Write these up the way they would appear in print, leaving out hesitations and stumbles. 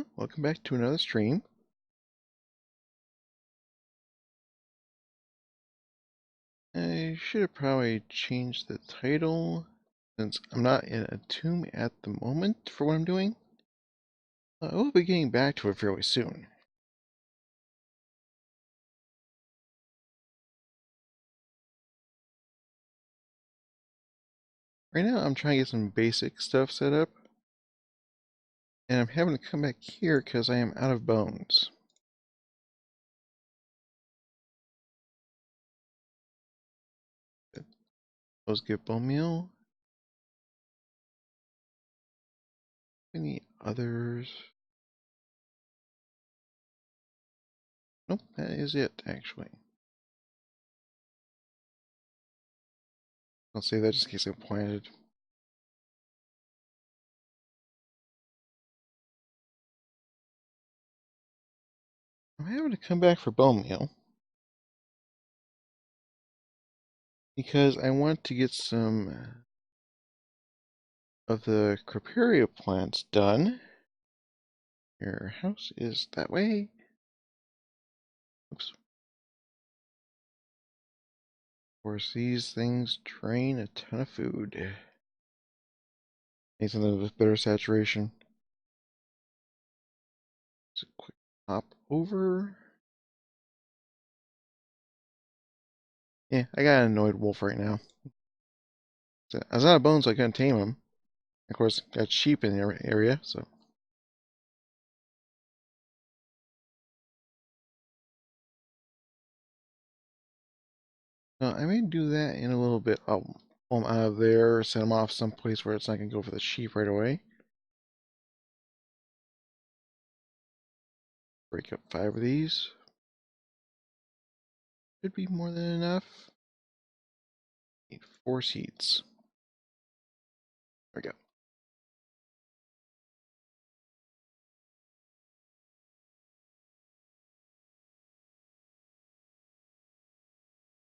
Oh, welcome back to another stream. I should have probably changed the title since I'm not in a tomb at the moment for what I'm doing. I will be getting back to it fairly soon. Right now I'm trying to get some basic stuff set up, and I'm having to come back here because I am out of bones. Let's get bone meal. Any others? Nope, that is it actually. I'll say that just in case I'm planted. I'm having to come back for bone meal because I want to get some of the Criperia plants done. Your house is that way. Oops. Of course, these things drain a ton of food. Need something with better saturation. Just a quick hop over. Yeah, I got an annoyed wolf right now. I was out of bones, so I couldn't tame him. Of course, got sheep in the area, so. I may do that in a little bit. I'll pull him out of there, send him off someplace where it's not going to go for the sheep right away. Break up 5 of these. Should be more than enough. Need 4 seeds. There we go.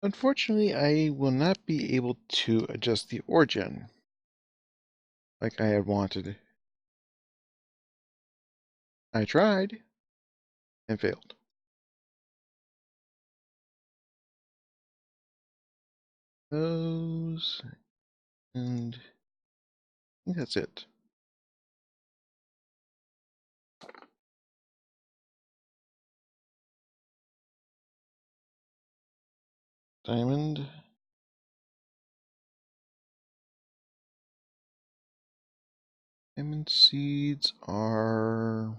Unfortunately, I will not be able to adjust the origin like I had wanted. I tried and failed. Those, and I think that's it. Diamond. Diamond seeds are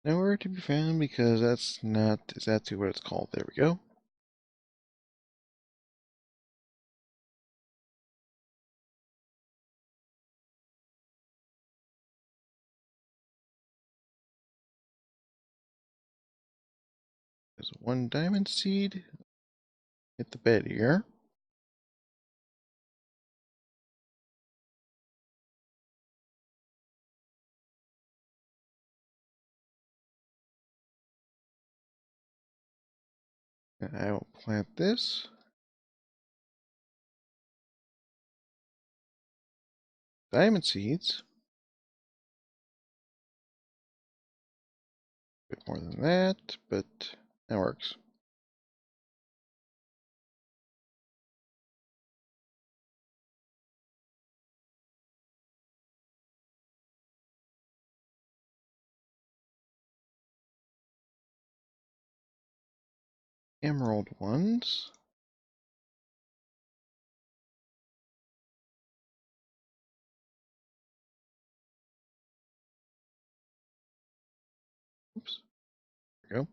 nowhere to be found because that's not exactly what it's called. There we go. There's 1 diamond seed. Hit the bed here. And I will plant this. Diamond seeds. A bit more than that, but that works. Emerald ones. Oops. There we go.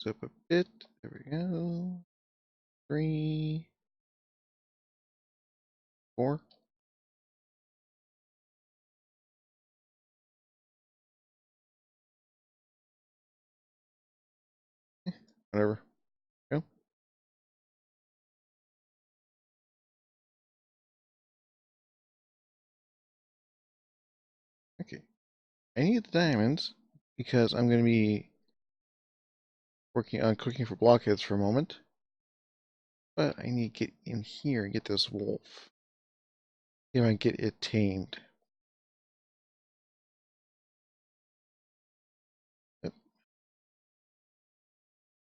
Up a bit. There we go. 3, 4. Whatever. Go. Okay. I need the diamonds because I'm going to be working on cooking for blockheads for a moment. But I need to get in here and get this wolf. See if I can get it tamed. Yep.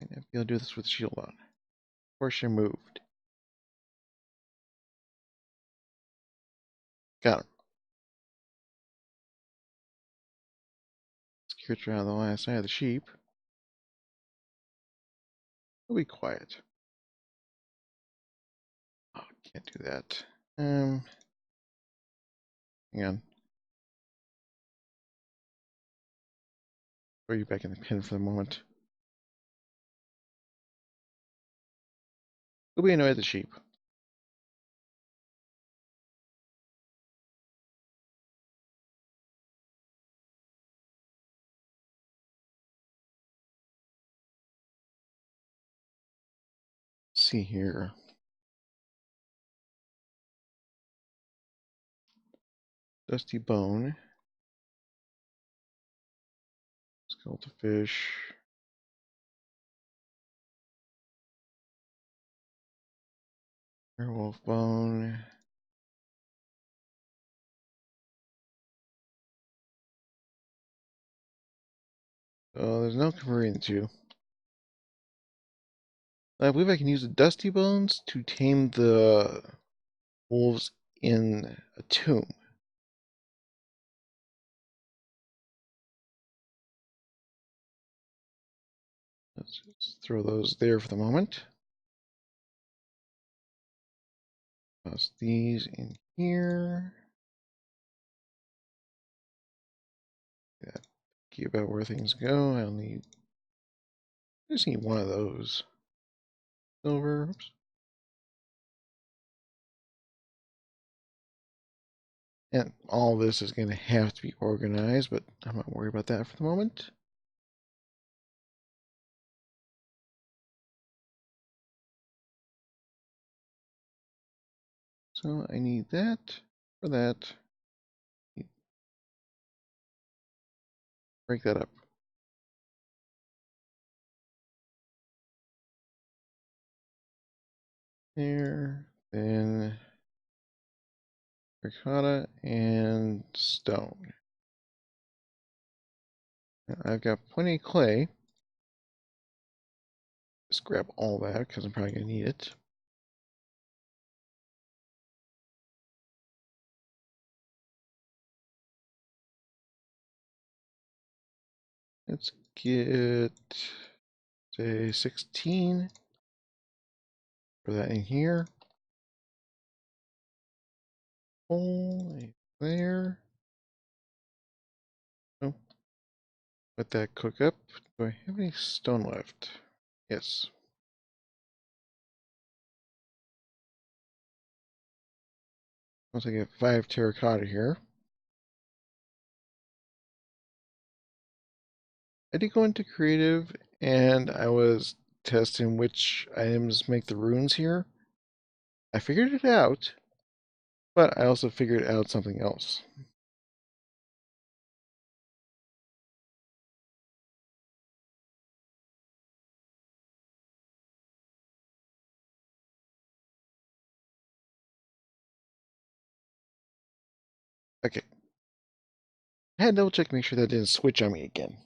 I'll be able to do this with the shield on. Portion moved. Got him. Let's get around the last side of the sheep. We'll be quiet. Oh, can't do that. Hang on. Throw you back in the pen for the moment. We'll be annoyed at the sheep. Let's see here. Dusty bone. Skeletal fish. Werewolf bone. Oh, there's no converting the two. I believe I can use the dusty bones to tame the wolves in a tomb. Let's just throw those there for the moment. Toss these in here. Yeah, key about where things go. I just need one of those. Silver. Oops. And all this is going to have to be organized, but I'm not worried about that for the moment. So I need that for that. Break that up. There, then terracotta and stone. Now, I've got plenty of clay. Just grab all that because I'm probably going to need it. Let's get, say, 16. Put that in here. Hole there. Oh, let that cook up. Do I have any stone left? Yes. Once I get 5 terracotta here. I did go into creative and I was testing which items make the runes here. I figured it out, but I also figured out something else. Okay. I had to double check to make sure that didn't switch on me again.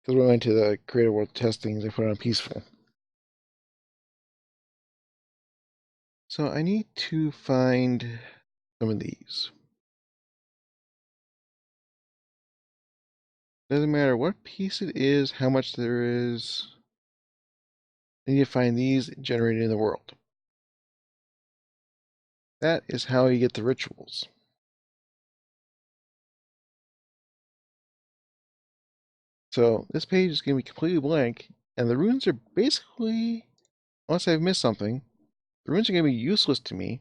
Because when I went to the creative world testings, I put it on peaceful. So I need to find some of these. Doesn't matter what piece it is, how much there is. I need to find these generated in the world. That is how you get the rituals. So this page is going to be completely blank, and the runes are basically, unless I've missed something, the runes are going to be useless to me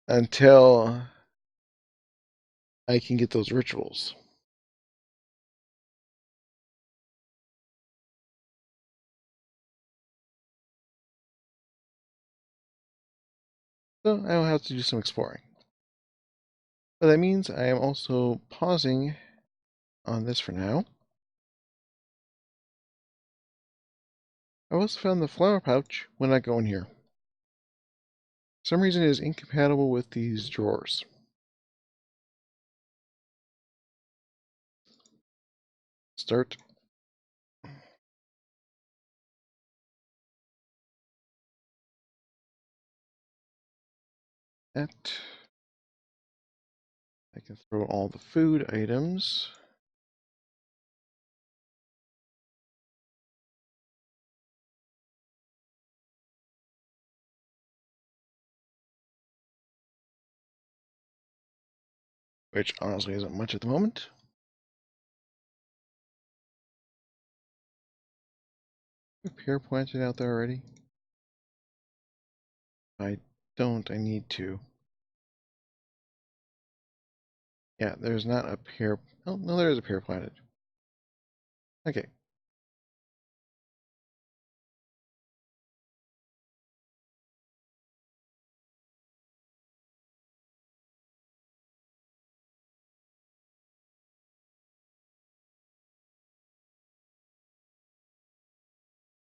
until I can get those rituals. So I'll have to do some exploring. But that means I am also pausing on this for now. I also found the flower pouch when I go in here. For some reason it is incompatible with these drawers. Start. That. I can throw all the food items. Which honestly isn't much at the moment. A pear planted out there already? I don't, I need to. Yeah, there's not a pear. Oh, no, there is a pear planted. Okay.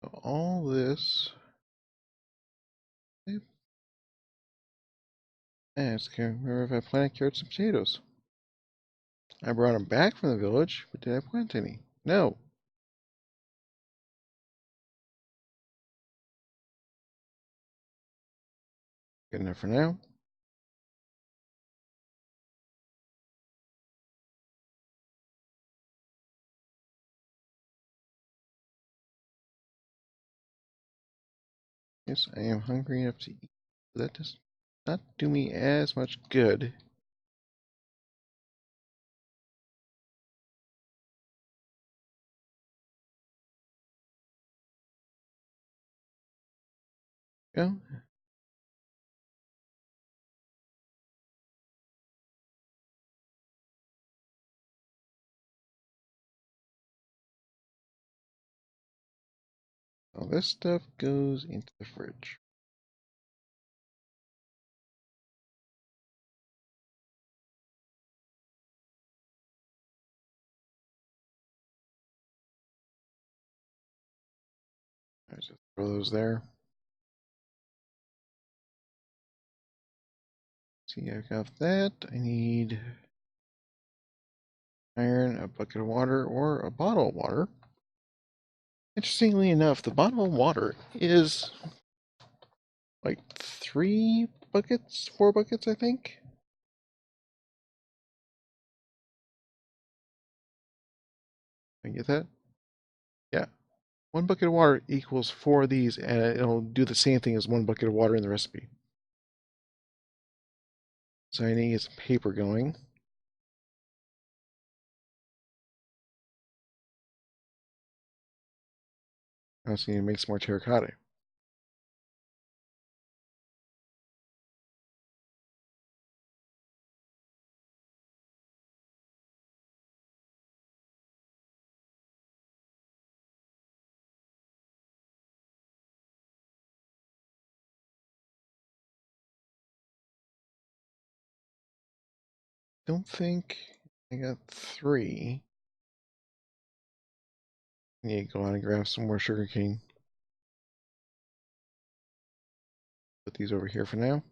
So all this. I can't remember if I planted carrots and potatoes. I brought them back from the village, but did I plant any? No. Good enough for now. Yes, I am hungry enough to eat. That does not do me as much good. Go. All this stuff goes into the fridge. I just throw those there. See, I got that. I need iron, a bucket of water, or a bottle of water. Interestingly enough, the bottle of water is like 3 buckets, 4 buckets, I think. Can you get that? Yeah. 1 bucket of water equals 4 of these, and it'll do the same thing as 1 bucket of water in the recipe. So I need to get some paper going. I also need to make some more terracotta. Don't think I got 3. I need to go on and grab some more sugar cane. Put these over here for now.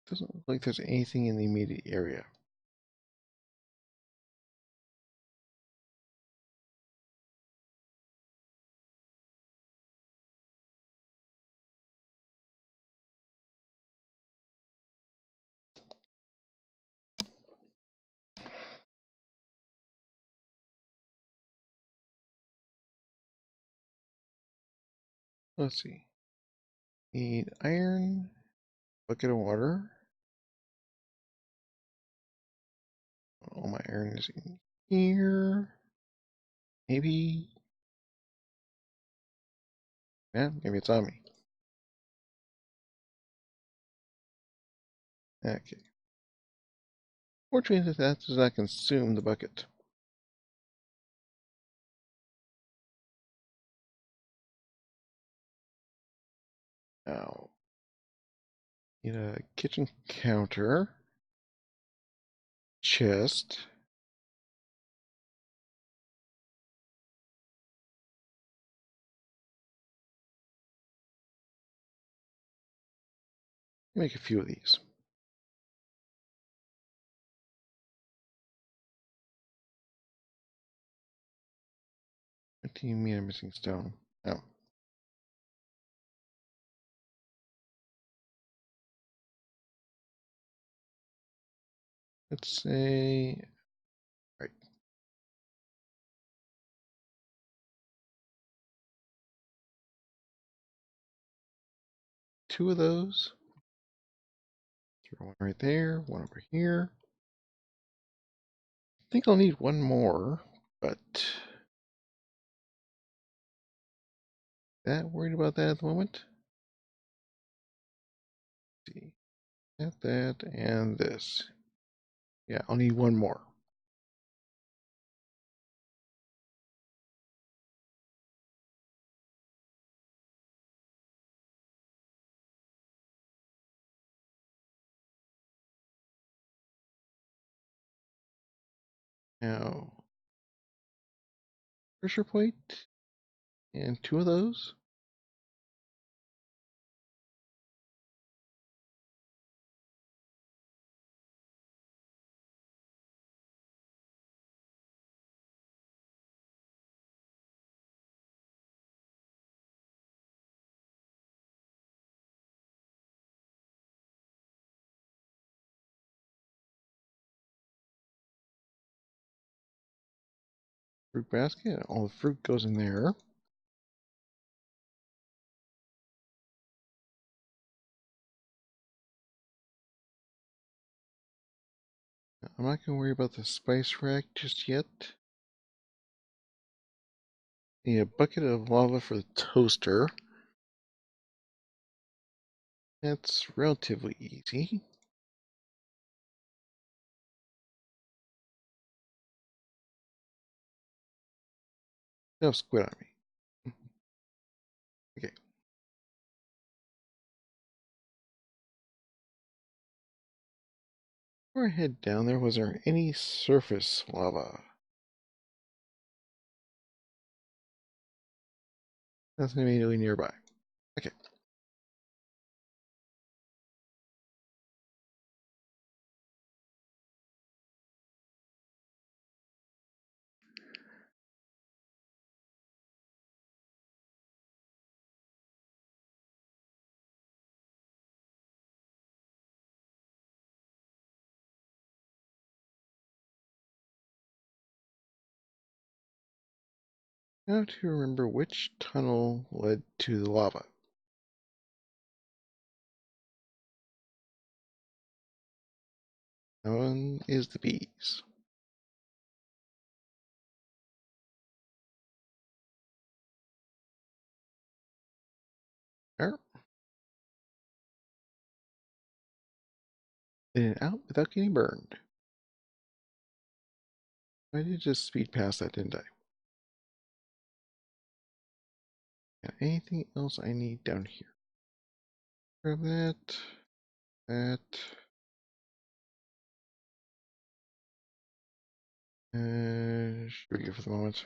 Doesn't look like there's anything in the immediate area. Let's see. Need iron, bucket of water. All my iron is in here. Maybe. Yeah, maybe it's on me. Okay. Fortunately, that does not consume the bucket. Now, need a kitchen counter, chest, make a few of these. What do you mean I'm missing stone? Oh. Let's say, right. Two of those. Throw one right there, one over here. I think I'll need one more, but that worried about that at the moment. Let's see, that, and this. Yeah, I'll need one more. Now, pressure plate, and two of those. Fruit basket, all the fruit goes in there. I'm not going to worry about the spice rack just yet. Need a bucket of lava for the toaster. That's relatively easy. No squid on me. Okay. Before I head down there, was there any surface lava? Nothing immediately nearby. Okay. Now to remember which tunnel led to the lava. That one is the bees. There. In and out without getting burned. I did just speed past that, didn't I? Got anything else I need down here? Grab that. That. Should we go for the moment?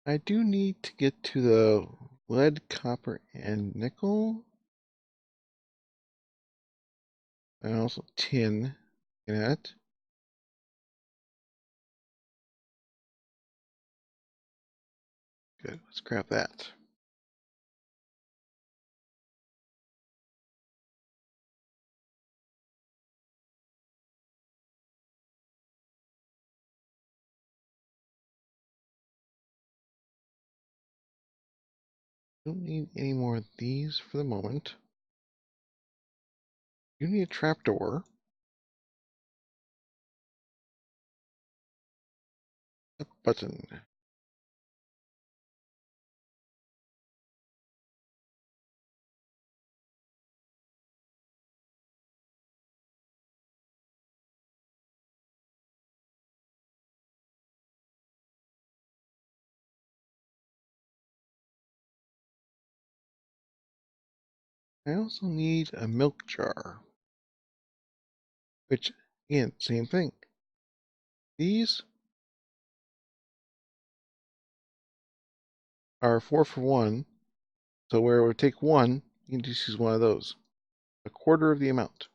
I do need to get to the lead, copper, and nickel. And also tin. Look at that. Good. Let's grab that. Don't need any more of these for the moment. You need a trapdoor. A button. I also need a milk jar, which, again, same thing. These are 4 for 1, so where it would take one, you can just use one of those. A quarter of the amount.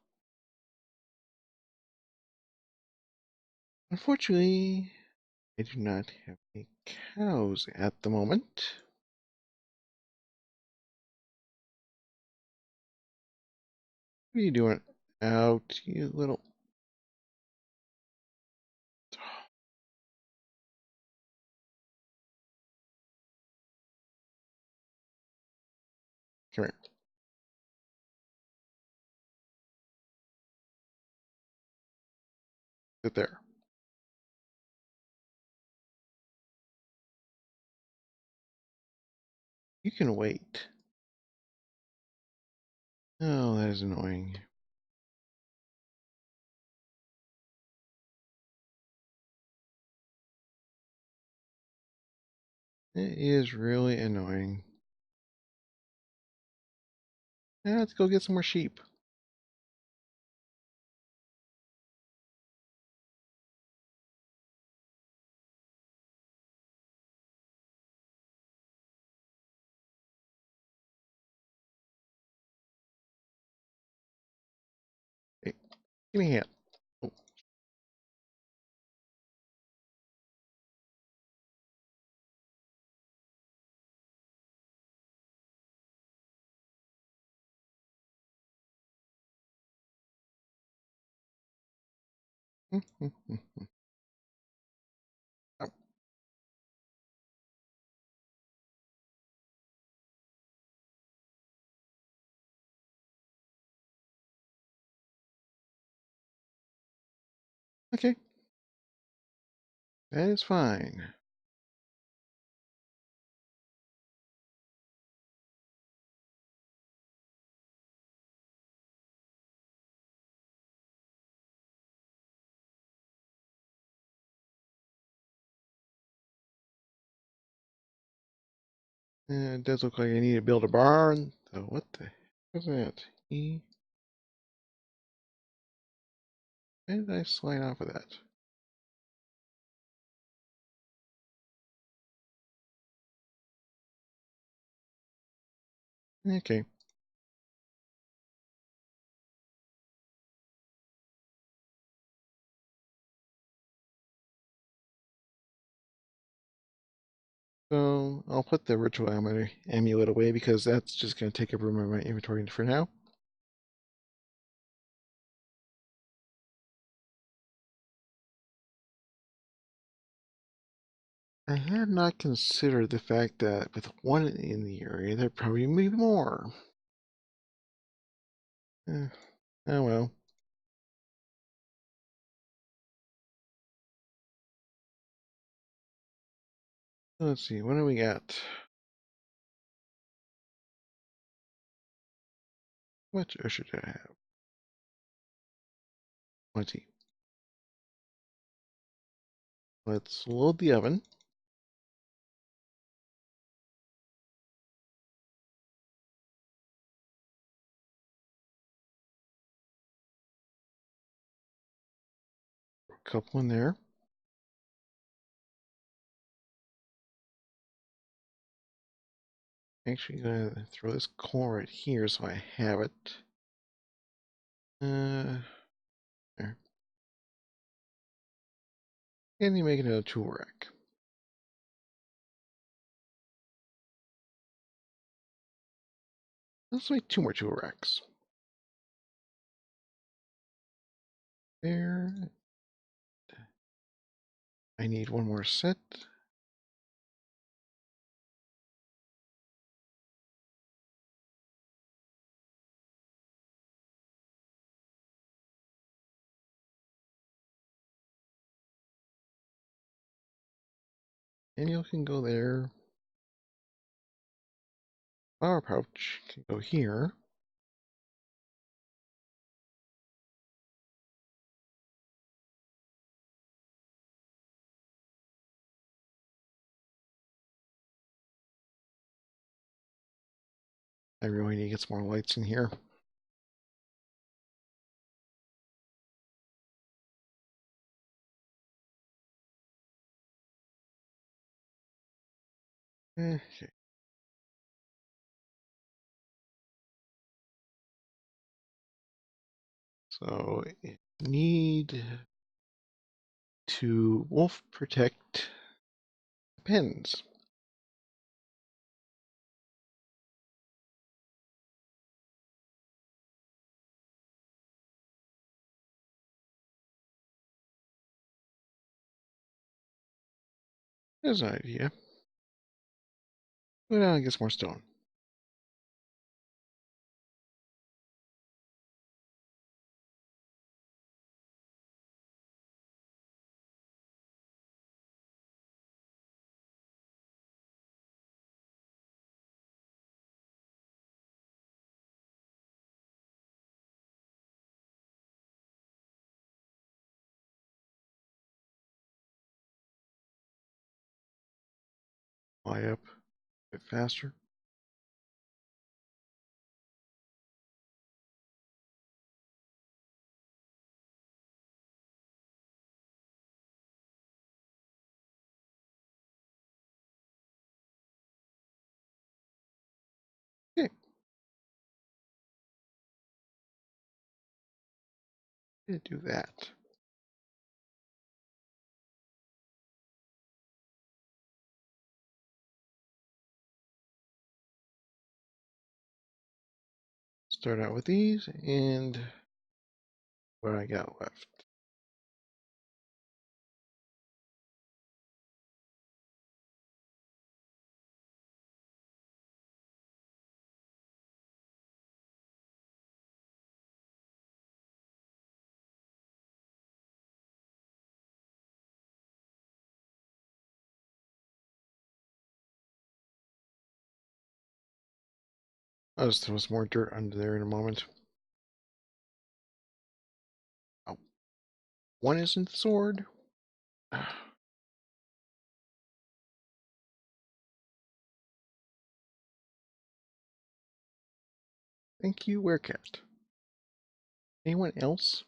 Unfortunately, I do not have any cows at the moment. What are you doing out, you little... Come here. Sit there. You can wait. Oh, that is annoying. It is really annoying. Now let's go get some more sheep. Hey, give me a hand. Oh, oh, okay, that is fine. It does look like I need to build a barn. So what the heck is that? Why did I slide off of that? Okay. So I'll put the ritual amulet away because that's just going to take up room in my inventory for now. I had not considered the fact that with one in the area, there probably may be more. Eh, oh well. Let's see, what do we got? How much usher do I have? 20. Let's load the oven. A couple in there. Actually, gonna throw this coal right here so I have it. There. And you make another tool rack. Let's make 2 more tool racks. There. I need 1 more set. Manual can go there. Flower pouch can go here. I really need to get some more lights in here. Okay. So I need to wolf protect the pens. There's an idea. But I guess more stone. Fly up a bit faster. Okay, do that. Start out with these and what I got left. I'll just throw some more dirt under there in a moment. Oh, one isn't the sword. Thank you, Werecat. Anyone else?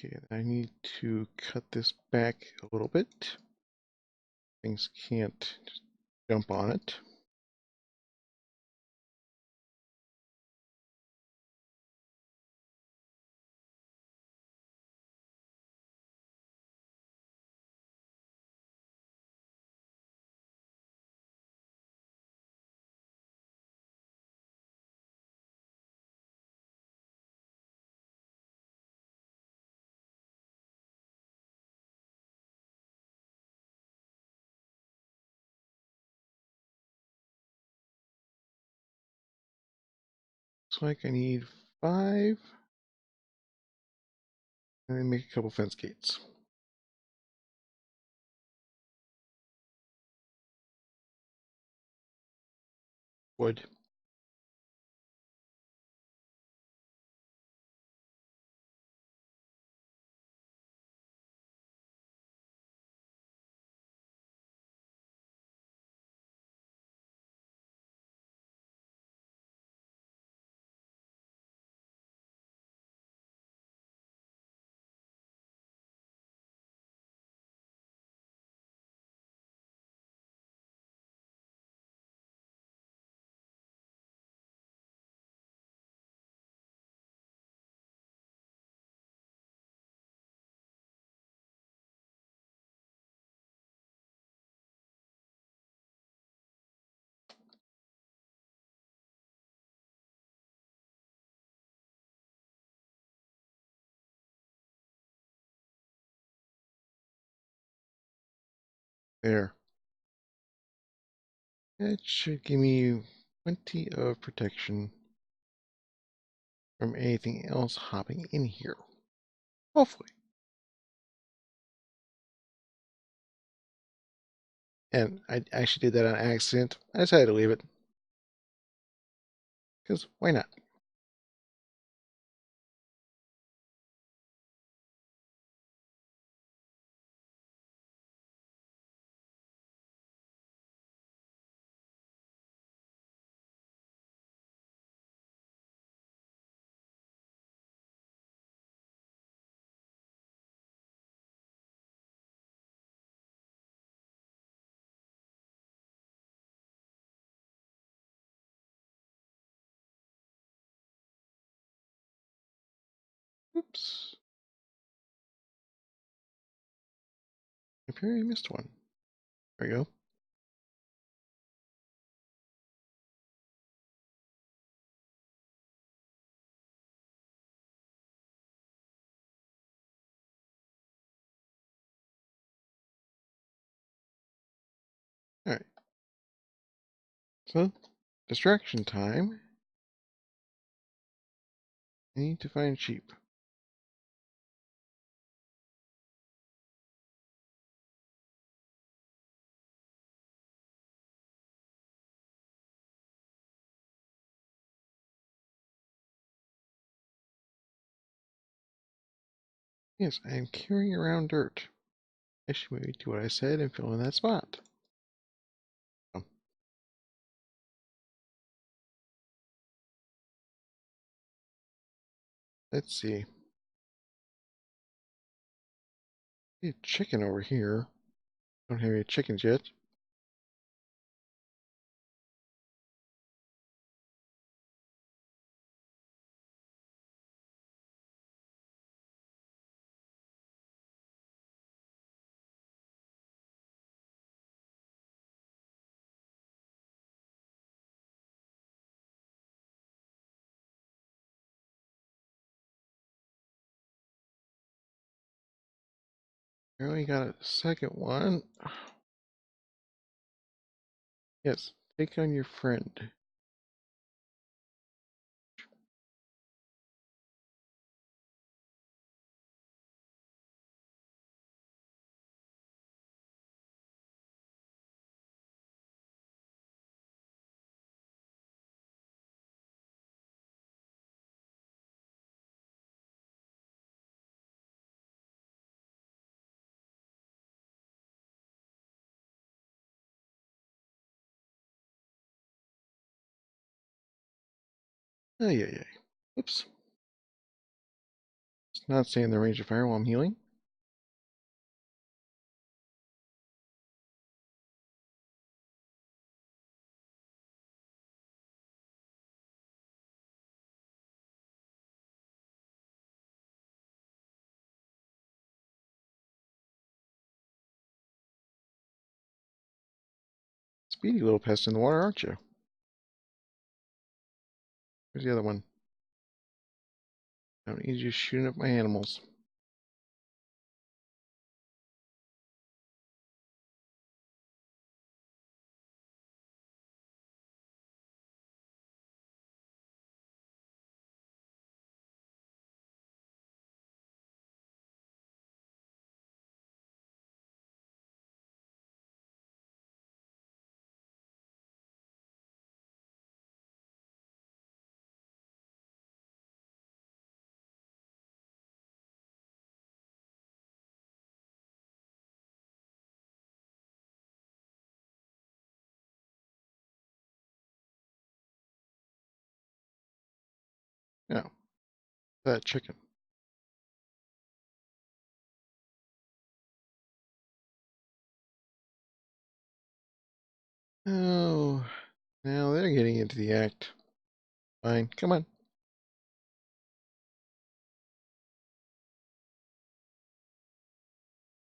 Okay, I need to cut this back a little bit. Things can't just jump on it. Looks like I need 5, and then make a couple fence gates. Wood. There. It should give me plenty of protection from anything else hopping in here. Hopefully. And I actually did that on accident. I decided to leave it. Because why not? Oops. I apparently missed one. There we go. Alright. So, distraction time. I need to find sheep. Yes, I am carrying around dirt. I should maybe do what I said and fill in that spot. Oh, let's see. A chicken over here. Don't have any chickens yet. I only got a second one. Yes, take on your friend. Ay, ay, ay. Oops. It's not staying in the range of fire while I'm healing. Speedy little pest in the water, aren't you? Where's the other one? I don't need you shooting up my animals. No, that chicken. Oh, now they're getting into the act. Fine, come on.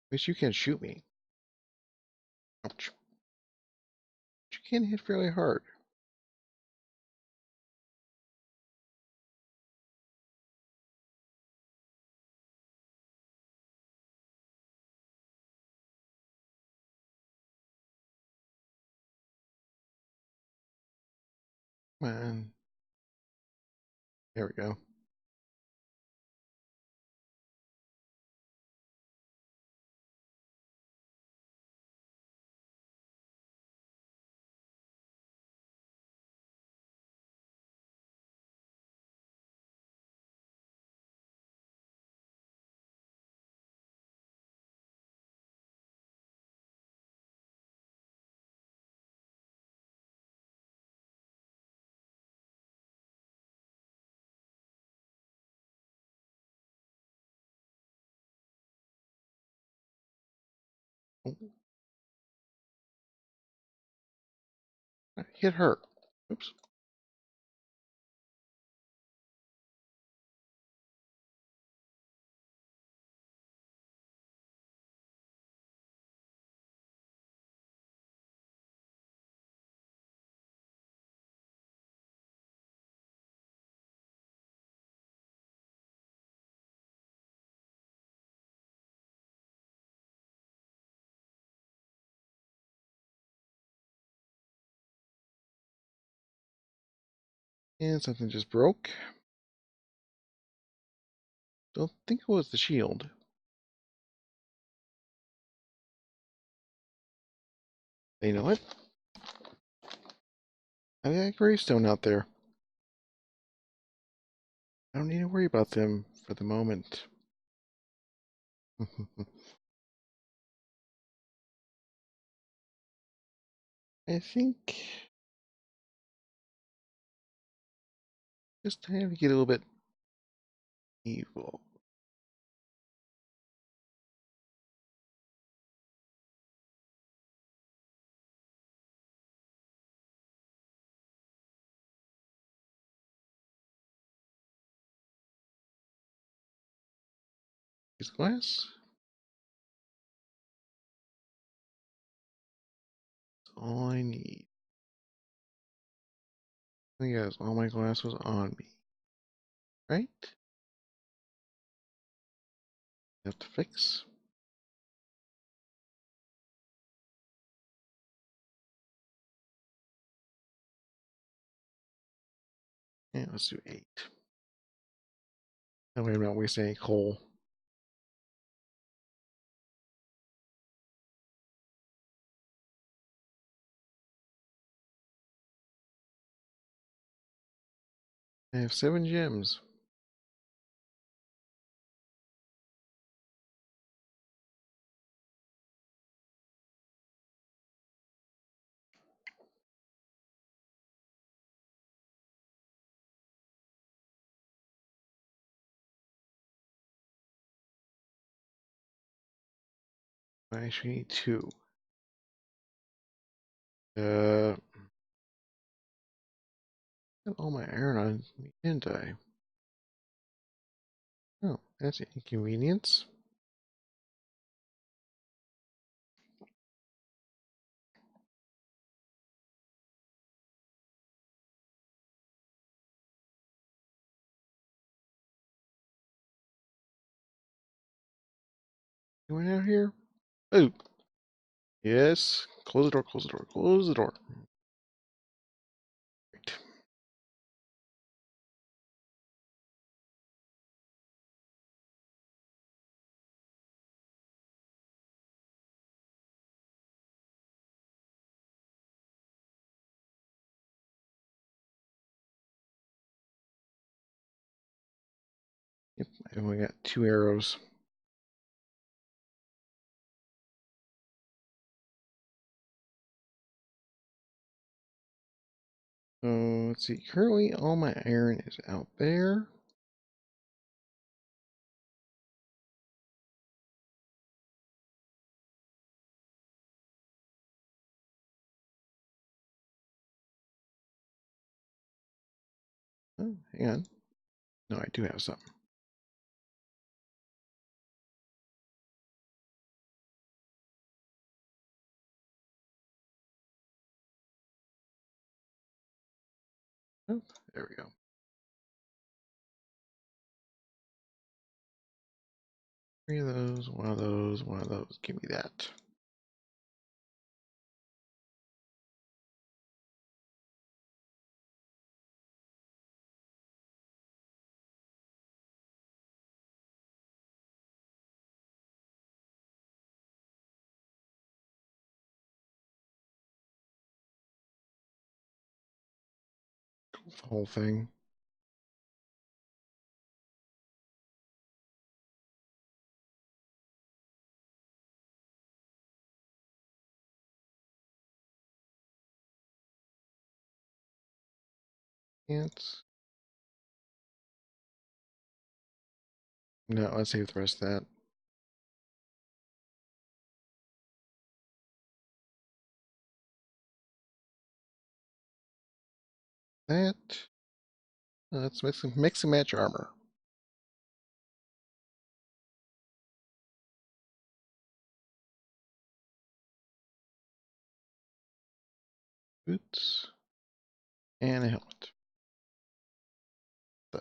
At least you can't shoot me. Ouch. But you can hit fairly hard. Come on. There we go. I hit her. Oops. And something just broke. Don't think it was the shield. You know what? I got a gravestone out there. I don't need to worry about them for the moment. I think just time to get a little bit evil. Use glass. That's all I need. Yes, all my glass was on me. Right? Have to fix. Yeah, let's do 8. That way I'm not wasting any coal. I have 7 gems. I actually need 2. Uh, got all my iron on me, didn't I? Oh, that's an inconvenience. Anyone out here? Oh, yes. Close the door, close the door, close the door. Right. Yep, I only got 2 arrows. So let's see. Currently, all my iron is out there. Oh, hang on. No, I do have some. Oh, there we go. 3 of those, 1 of those, 1 of those. Give me that. The whole thing. Ants. No, let's save the rest of that. that. Let's mix and match armor. Boots and a helmet. So,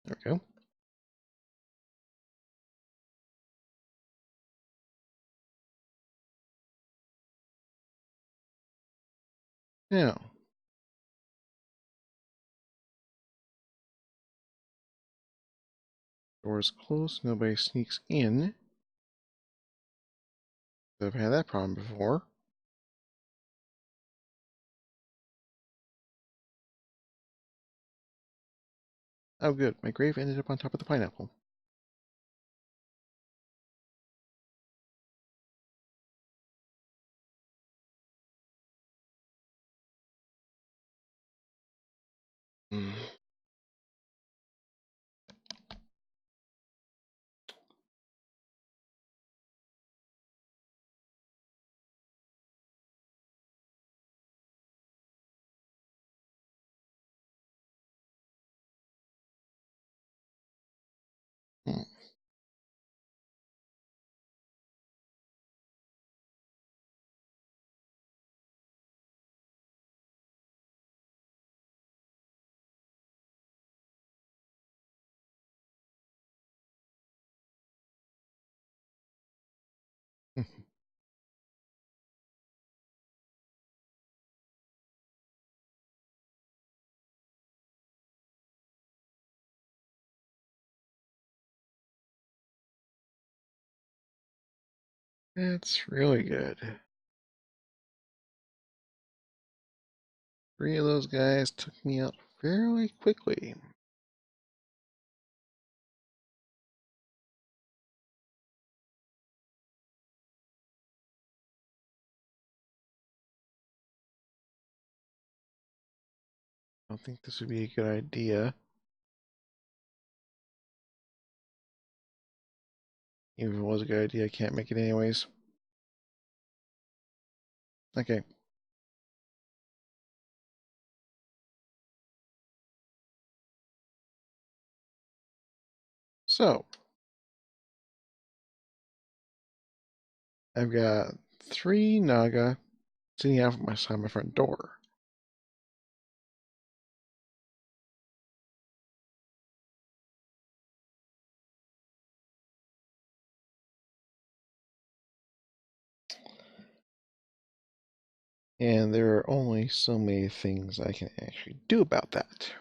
there we go. Now, door's closed, nobody sneaks in. I've had that problem before. Oh, good. My grave ended up on top of the pineapple. Mm. Mm. That's really good. 3 of those guys took me out fairly quickly. I don't think this would be a good idea. Even if it was a good idea, I can't make it anyways. Okay. So, I've got 3 Naga sitting out outside my front door. And there are only so many things I can actually do about that.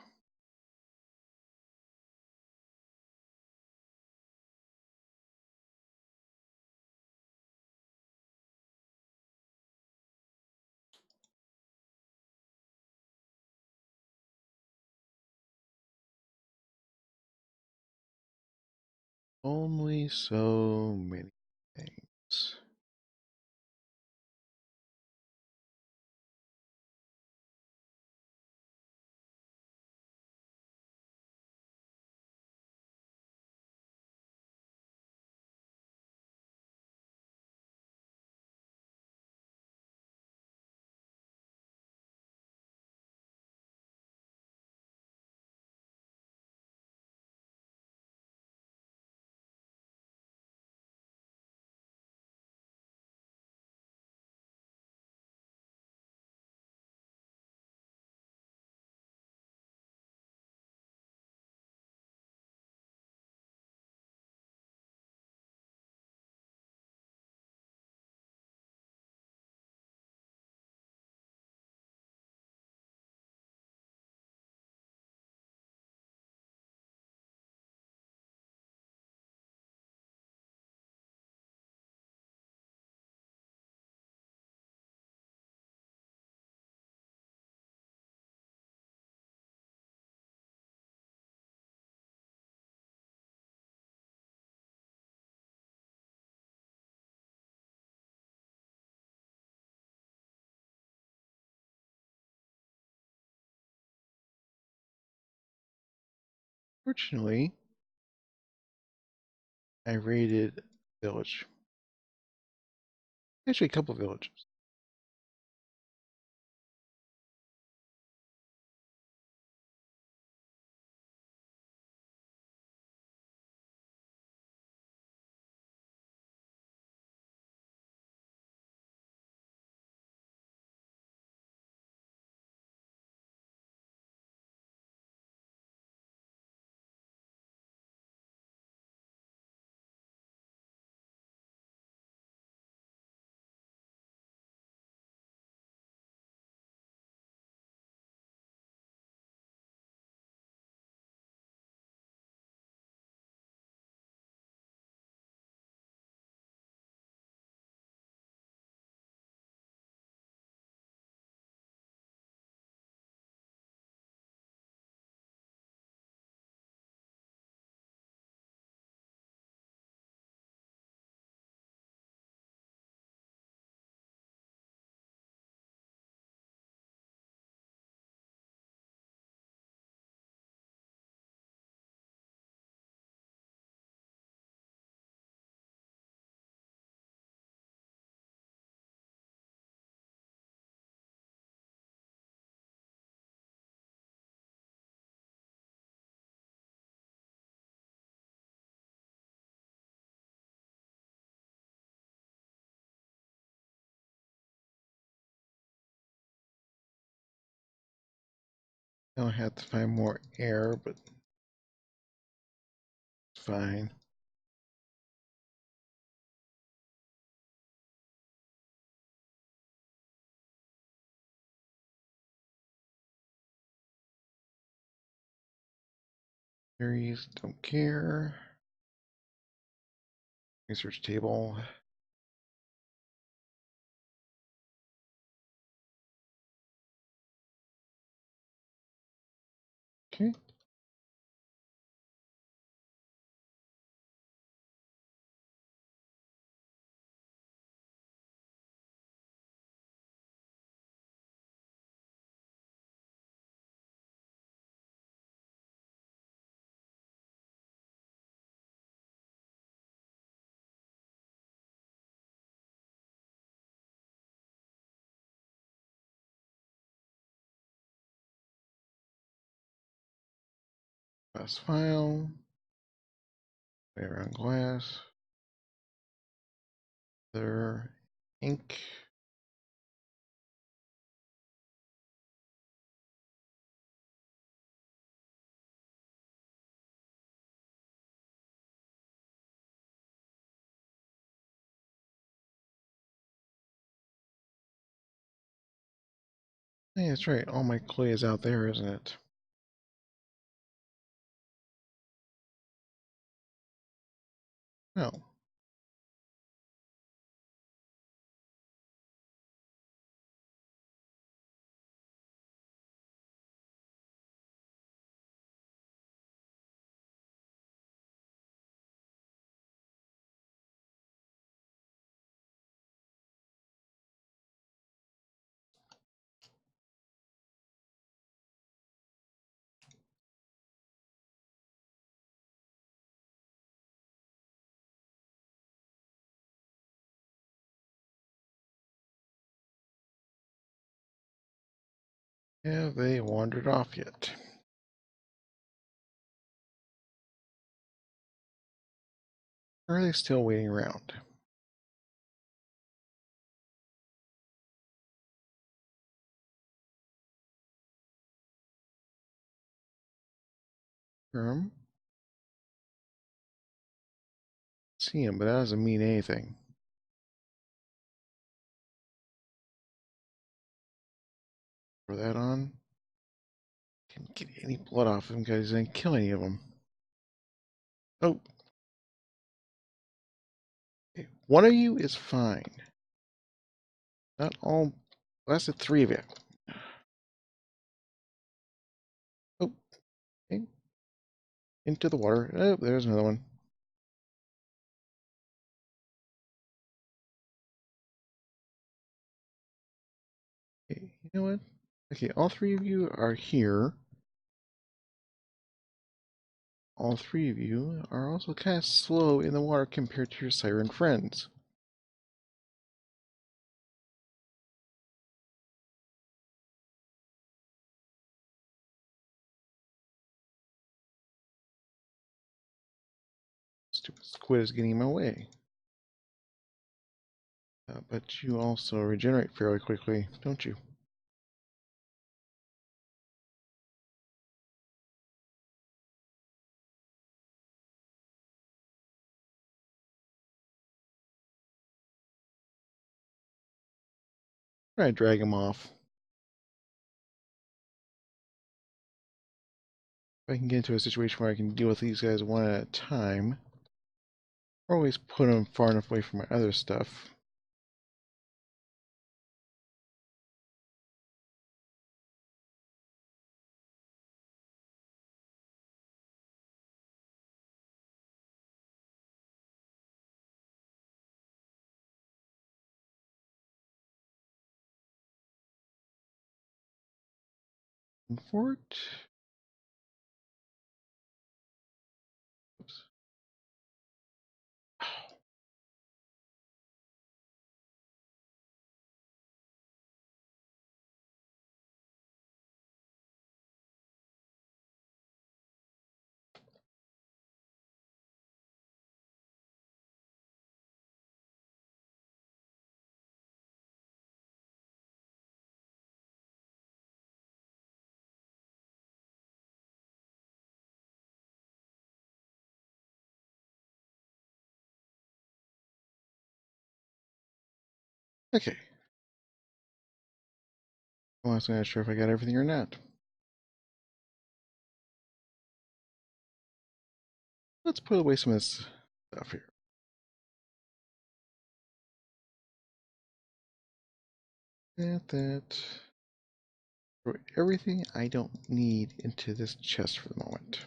Only so many things. Fortunately, I raided a village. Actually, a couple villages. I'll have to find more air, but it's fine. Berries, don't care. Research table. Okay. Glass file. Lay around glass. There. Ink. Hey, that's right. All my clay is out there, isn't it? No. Have they wandered off yet? Or are they still waiting around? See him, but that doesn't mean anything. Throw that on. Didn't get any blood off him because I didn't kill any of them. Oh. Okay. One of you is fine. Not all. That's the three of you. Oh. Okay. Into the water. Oh, there's another one. Okay, you know what? Okay, all three of you are here. All three of you are also kind of slow in the water compared to your siren friends. Stupid squid is getting in my way. But you also regenerate fairly quickly, don't you? Try to drag him off. If I can get into a situation where I can deal with these guys one at a time, or always put them far enough away from my other stuff. Fort. Oops. Okay. I wasn't sure if I got everything or not. Let's put away some of this stuff here. That. Throw everything I don't need into this chest for the moment.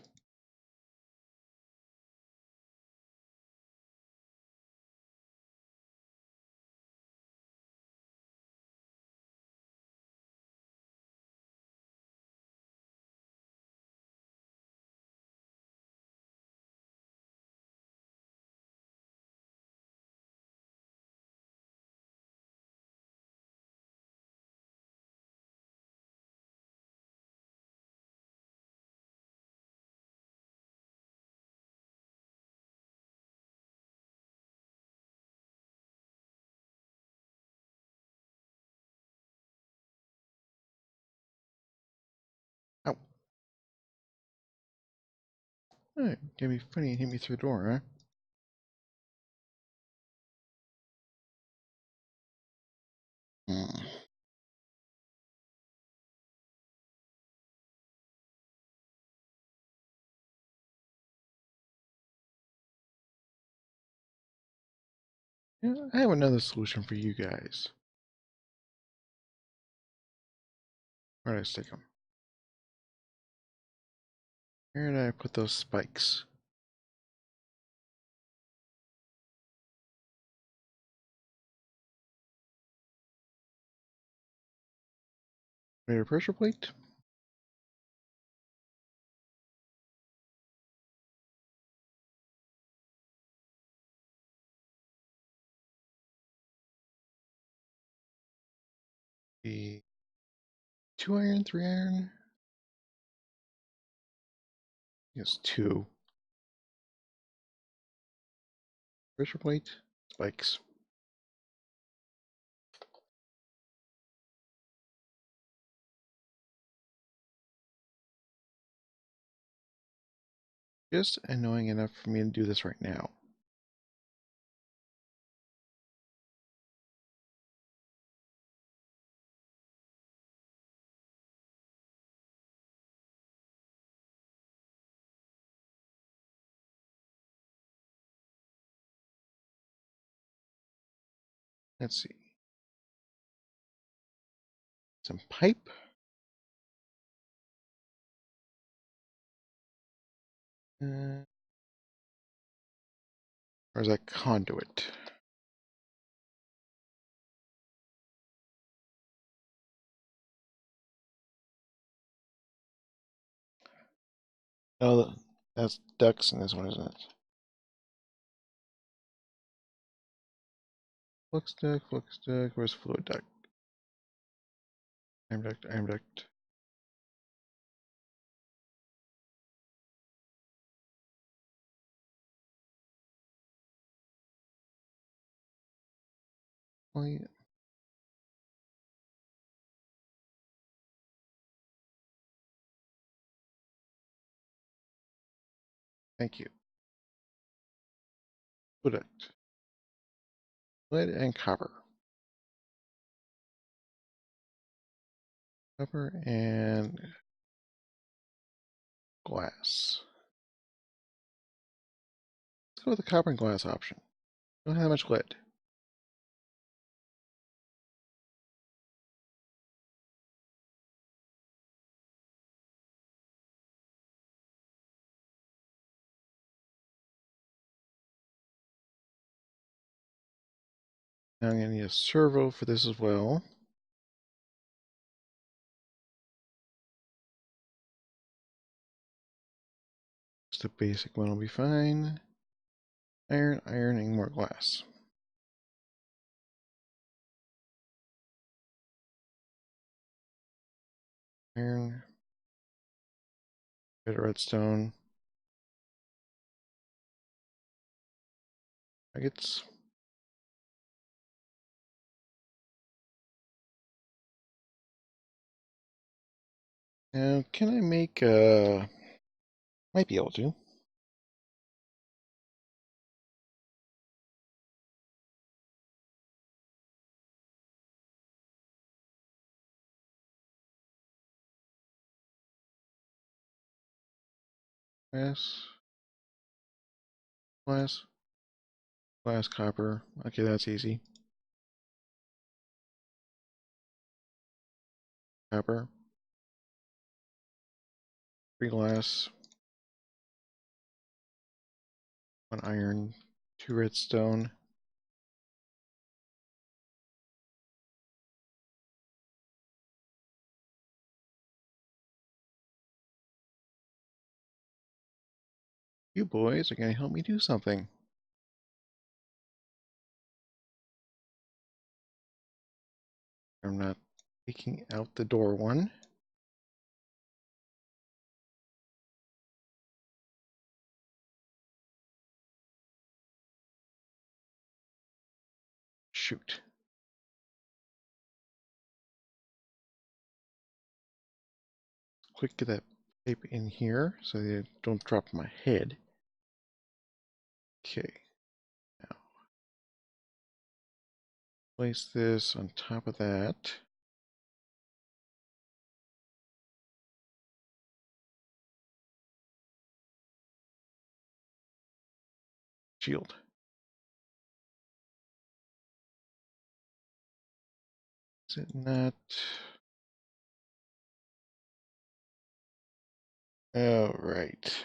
Oh, gonna be funny and hit me through the door, huh? Hmm. Yeah, I have another solution for you guys. Where did I stick them? Where did I put those spikes? Made a pressure plate? The 2 iron, 3 iron? Yes, 2. Pressure plate, spikes. Just annoying enough for me to do this right now. Let's see. Some pipe. Or is that conduit? Oh, that's ducts in this one, isn't it? Flux duct, where's fluid duct? Iron duct, iron duct. Oh, yeah. Thank you. Fluid duct. Lead and copper. Copper and glass. Let's go with the copper and glass option. Don't have much lead. Now I'm going to need a servo for this as well. Just a basic one will be fine. Iron, iron, and more glass. Iron, bit of redstone. Nuggets. Now, can I make might be able to. Glass, glass, glass, copper. Okay, that's easy. Copper, 3 glass, 1 iron, 2 redstone. You boys are going to help me do something. I'm not taking out the door one. Shoot. Quick, get that tape in here so they don't drop my head. Okay. Now, place this on top of that. Shield. Is it not? Oh, right.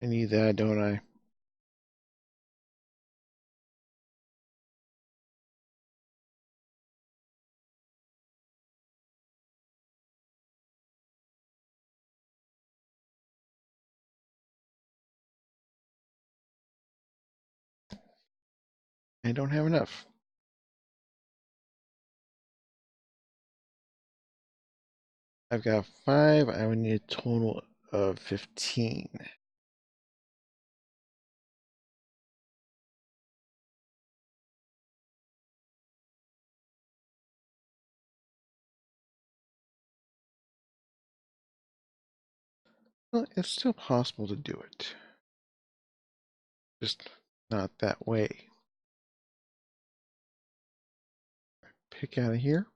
I need that, don't I? I don't have enough. I've got 5. I would need a total of 15. Well, it's still possible to do it. Just not that way. Pick out of here.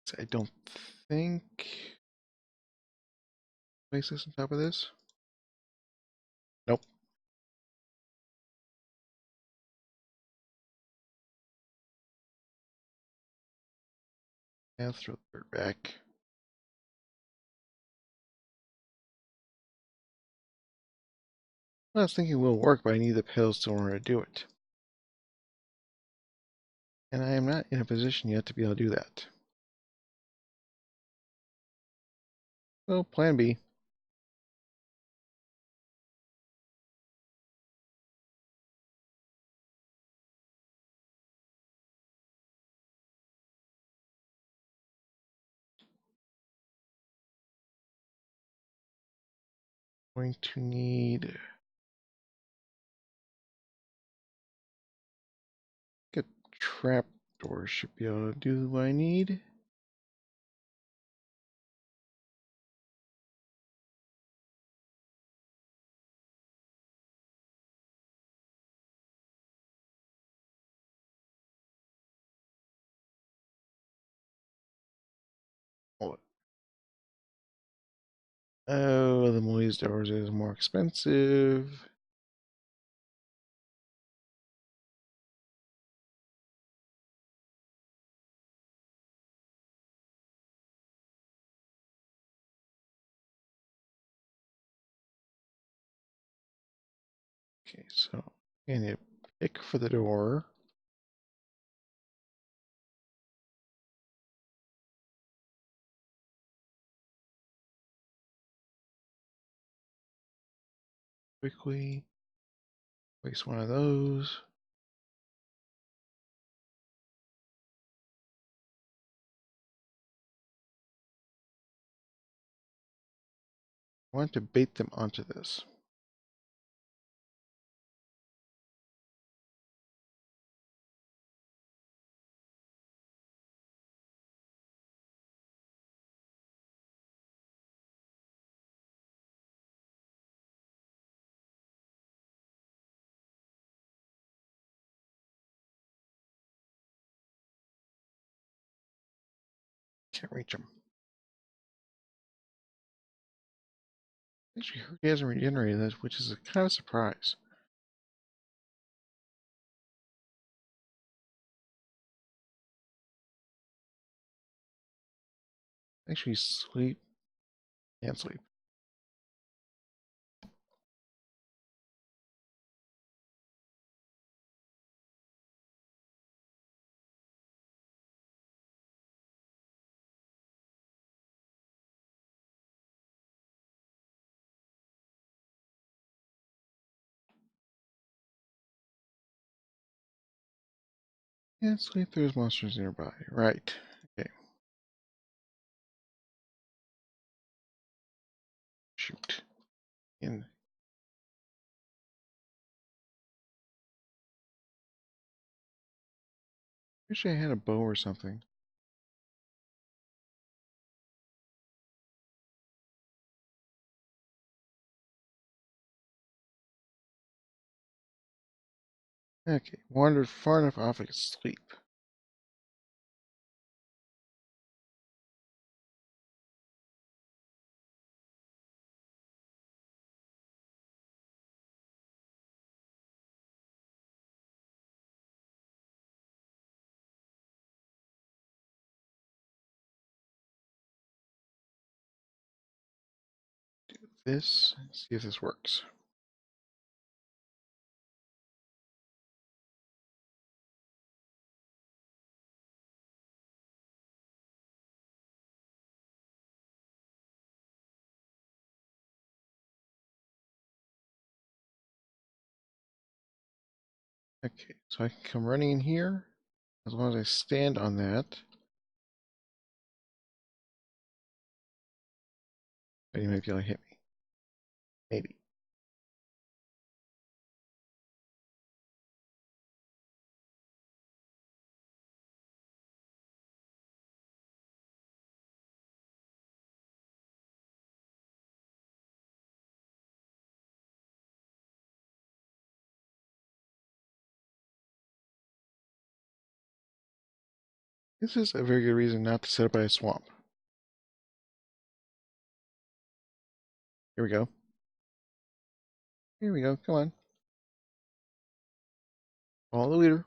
So I don't think. Place this on top of this. Nope. And throw the dirt back. I was thinking it will work, but I need the pills to order to do it. And I am not in a position yet to be able to do that. So, plan B. Going to need a trap door should be able to do what I need. Oh, the Moise doors is more expensive. Okay, so I need a pick for the door. Quickly place one of those. I want to bait them onto this. Can't reach him. Actually, heard he hasn't regenerated that, which is a kind of a surprise. Actually, sleep. Can't sleep. Can't sleep. There's monsters nearby. Right. Okay. Shoot. And wish I had a bow or something. Okay. Wandered far enough off I could sleep. This. See if this works. Okay. So I can come running in here. As long as I stand on that. But he might be able to hit me. Maybe. This is a very good reason not to set up by a swamp. Here we go. Here we go. Come on. Follow the leader.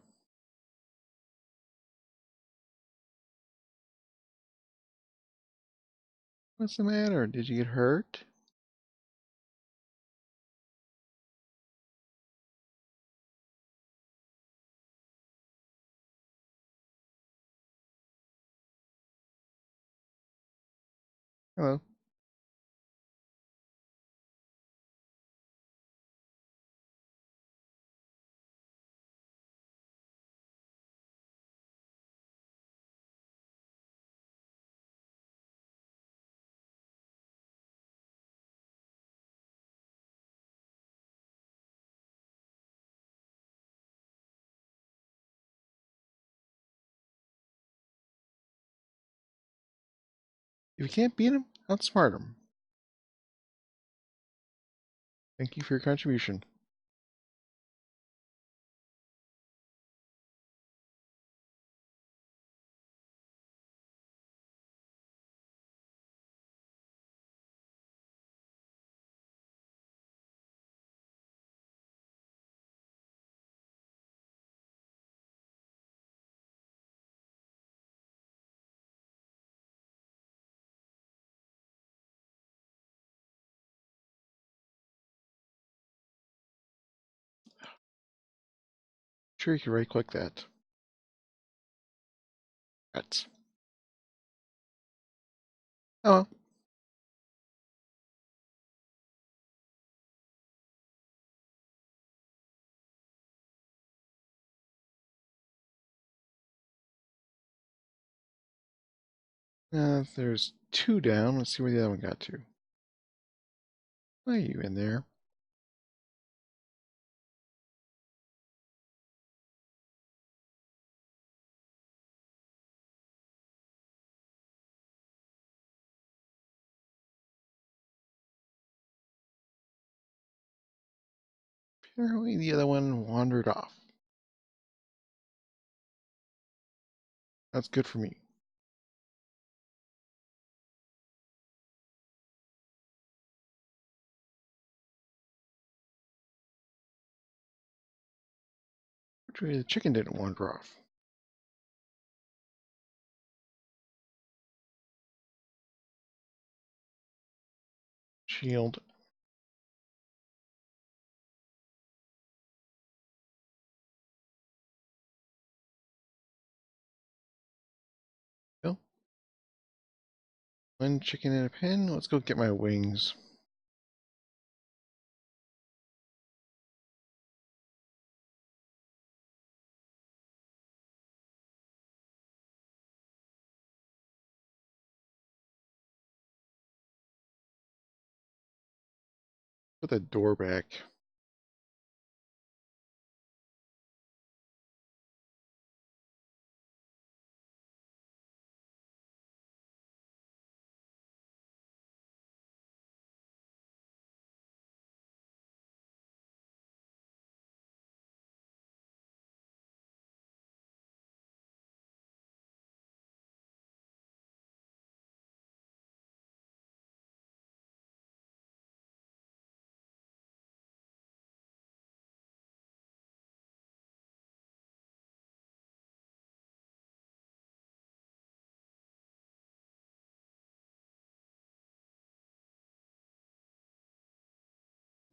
What's the matter? Did you get hurt? Hello. If you can't beat him, outsmart him. Thank you for your contribution. Sure, you can right click that. Rats. Oh well. There's two down. Let's see where the other one got to. Why are you in there? Apparently the other one wandered off. That's good for me. Which way the chicken didn't wander off? Shield. Go. One chicken in a pen. Let's go get my wings. Put the door back.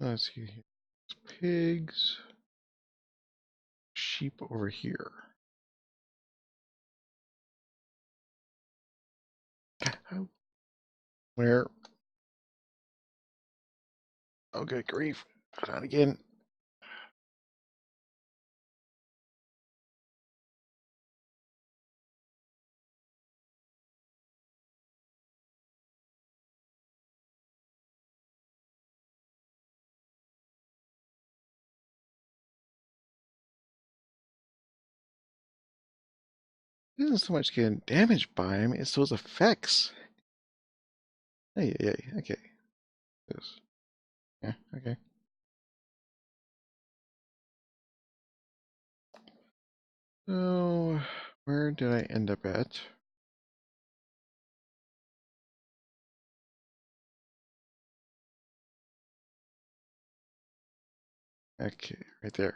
Let's see here. Pigs. Sheep over here. Where? Oh, good grief. Not again. It isn't so much getting damaged by him, it's those effects. Hey, okay. This. Yeah, okay. So, where did I end up at? Okay, right there.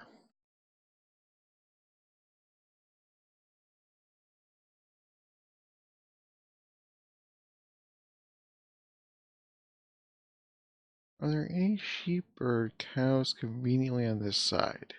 Are there any sheep or cows conveniently on this side?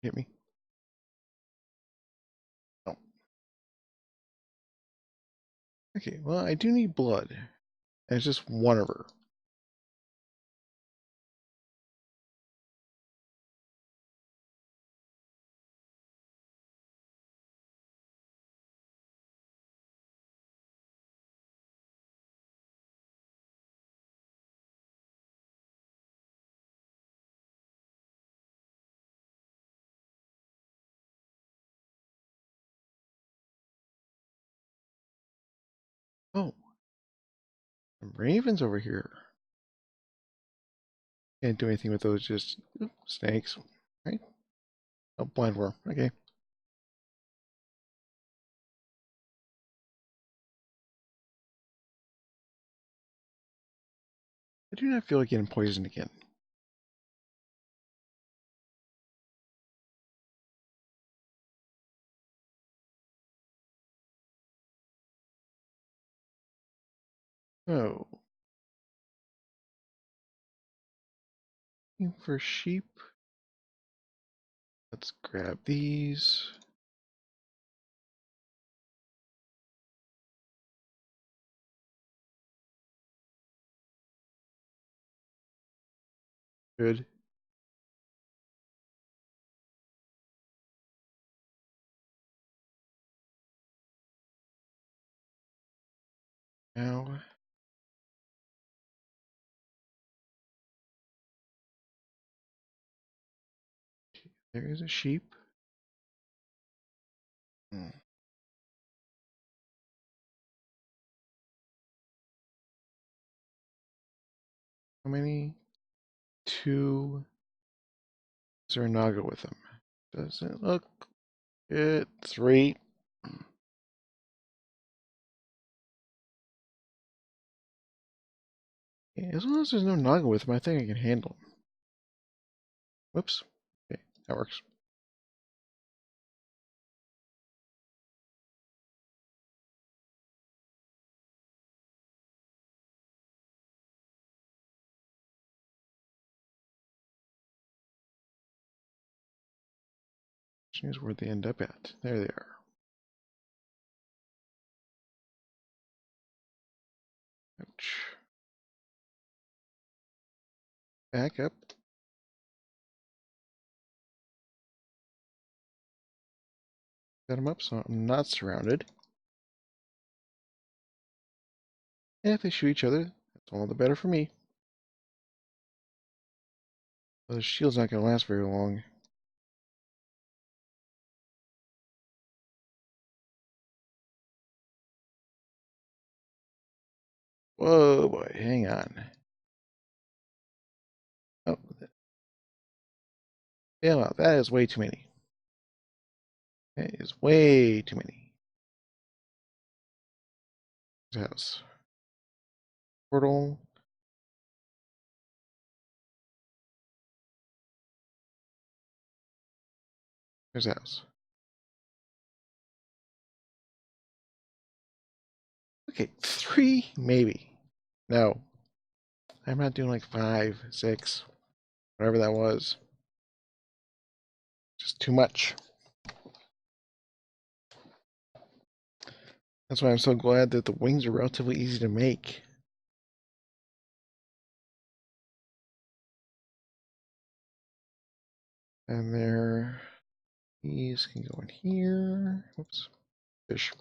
Hit me. Oh. Okay, well, I do need blood. And it's just one of her. Oh, some ravens over here. Can't do anything with those, just snakes, right? Oh, blind worm. Okay. I do not feel like getting poisoned again. Oh, looking for sheep. Let's grab these. Good. Now, there is a sheep. Hmm. How many? Two. Is there a Naga with him? Doesn't look it. Three. Yeah, as long as there's no Naga with him, I think I can handle him. Whoops. Okay, that works. Question is where'd they end up at? There they are. Ouch. Back up. Set them up so I'm not surrounded. And if they shoot each other, that's all the better for me. Well, the shield's not going to last very long. Whoa, boy, hang on. Oh, yeah, well, that is way too many. That is way too many. House. Portal. There's the house. Okay, three, maybe. No. I'm not doing like 5, 6, whatever that was. Just too much. That's why I'm so glad that the wings are relatively easy to make. And there, these can go in here. Oops, fish.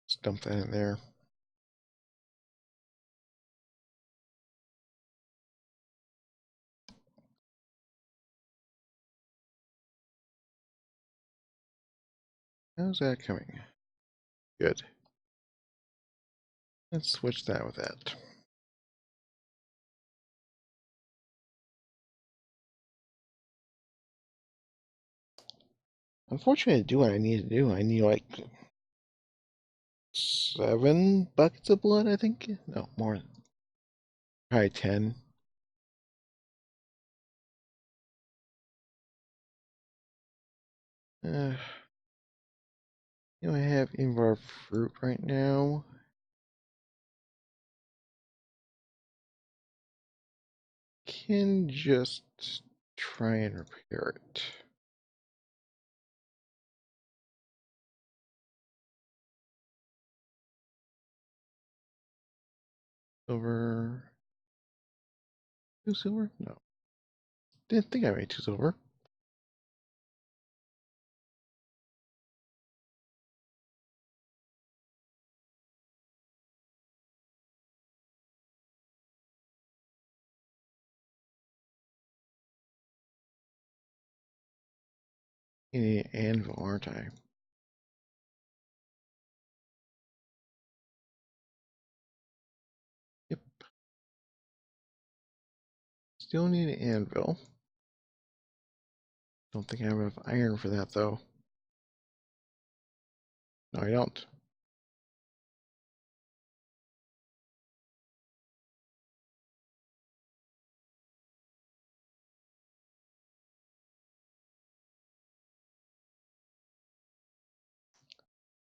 Let's dump that in there. How's that coming? Good. Let's switch that with that. Unfortunately, to do what I need to do, I need like 7 buckets of blood, I think. No, more. Probably 10. I have Invar fruit right now. Can just try and repair it. Silver. 2 silver? No. Didn't think I made 2 silver. An anvil, aren't I? Yep. Still need an anvil. Don't think I have enough iron for that, though. No, I don't.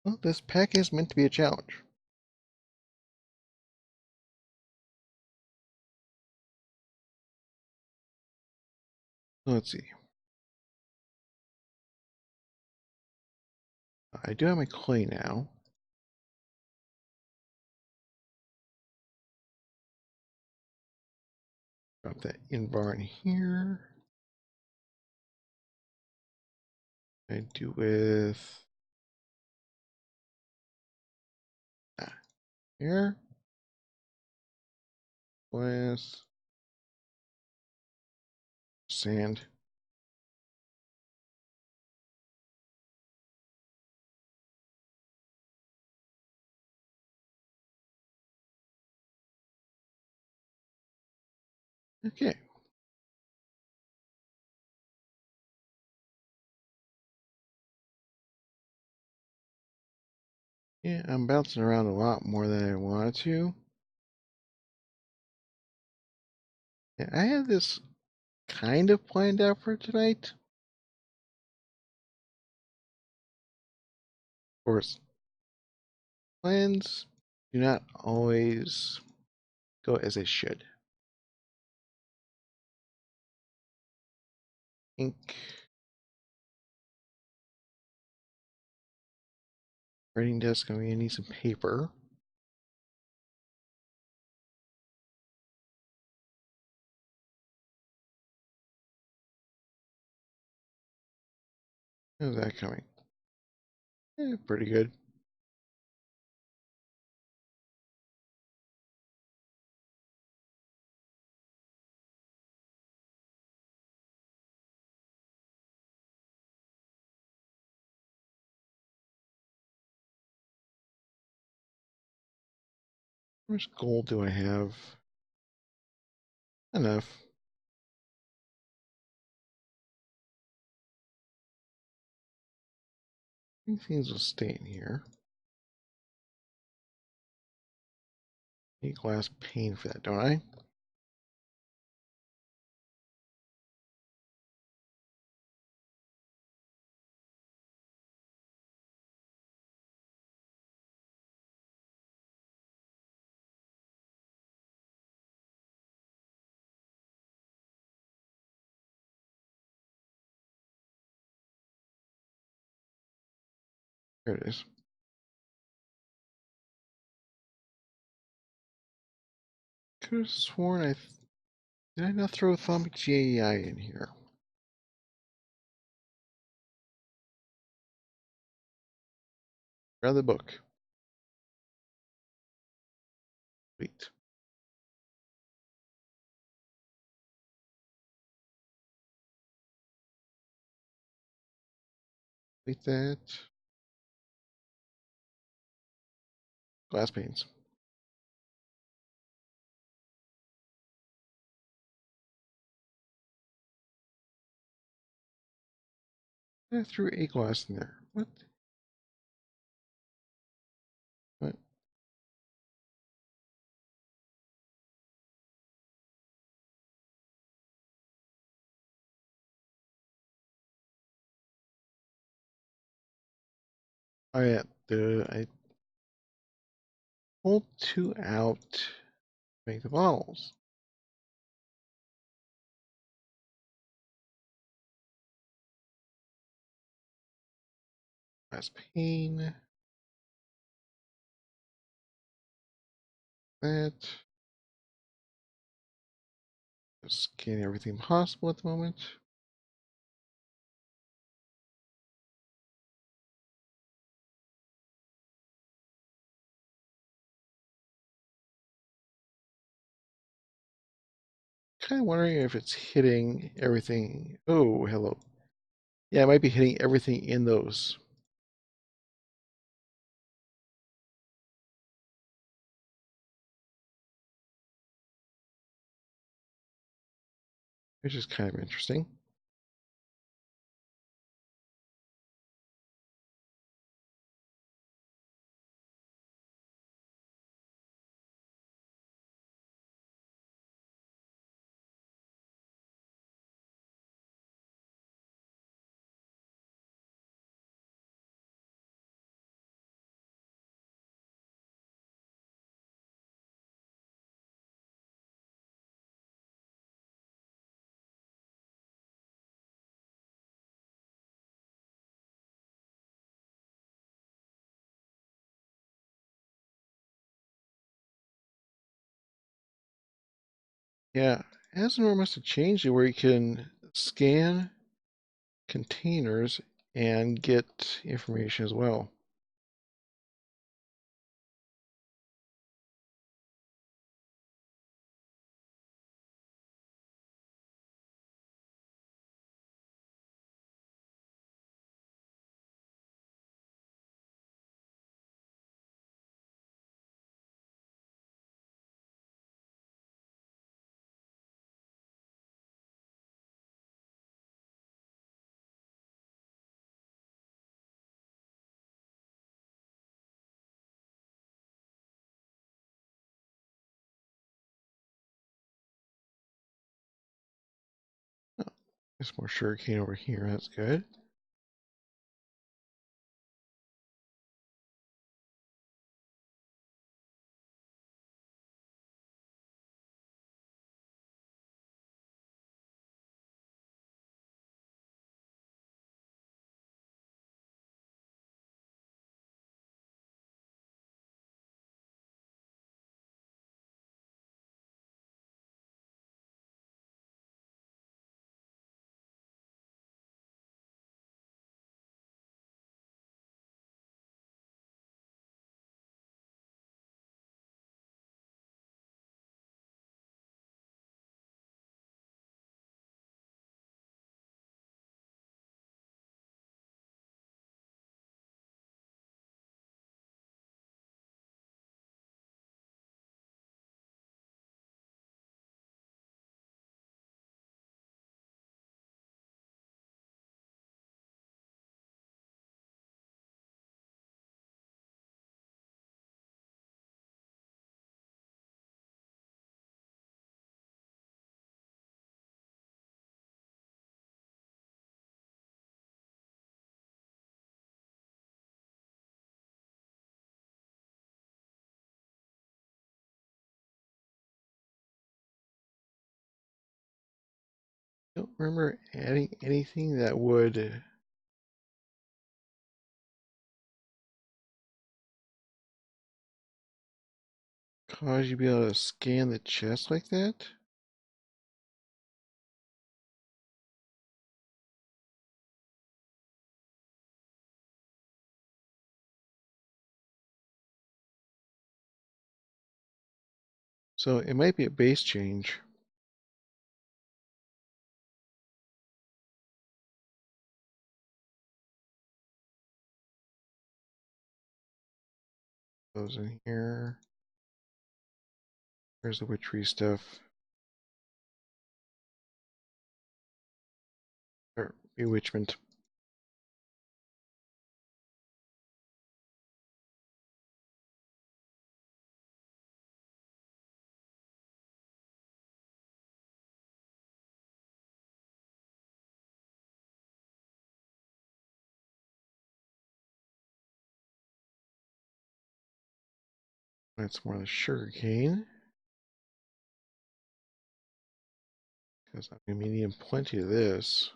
Well, this pack is meant to be a challenge. Let's see. I do have my clay now. Drop that Invar in here. I do with Air, glass, sand. Okay. Yeah, I'm bouncing around a lot more than I wanted to. Yeah, I had this kind of planned out for tonight. Of course, plans do not always go as they should. Ink, writing desk, I'm gonna need some paper. How's that coming? Pretty good. How much gold do I have? Enough. These things will stay in here. Need glass pane for that, don't I? There it is. Could have sworn did I not throw Atomic GAI in here? Grab the book. Wait. Wait that. Glass panes. I threw a glass in there. What? What? Oh yeah, I pulled two out to make the bottles. Glass pane. That. Scan everything possible at the moment. Kind of wondering if it's hitting everything. Oh, hello. Yeah, it might be hitting everything in those. Which is kind of interesting. Yeah, Asmor must have changed it where you can scan containers and get information as well. There's more sugarcane over here. That's good. Don't remember adding anything that would cause you to be able to scan the chest like that. So it might be a base change. Goes in here. There's the witchery stuff. Or bewitchment. That's more of the sugar cane. Because I'm going to be needing plenty of this.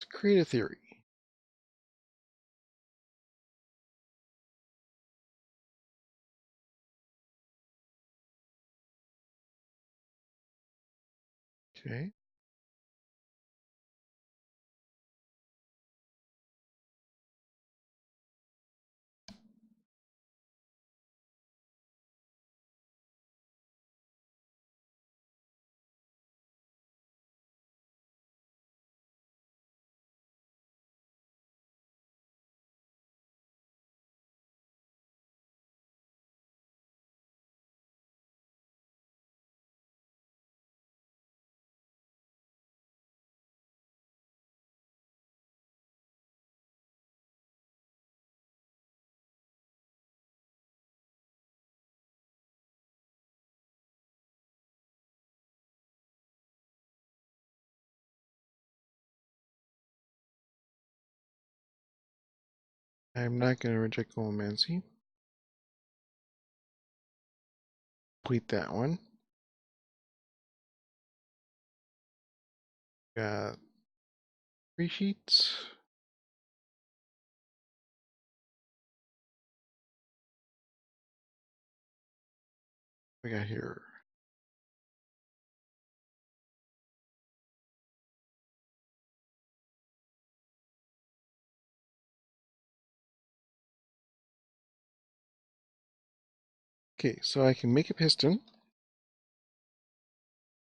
Let's create a theory. Okay. I'm not going to reject Golomancy. Complete that one. Got 3 sheets. We got here. Okay, so I can make a piston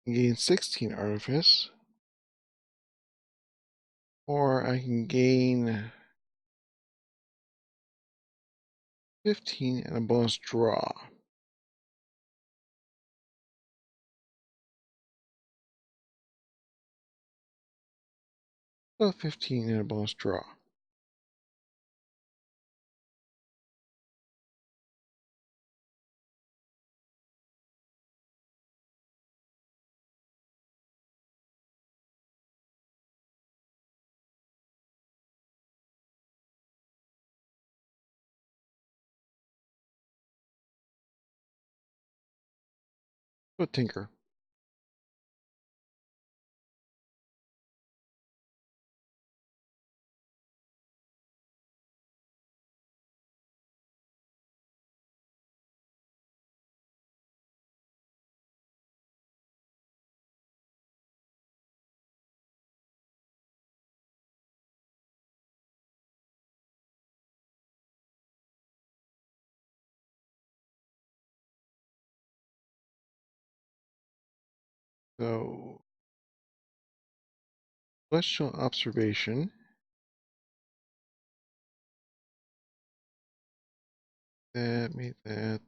and gain 16 artifice, or I can gain 15 and a bonus draw. So 15 and a bonus draw. So tinker. So celestial observation. That made that.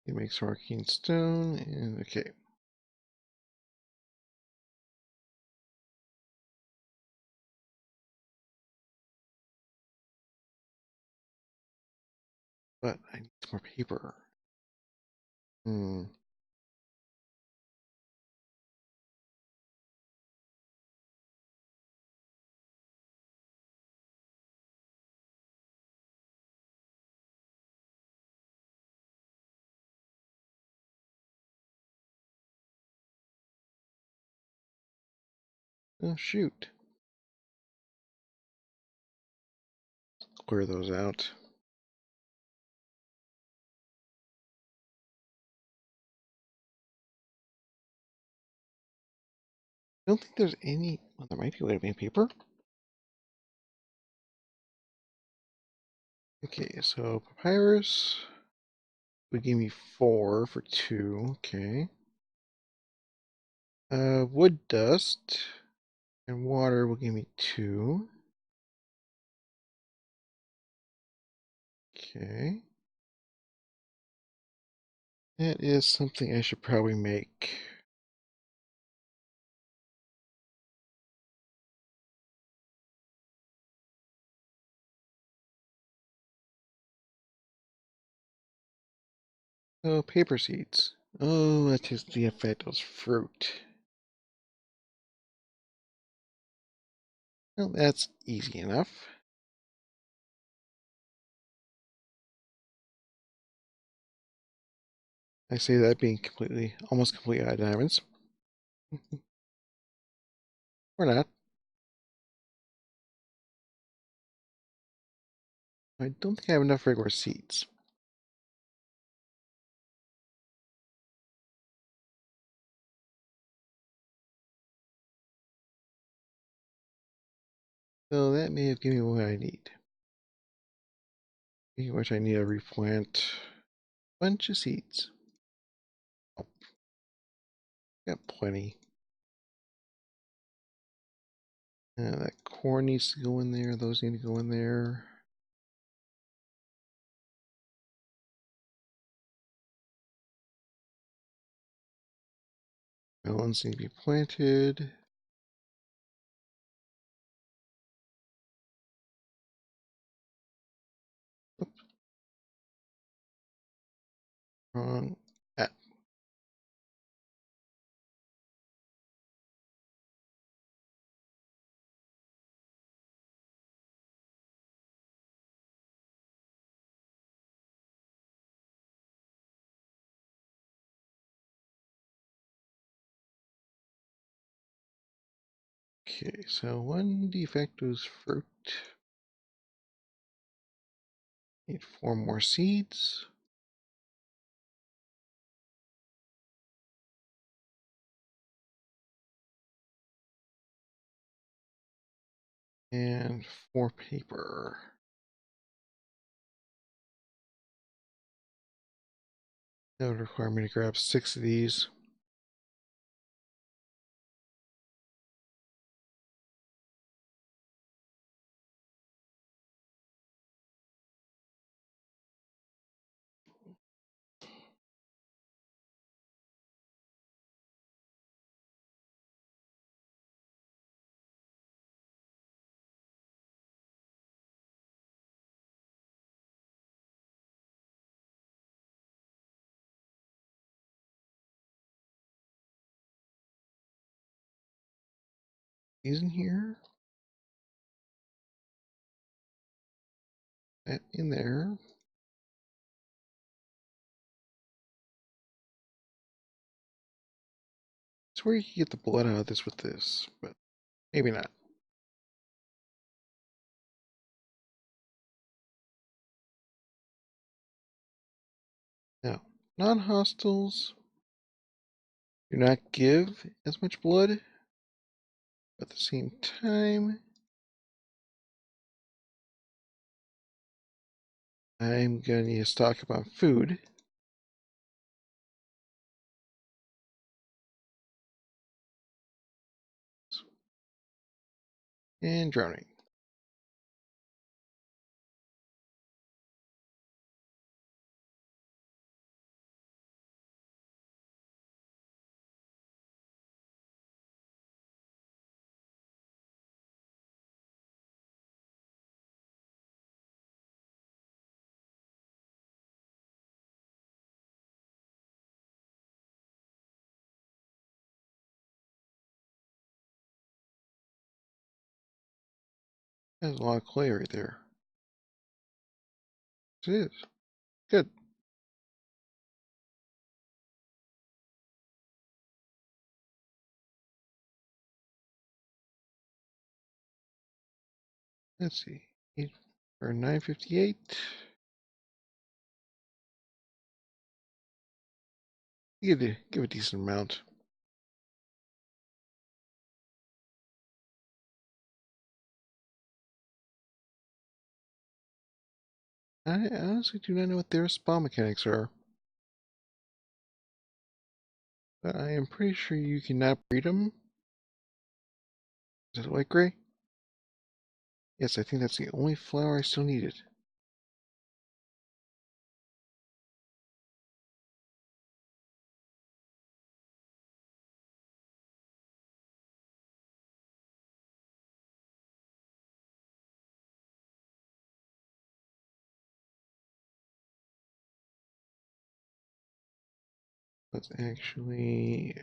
It makes arcane stone, and okay. But I need some more paper. Hmm. Oh shoot. Clear those out. I don't think there's any. Well, there might be a way to make paper. Okay, so papyrus would give me 4 for 2. Okay. Wood dust and water will give me 2. Okay. That is something I should probably make. Oh, paper seeds. Oh, that is the effect of fruit. Well, that's easy enough. I say that being almost completely out of diamonds. Or not. I don't think I have enough regular seeds. So that may have given me what I need. Speaking of which, I need to replant a bunch of seeds. Oh, got plenty. That corn needs to go in there. Those need to go in there. Melons need to be planted. Oops, wrong. Ah, okay, so one defect was fruit. Need 4 more seeds. And 4 paper. That would require me to grab 6 of these. These in here. That in there. It's where you can get the blood out of this with this, but maybe not. Now, non-hostiles do not give as much blood, but at the same time, I'm gonna need to stock up on food. And drowning. That's a lot of clay right there. It is. Good. Let's see. 8 or 958. Give a decent amount. I honestly do not know what their spawn mechanics are. But I am pretty sure you cannot breed them. Is it light gray? Yes, I think that's the only flower I still needed. Let's actually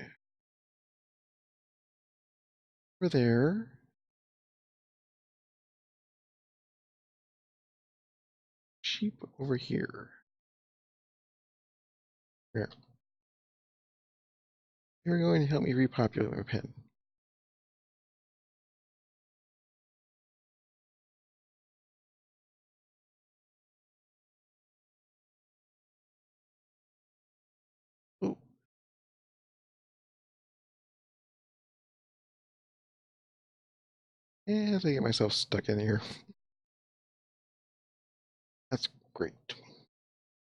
over there. Sheep over here. Here. You're going to help me repopulate my pen. Oh, as I get myself stuck in here. That's great.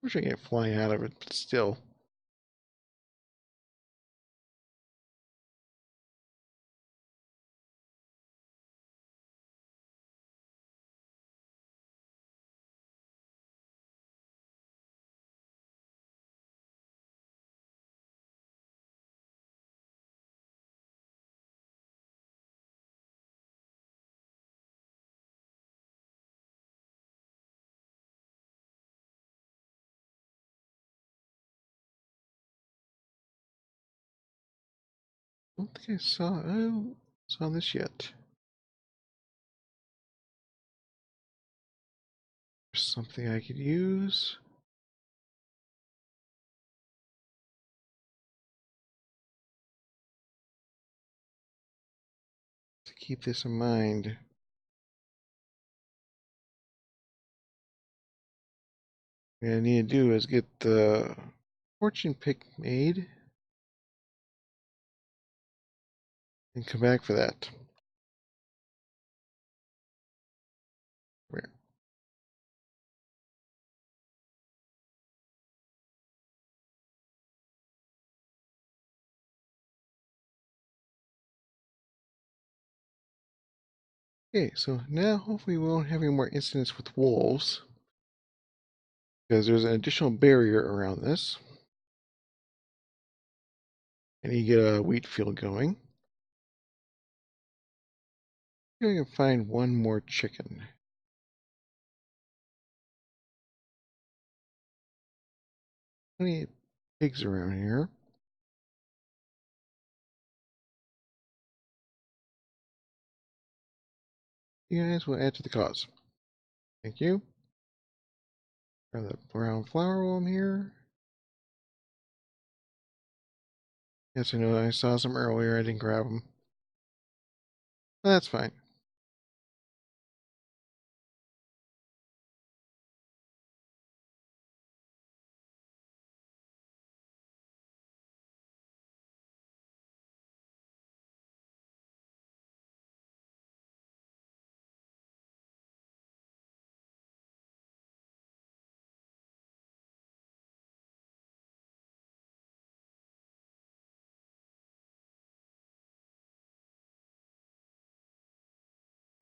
Wish I could get flying out of it, but still. I don't think I saw this yet. There's something I could use. To keep this in mind. What I need to do is get the fortune pick made and come back for that. Where? Okay, so now hopefully we won't have any more incidents with wolves, because there's an additional barrier around this. And you get a wheat field going. I can find one more chicken. Plenty of pigs around here. You guys will add to the cause. Thank you. Grab the brown flour while I'm here. Yes, I know I saw some earlier. I didn't grab them. That's fine.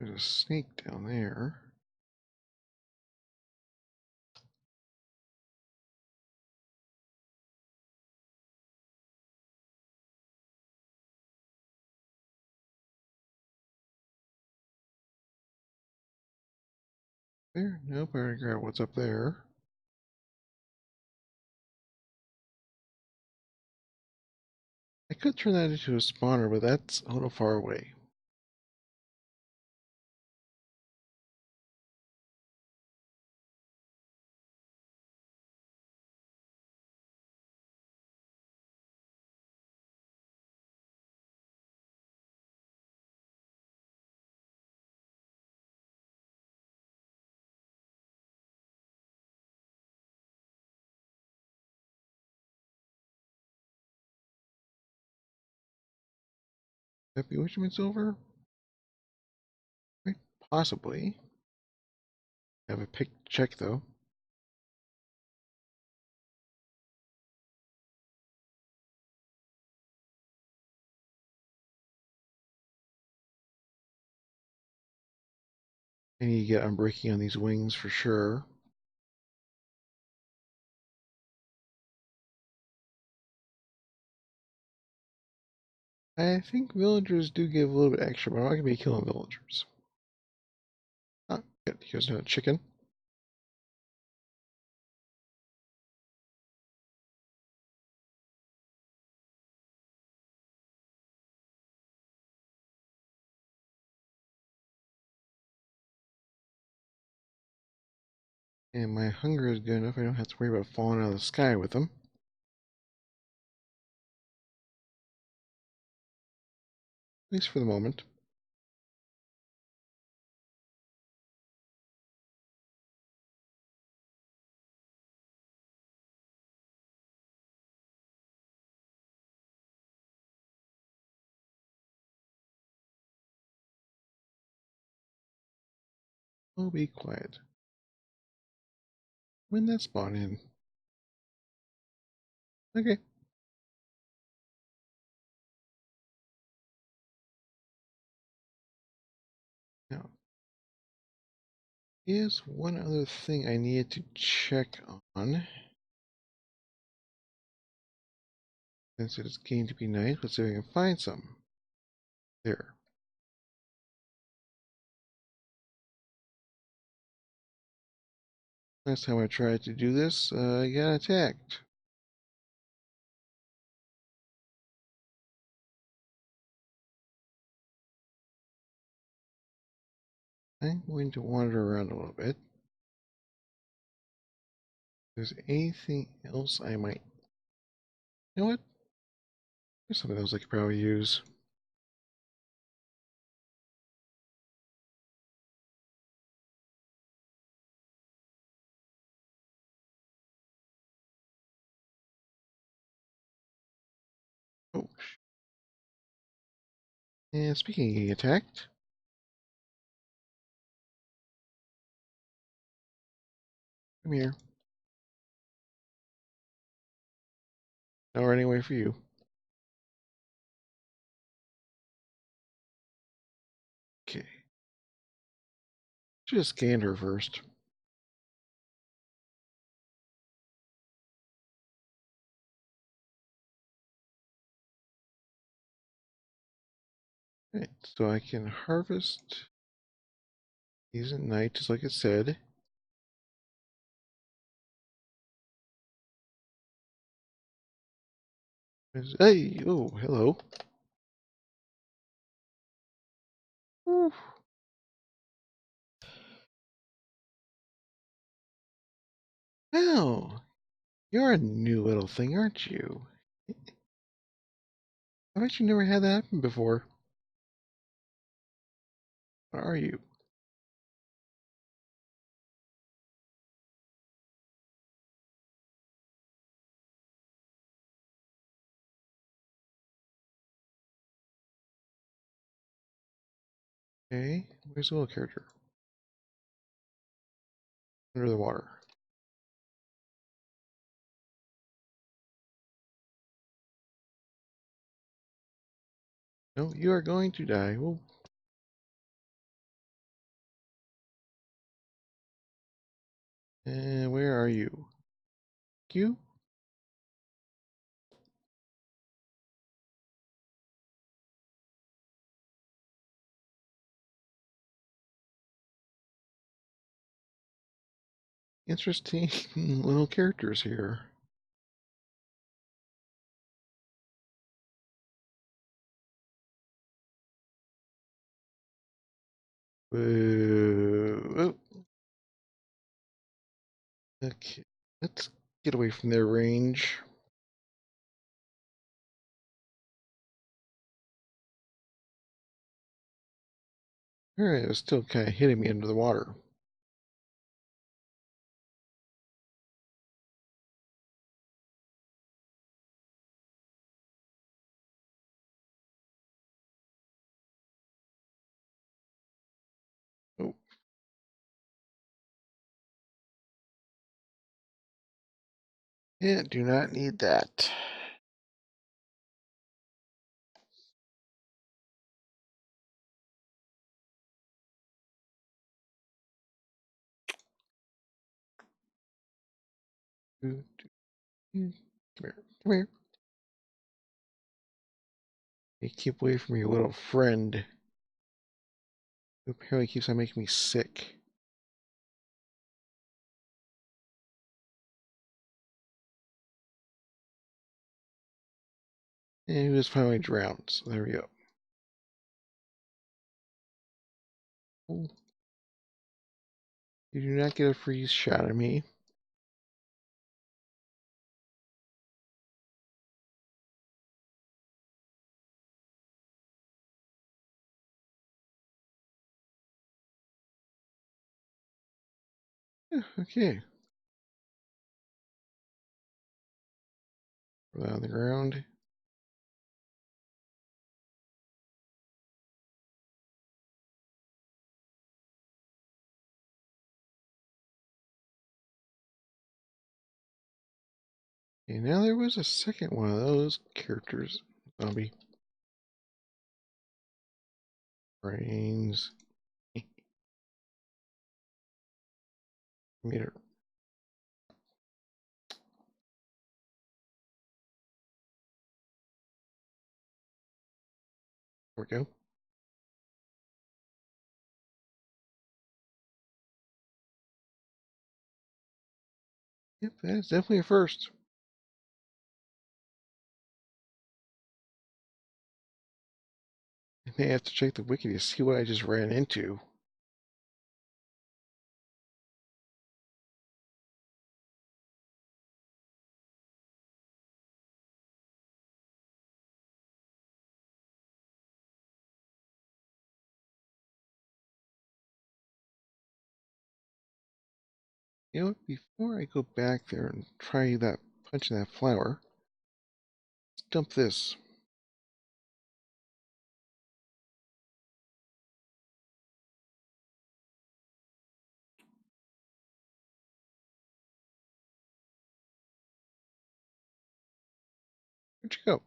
There's a snake down there. There? Nope, I already grabbed what's up there. I could turn that into a spawner, but that's a little far away. That bewitchment's over? Quite possibly. Have a pick check though. I need to get unbreaking on these wings for sure. I think villagers do give a little bit extra, but I'm not going to be killing villagers. Ah, good. Here's another chicken. And my hunger is good enough, I don't have to worry about falling out of the sky with them. At least for the moment. Oh, be quiet. When that spawn in. Okay. Now, here's one other thing I needed to check on. Since it is going to be night, let's see if I can find some. There. Last time I tried to do this, I got attacked. I'm going to wander around a little bit. If there's anything else I might... You know what? There's something else I could probably use. Oh, and speaking of getting attacked, come here. No running away for you. Okay. Just scanned her first. Right, so I can harvest these at night, just like it said. Hey, oh, hello. Ooh. Well, you're a new little thing, aren't you? I bet you never had that happen before. What are you? Okay, where's the little character? Under the water. No, you are going to die. Oh, and where are you? You? Interesting little characters here. Whoa. Okay, let's get away from their range. Alright, it was still kind of hitting me under the water. Oh, yeah, do not need that. Come here, come here. You keep away from your little friend who apparently keeps on making me sick. And he was finally drowned, so there we go. Oh, you do not get a freeze shot at me. Okay. Roll that on the ground. Okay, now there was a second one of those characters. Zombie. Brains. Meter. There we go. Yep, that's definitely a first. I may have to check the wiki to see what I just ran into. You know what? Before I go back there and try that punching that flower, let's dump this. Where'd you go?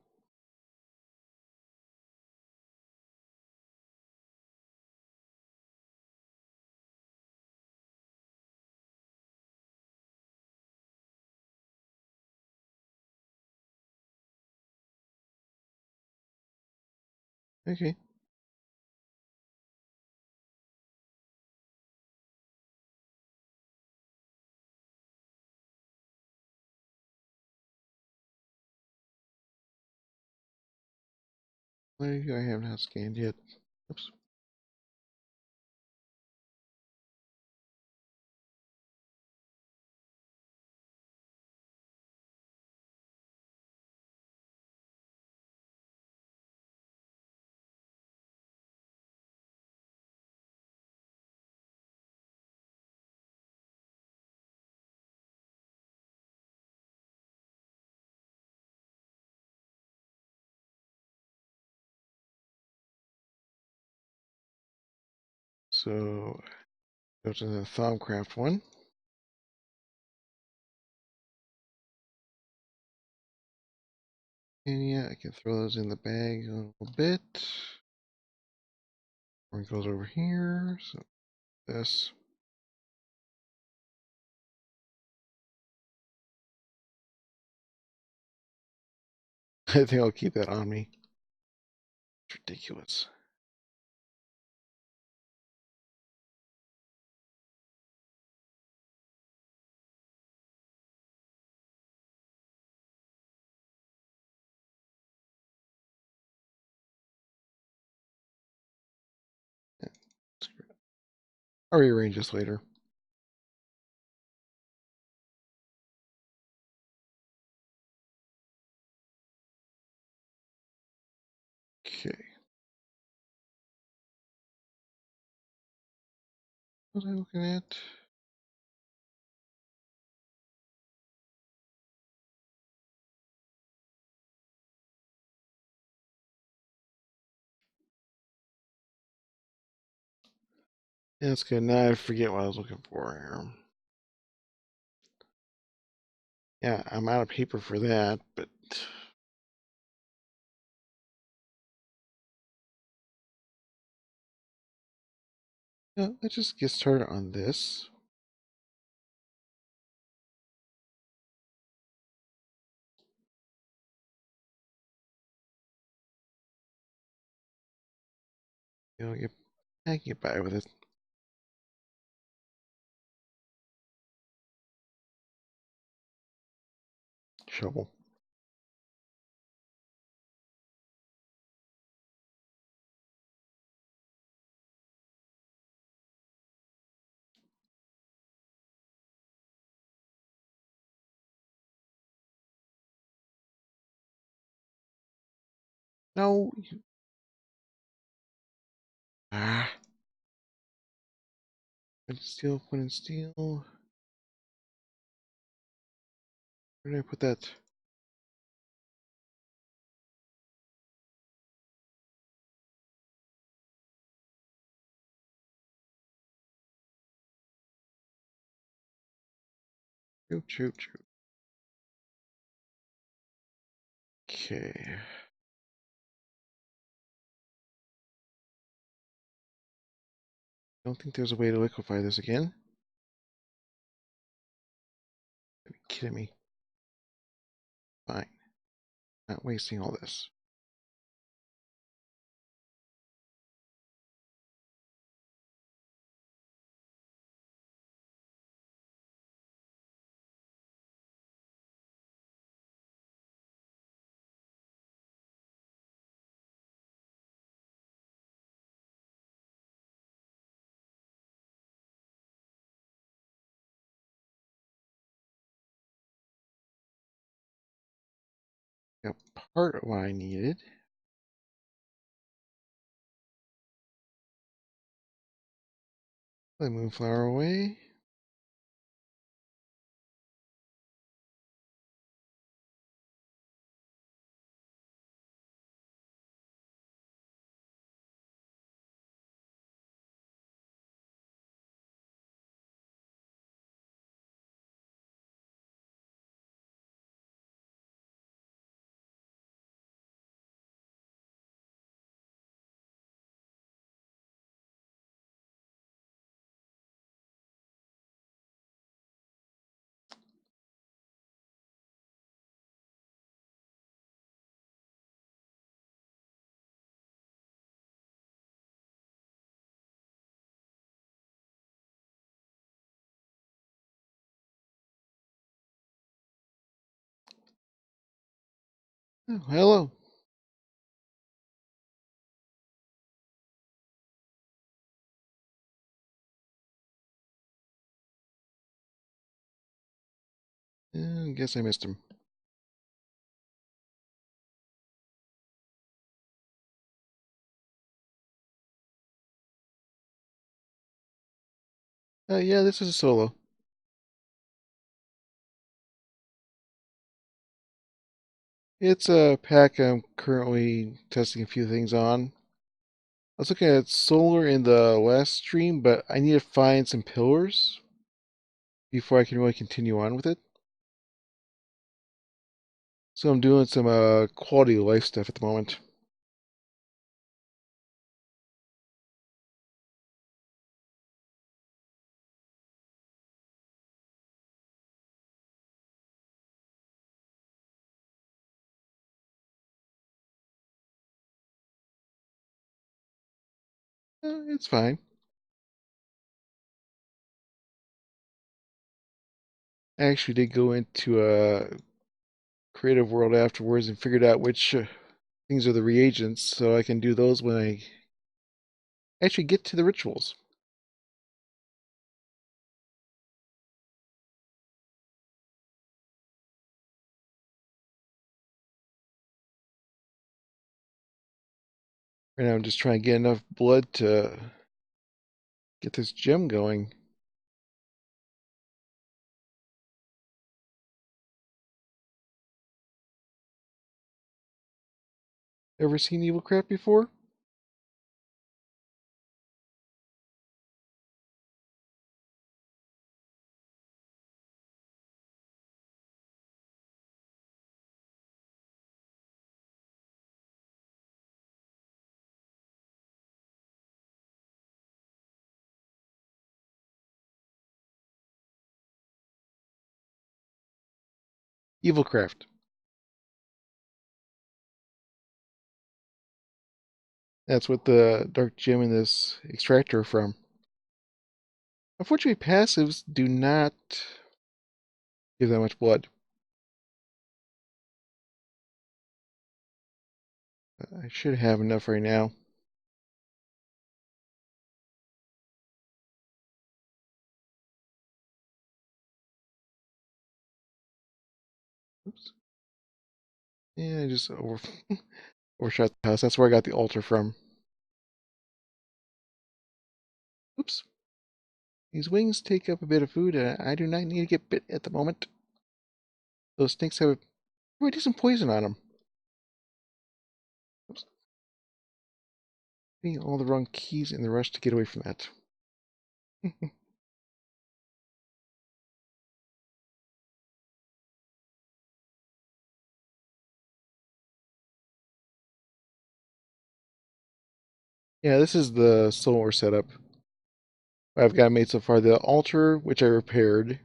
Okay. Why do I have not scanned yet? Oops. So go to the Thaumcraft one. And yeah, I can throw those in the bag a little bit. Or it goes over here. So this. I think I'll keep that on me. It's ridiculous. Yeah, I'll rearrange this later. Okay. What was I looking at? Yeah, that's good. Now I forget what I was looking for here. Yeah, I'm out of paper for that, but yeah, let's just get started on this. You know, I can get by with it. Shovel. No. Ah. Put in steel, put in steel. Where did I put that? Shoot, shoot, shoot. Okay. Don't think there's a way to liquefy this again. Are you kidding me? Fine. Not wasting all this. Got part of what I needed. Put the moonflower away. Oh, hello. Guess I missed him. Yeah, this is a solo. It's a pack I'm currently testing a few things on. I was looking at solar in the last stream, but I need to find some pillars before I can really continue on with it. So I'm doing some quality of life stuff at the moment. It's fine. I actually did go into a creative world afterwards and figured out which things are the reagents, so I can do those when I actually get to the rituals. Right now I'm just trying to get enough blood to get this gem going. Ever seen Evil Craft before? Evil Craft. That's what the dark gem in this extractor are from. Unfortunately, passives do not give that much blood. I should have enough right now. Oops. Yeah, I just overshot the house. That's where I got the altar from. Oops. These wings take up a bit of food, and I do not need to get bit at the moment. Those snakes have pretty decent poison on them. Oops. Hitting all the wrong keys in the rush to get away from that. Yeah, this is the solar setup I've got made so far. The altar, which I repaired,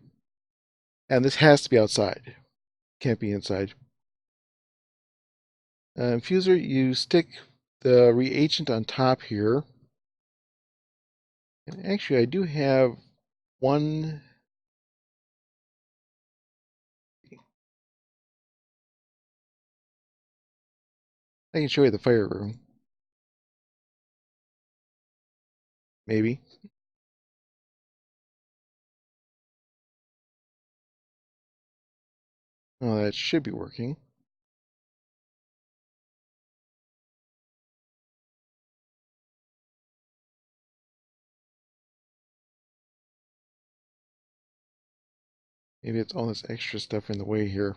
and this has to be outside. Can't be inside. Infuser, you stick the reagent on top here. And actually, I do have one. I can show you the fire room. Maybe. Oh, that should be working. Maybe it's all this extra stuff in the way here.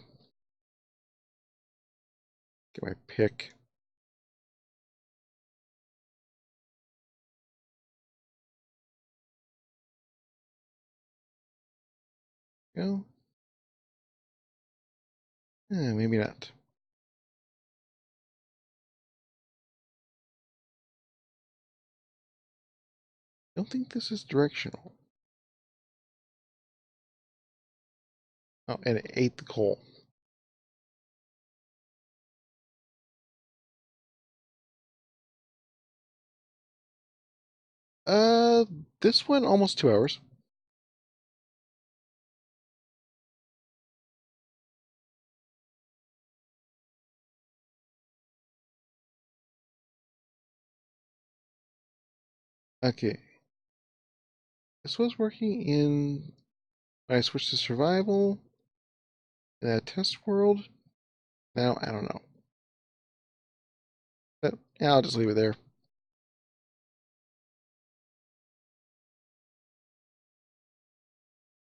Get my pick. Go. Maybe not. Don't think this is directional. Oh, and it ate the coal. Uh, this one almost 2 hours. Okay. This was working in. I switched to survival. In that test world. Now, I don't know. But yeah, I'll just leave it there.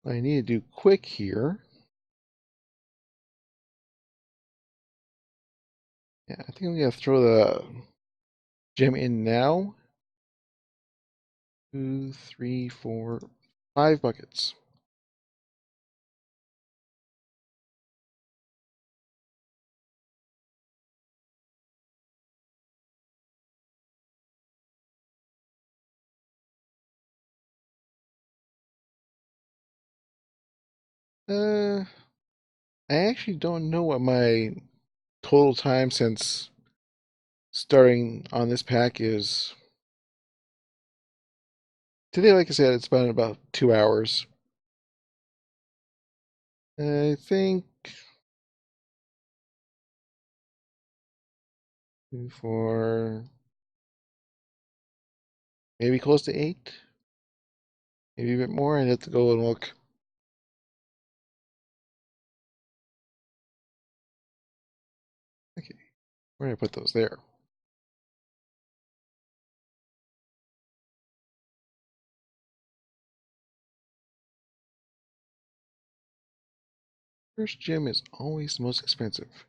I need to do quick here. Yeah, I think I'm gonna throw the gem in now. 2, 3, 4, 5 buckets. Uh, I actually don't know what my total time since starting on this pack is. Today, like I said, it's been about 2 hours. I think 4, maybe close to 8, maybe a bit more. I'd have to go and look. Okay, where did I put those? There. First gem is always the most expensive.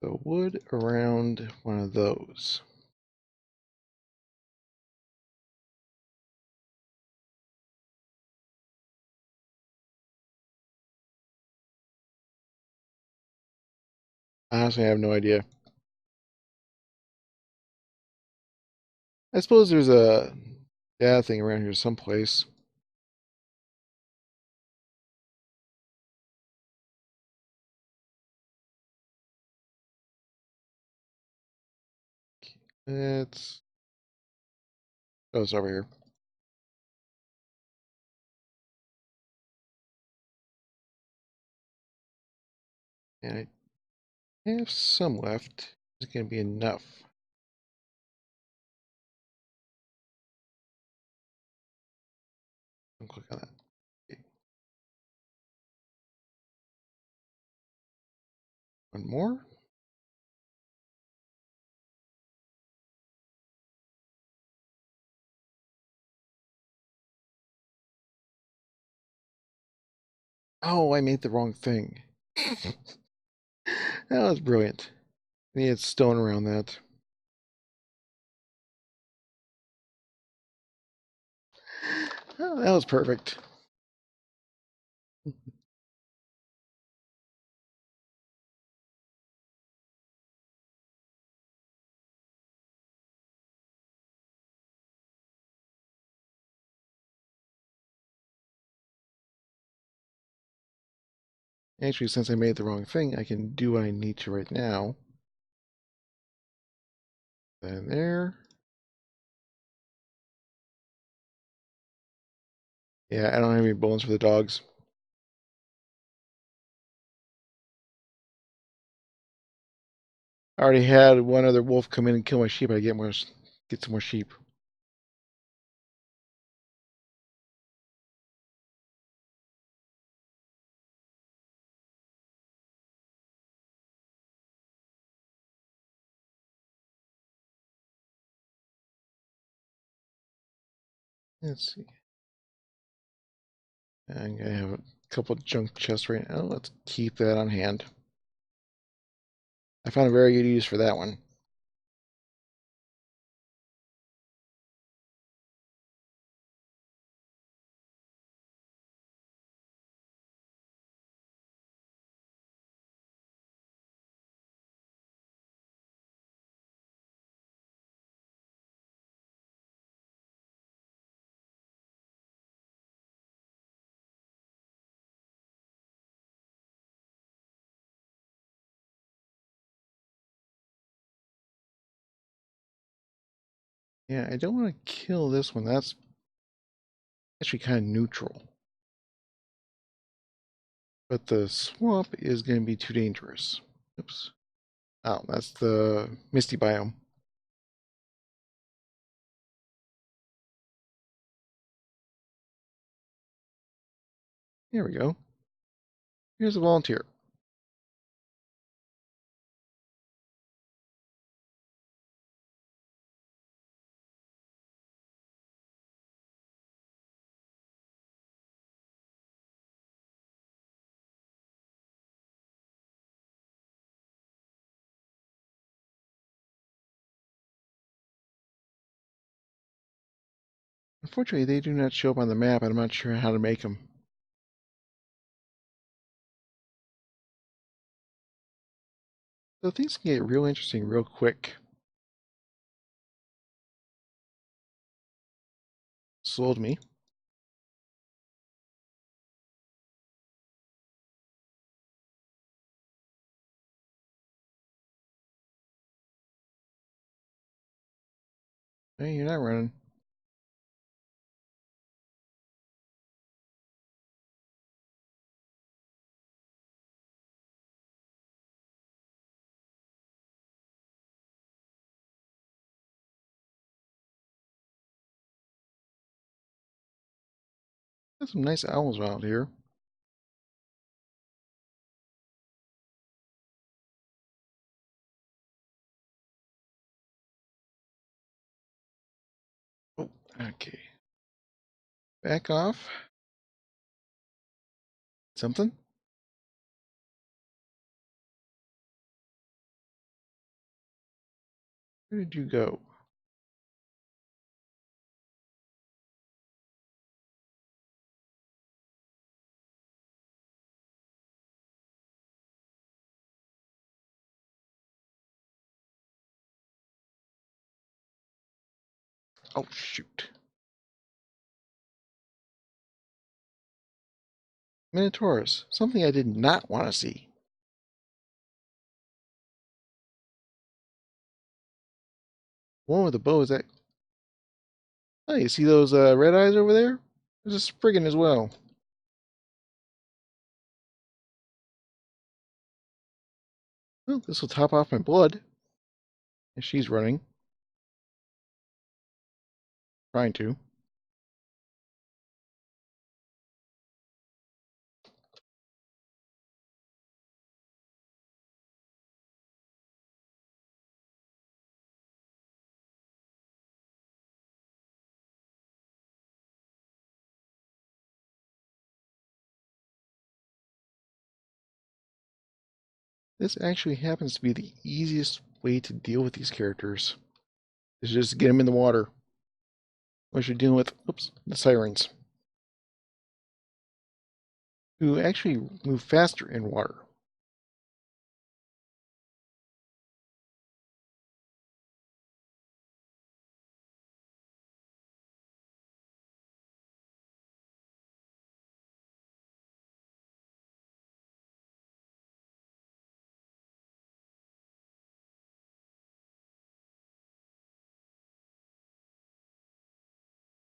The wood around one of those. Honestly, I have no idea. I suppose there's a data thing around here someplace. It's oh, it's over here. And I have some left. It's gonna be enough. I'll click on that. Okay, one more. Oh, I made the wrong thing. That was brilliant. I needed stone around that. Oh, that was perfect. Actually, since I made the wrong thing, I can do what I need to right now. Then there. Yeah, I don't have any bones for the dogs. I already had one other wolf come in and kill my sheep. I get some more sheep. Let's see. I'm gonna have a couple junk chests right now. Let's keep that on hand. I found a very good use for that one. Yeah, I don't want to kill this one. That's actually kind of neutral. But the swamp is going to be too dangerous. Oops. Oh, that's the misty biome. Here we go. Here's a volunteer. Unfortunately, they do not show up on the map, and I'm not sure how to make them. So things can get real interesting real quick. Sold me. Hey, you're not running. There's some nice owls out here. Oh, okay. Back off. Something? Where did you go? Oh, shoot. Minotaurus. Something I did not want to see. One with the bow is that. Oh, you see those red eyes over there? There's a Spriggan as well. Well, this will top off my blood. And she's running. Trying to. This actually happens to be the easiest way to deal with these characters. Is just get them in the water. What you're dealing with, oops, the sirens, who actually move faster in water.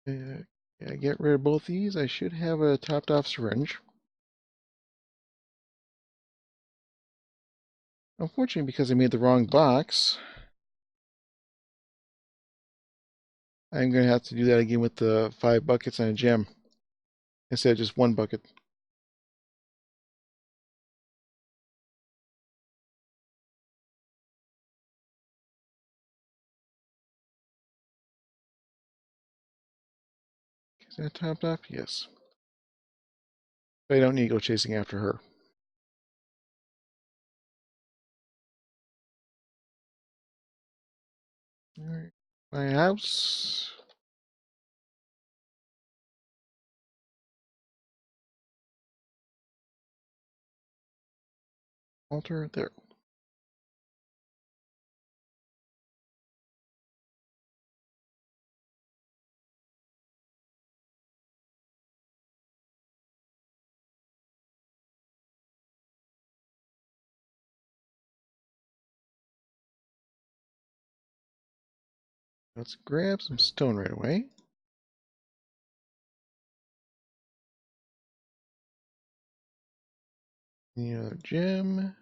Yeah, get rid of both these. I should have a topped off syringe. Unfortunately, because I made the wrong box, I'm going to have to do that again with the 5 buckets and a gem instead of just 1 bucket. Is that topped off? Yes. But I don't need to go chasing after her. Alright. My house. Altar there. Let's grab some stone right away. The other gem.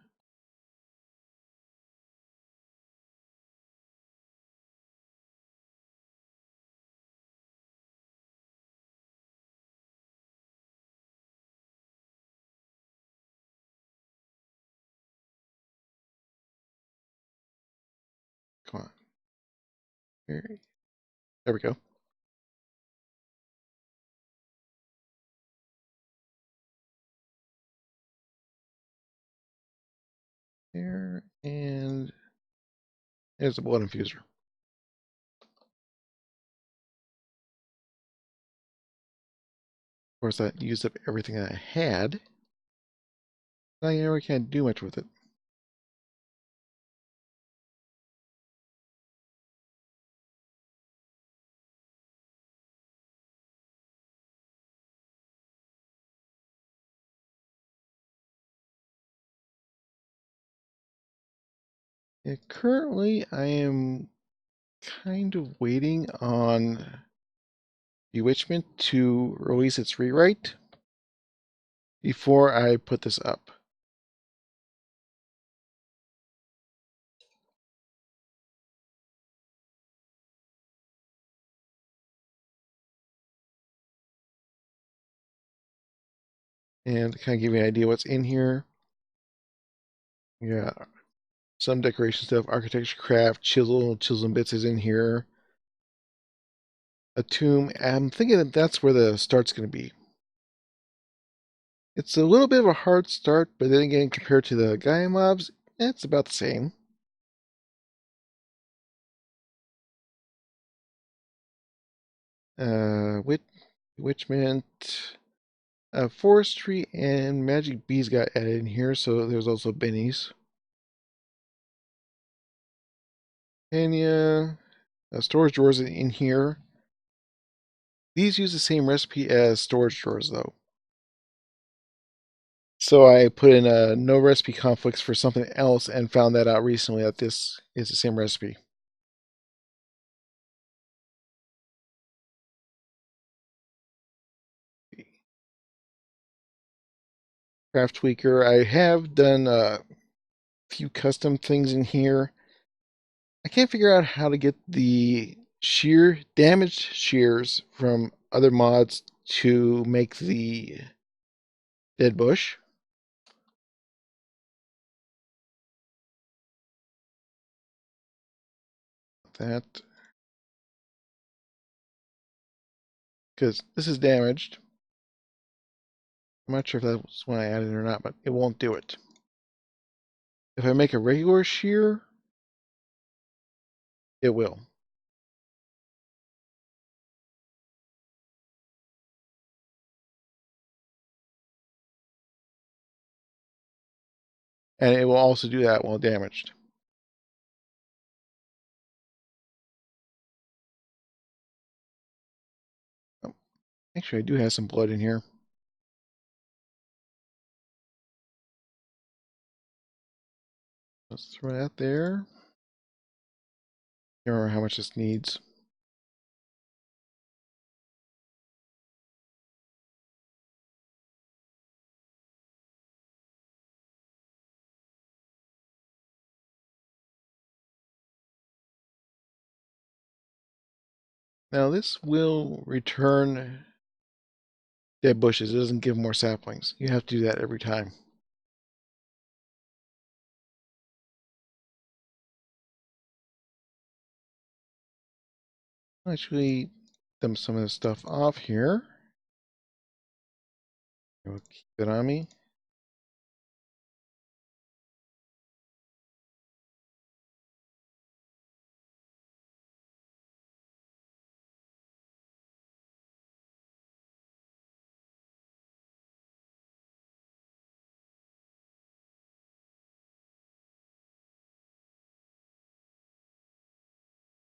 Come on. There we go. There, and there's the blood infuser. Of course, that used up everything I had. Now you really can't do much with it. Yeah, currently, I am kind of waiting on Bewitchment to release its rewrite before I put this up. And to kind of give you an idea what's in here, yeah, some decoration stuff, architecture, craft, chisel and bits is in here. A tomb. I'm thinking that that's where the start's going to be. It's a little bit of a hard start, but then again, compared to the Gaia mobs, it's about the same. Witchment, forestry, and magic bees got added in here, so there's also bennies. And storage drawers in here. These use the same recipe as storage drawers, though. So I put in no recipe conflicts for something else and found that out recently that this is the same recipe. Craft Tweaker. I have done a few custom things in here. I can't figure out how to get the damaged shears from other mods to make the dead bush. That, because this is damaged. I'm not sure if that's when I added it or not, but it won't do it. If I make a regular shear, it will. And it will also do that while damaged. Oh, actually, I do have some blood in here. Let's throw that there. I don't remember how much this needs. Now this will return dead bushes. It doesn't give more saplings. You have to do that every time. I'll actually dump some of this stuff off here. I'll keep it on me.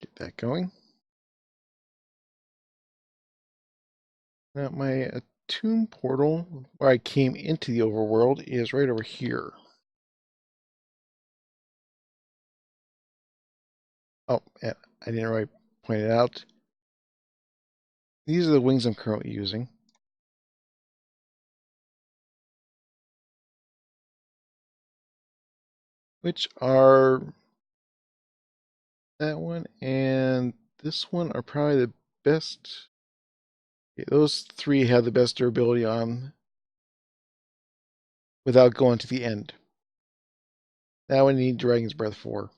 Get that going. Now my tomb portal, where I came into the overworld, is right over here. Oh, yeah, I didn't really point it out. These are the wings I'm currently using. Which are that one and this one are probably the best. Yeah, those three have the best durability on without going to the end. That one you need Dragon's Breath for.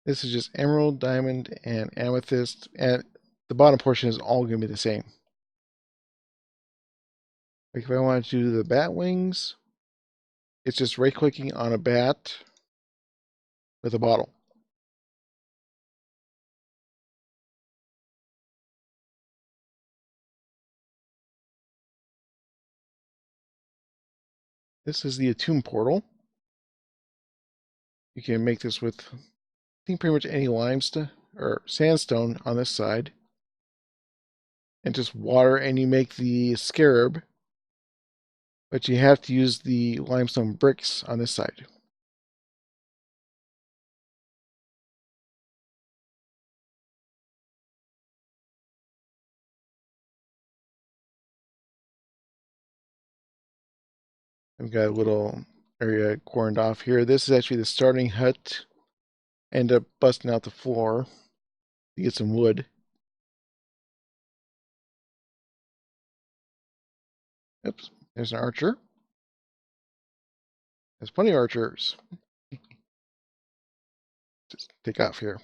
This is just emerald, diamond, and amethyst, and the bottom portion is all going to be the same. Like if I wanted to do the bat wings, it's just right-clicking on a bat with a bottle. This is the Attune portal. You can make this with, I think, pretty much any limestone or sandstone on this side, and just water, and you make the scarab. But you have to use the limestone bricks on this side. I've got a little area cornered off here. This is actually the starting hut. End up busting out the floor to get some wood. Oops, there's an archer. There's plenty of archers. Just take off here.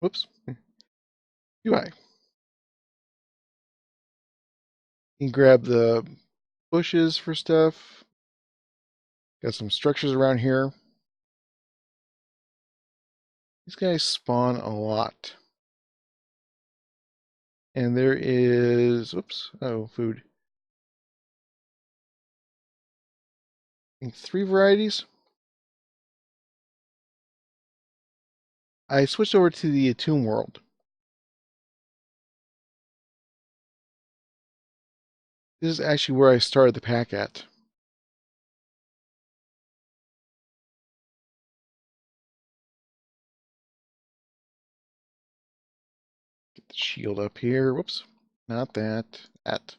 Whoops. UI. You can grab the bushes for stuff. Got some structures around here. These guys spawn a lot. And there is, oops, oh, food. I think 3 varieties. I switched over to the Attune world. This is actually where I started the pack at. Get the shield up here. Whoops, not that. That.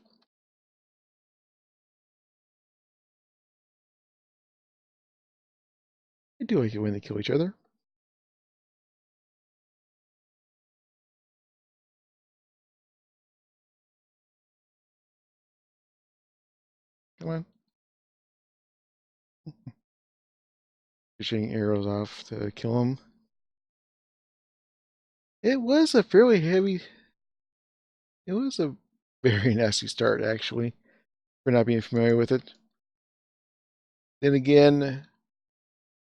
I do like it when they kill each other. Come on. Shooting arrows off to kill him. It was a fairly heavy. It was a very nasty start, actually, for not being familiar with it. Then again,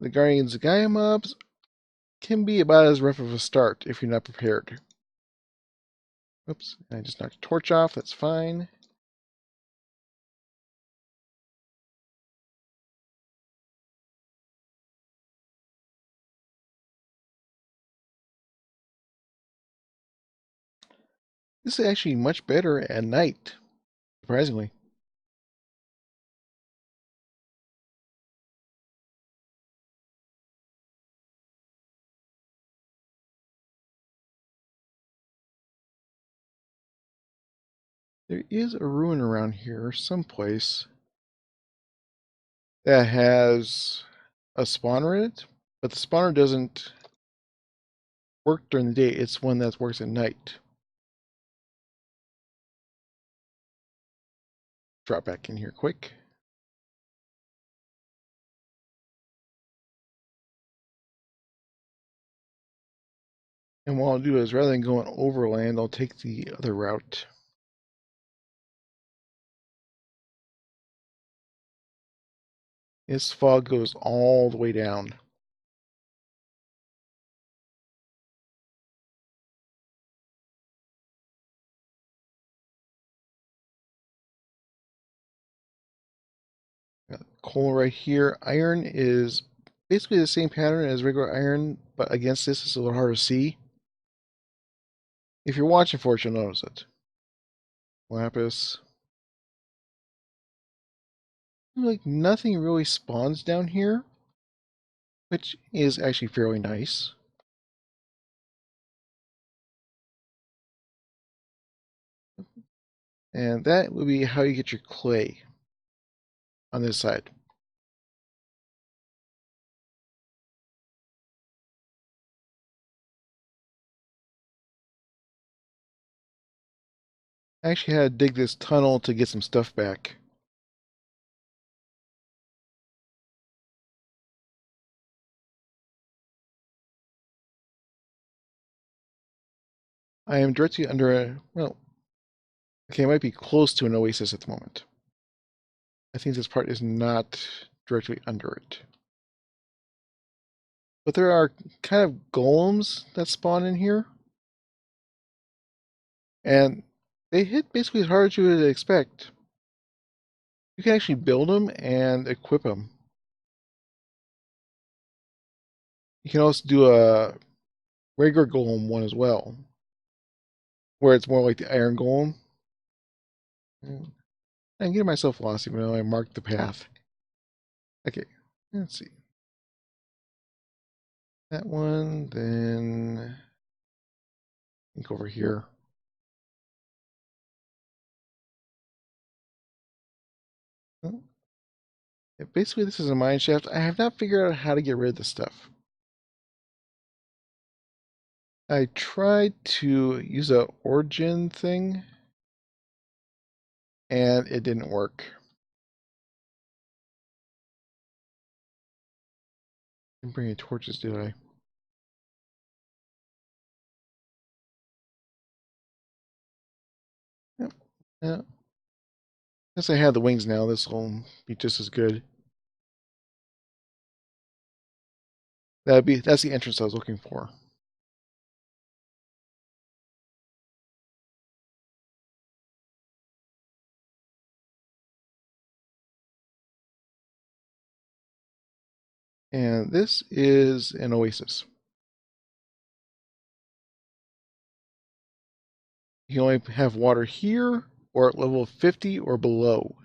the Guardians of Gaia mobs can be about as rough of a start if you're not prepared. Oops, I just knocked a torch off. That's fine. This is actually much better at night, surprisingly. There is a ruin around here someplace that has a spawner in it, but the spawner doesn't work during the day. It's one that works at night. Drop back in here quick. And what I'll do is, rather than going overland, I'll take the other route. This fog goes all the way down. Got coal right here. Iron is basically the same pattern as regular iron, but against this, it's a little harder to see. If you're watching for it, you'll notice it. Lapis. Like nothing really spawns down here, which is actually fairly nice. And that would be how you get your clay on this side. I actually had to dig this tunnel to get some stuff back. I am directly under a, well, okay, I might be close to an oasis at the moment. I think this part is not directly under it. But there are kind of golems that spawn in here. And they hit basically as hard as you would expect. You can actually build them and equip them. You can also do a regular golem one as well, where it's more like the iron golem. I'm getting myself lost even though I marked the path. Okay, let's see. That one, then I think over here. Yeah, basically, this is a mine shaft. I have not figured out how to get rid of this stuff. I tried to use a origin thing, and it didn't work. I didn't bring any torches, did I? Yep. Yeah. Since I have the wings now, this will be just as good. That's the entrance I was looking for. And this is an oasis. You can only have water here or at level 50 or below.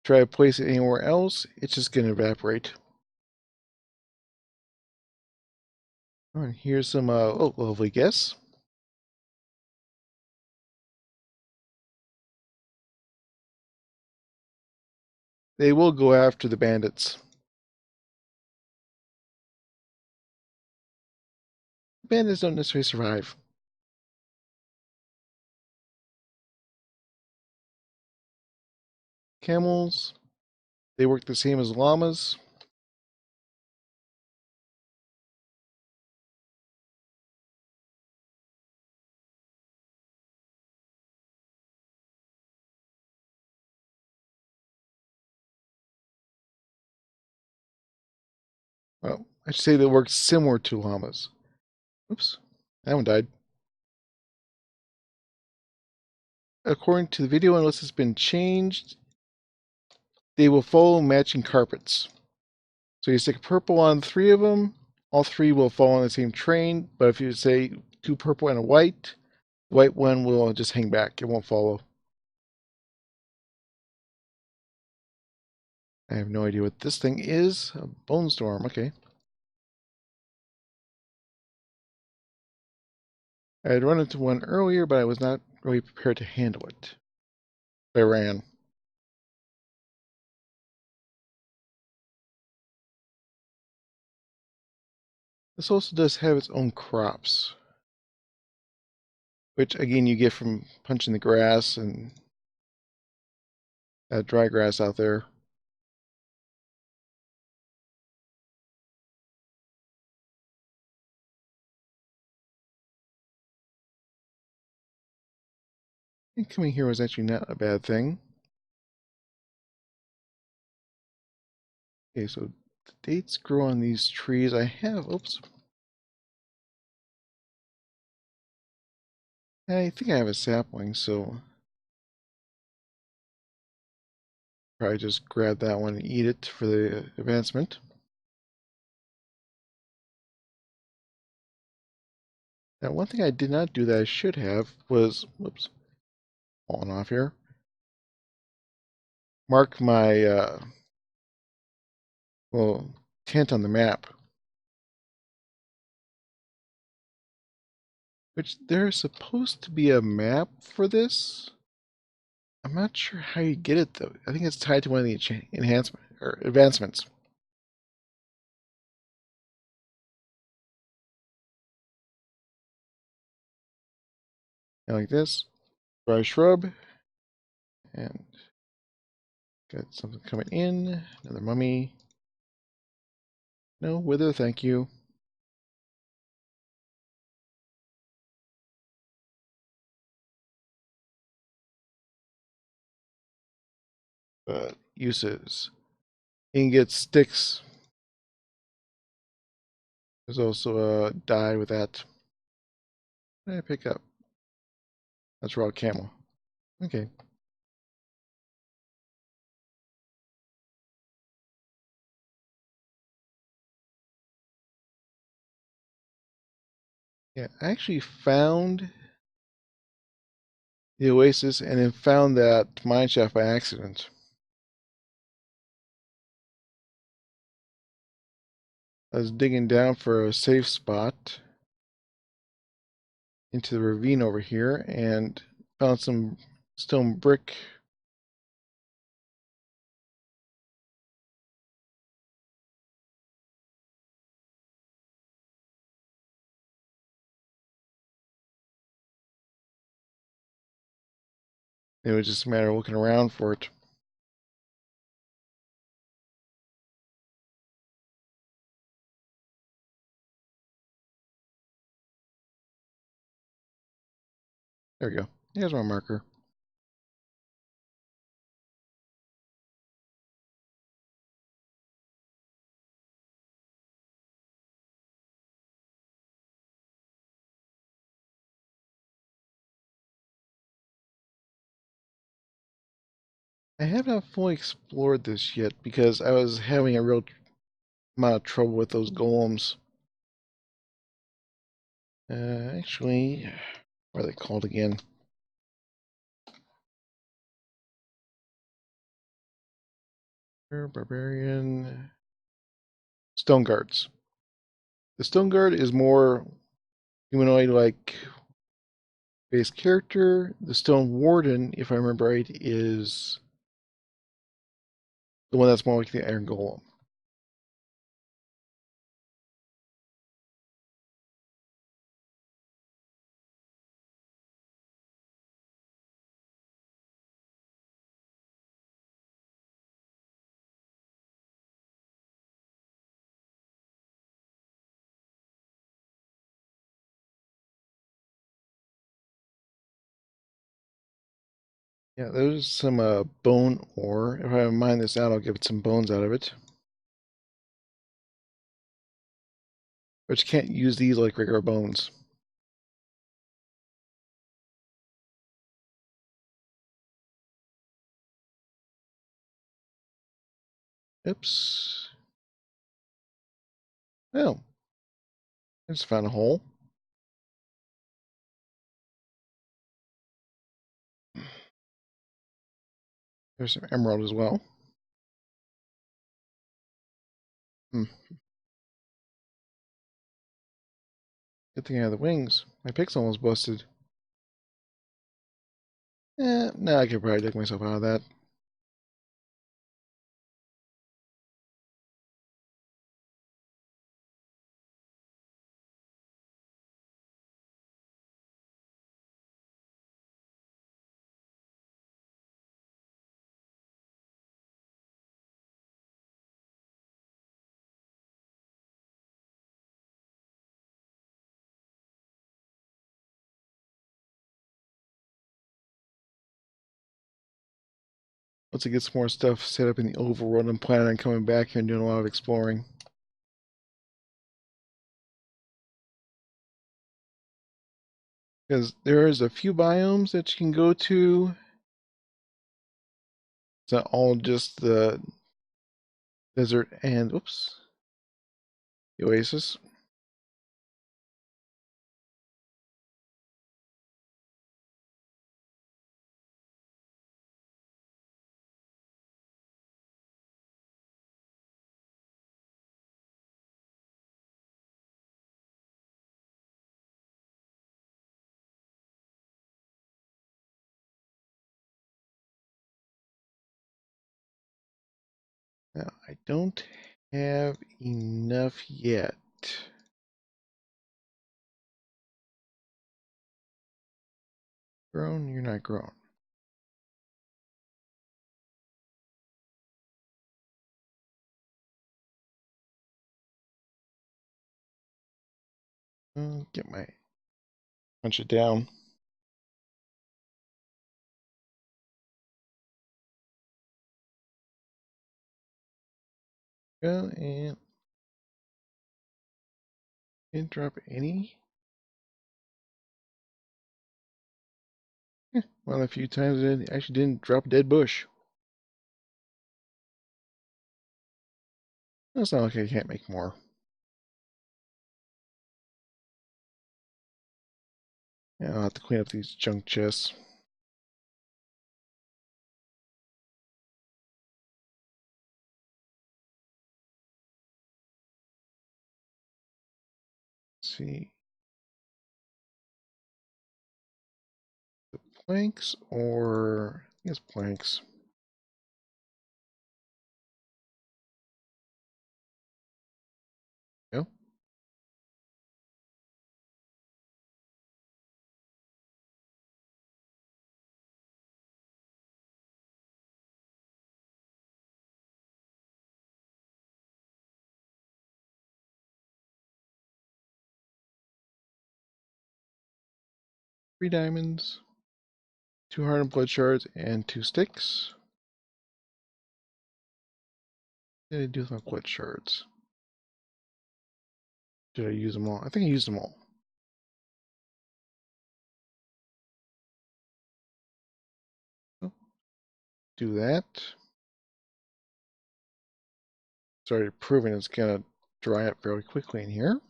Try to place it anywhere else, it's just going to evaporate. Oh, and here's some, oh, lovely guess. They will go after the bandits. Bandits don't necessarily survive. Camels, they work the same as llamas. Well, I should say they work similar to llamas. Oops, that one died. According to the video, unless it's been changed, they will follow matching carpets. So you stick purple on 3 of them, all 3 will fall on the same train, but if you say 2 purple and a white, the white one will just hang back, it won't follow. I have no idea what this thing is. A bone storm, okay. I had run into one earlier, but I was not really prepared to handle it. I ran. This also does have its own crops, which again you get from punching the grass and that dry grass out there. And coming here was actually not a bad thing. Okay, so the dates grow on these trees. I have, oops. I think I have a sapling, so probably just grab that one and eat it for the advancement. Now, one thing I did not do that I should have was, whoops, falling off here. Mark my, well, tent on the map. Which there's supposed to be a map for this. I'm not sure how you get it though. I think it's tied to one of the enhancement or advancements. And like this, dry shrub, and got something coming in. Another mummy. No wither, thank you. uses. You can get sticks. There's also a dye with that. What did I pick up? That's raw camel. Okay. Yeah, I actually found the oasis and then found that mineshaft by accident. I was digging down for a safe spot into the ravine over here and found some stone brick. It was just a matter of looking around for it. There we go. Here's my marker. I have not fully explored this yet because I was having a real amount of trouble with those golems. Actually, what are they called again? Barbarian Stone Guards. The Stone Guard is more humanoid-like base character. The Stone Warden, if I remember right, is the one that's more like the Iron Golem. Yeah, there's some bone ore. If I mine this out, I'll get some bones out of it. But you can't use these like regular bones. Oops. Oh, I just found a hole. There's some emerald as well. Hmm. Good thing I have the wings. My pick's almost busted. No, I could probably dig myself out of that. Once I get some more stuff set up in the overworld, I'm planning on coming back here and doing a lot of exploring. Because there's a few biomes that you can go to. It's not all just the desert and, oops, the oasis. Now, I don't have enough yet. Grown? You're not grown. Get my punch it down. Go and didn't drop any. Well, a few times it actually didn't drop a dead bush. It's not like I can't make more. Yeah, I'll have to clean up these junk chests. Let's see. The planks or I think it's planks. Go. 3 diamonds, 2 hardened blood shards, and 2 sticks. What did I do with my blood shards? Did I use them all? I think I used them all. Oh, do that. Started proving it's gonna dry up fairly quickly in here.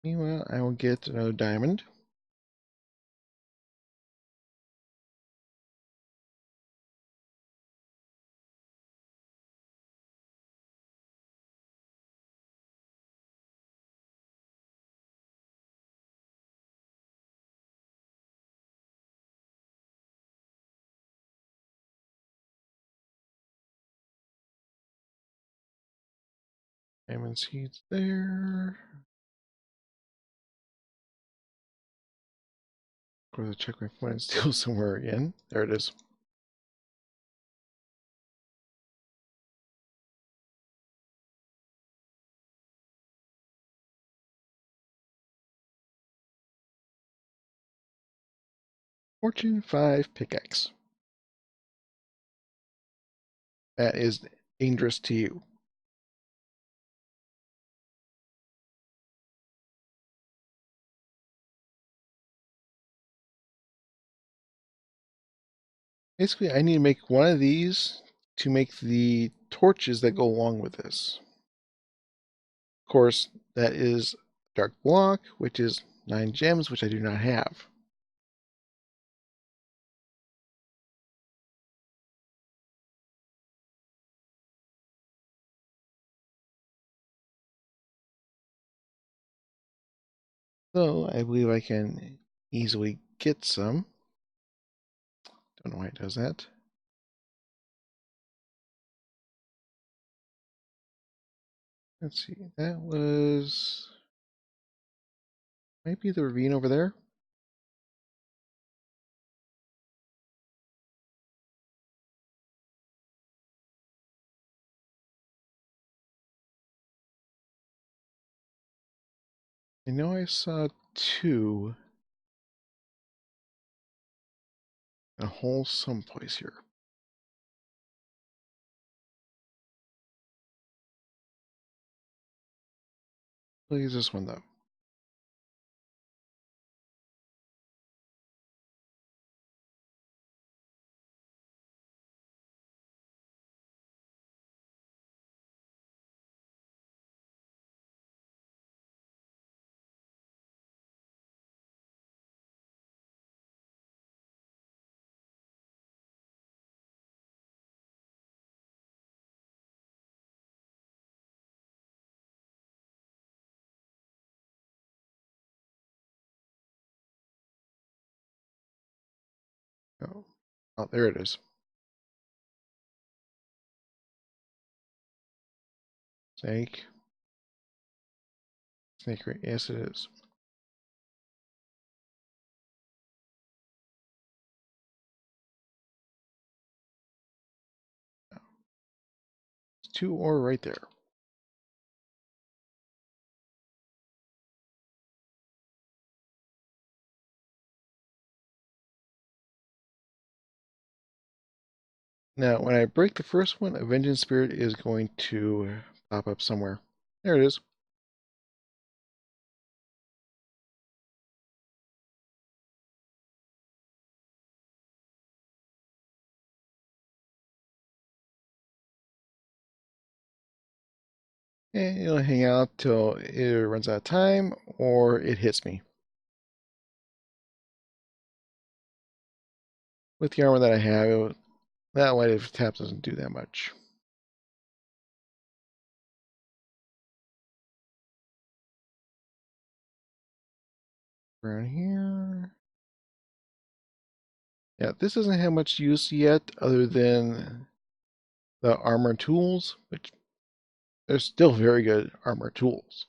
Meanwhile, I will get another diamond. Diamond seeds there. Of course, I check my phone and still somewhere again. There it is. Fortune 5 pickaxe. That is dangerous to you. Basically, I need to make one of these to make the torches that go along with this. Of course, that is dark block, which is 9 gems, which I do not have. So I believe I can easily get some. Don't know why it does that. Let's see, that was might be the ravine over there. I know I saw 2 in a hole someplace here. Please, this one though. Oh, oh, there it is. Snake. Snake ring. Yes, it is. It's 2 ore right there. Now, when I break the first one, a vengeance spirit is going to pop up somewhere. There it is. And it'll hang out till it runs out of time or it hits me. With the armor that I have, that light of tap doesn't do that much. Around here. Yeah, this doesn't have much use yet other than the armor tools, which they're still very good armor tools.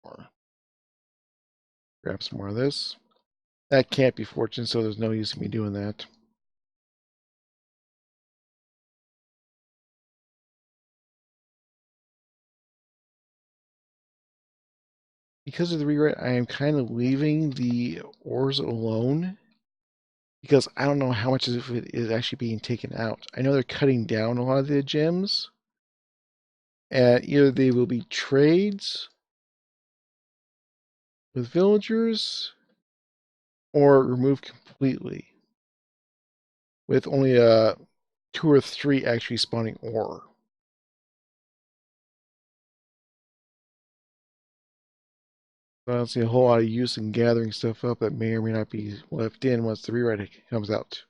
Or grab some more of this. That can't be fortune, so there's no use in me doing that. Because of the rewrite, I am kind of leaving the ores alone because I don't know how much of it is actually being taken out. I know they're cutting down a lot of the gems, and either they will be trades with villagers or removed completely, with only 2 or 3 actually spawning ore. So I don't see a whole lot of use in gathering stuff up that may or may not be left in once the rewrite comes out.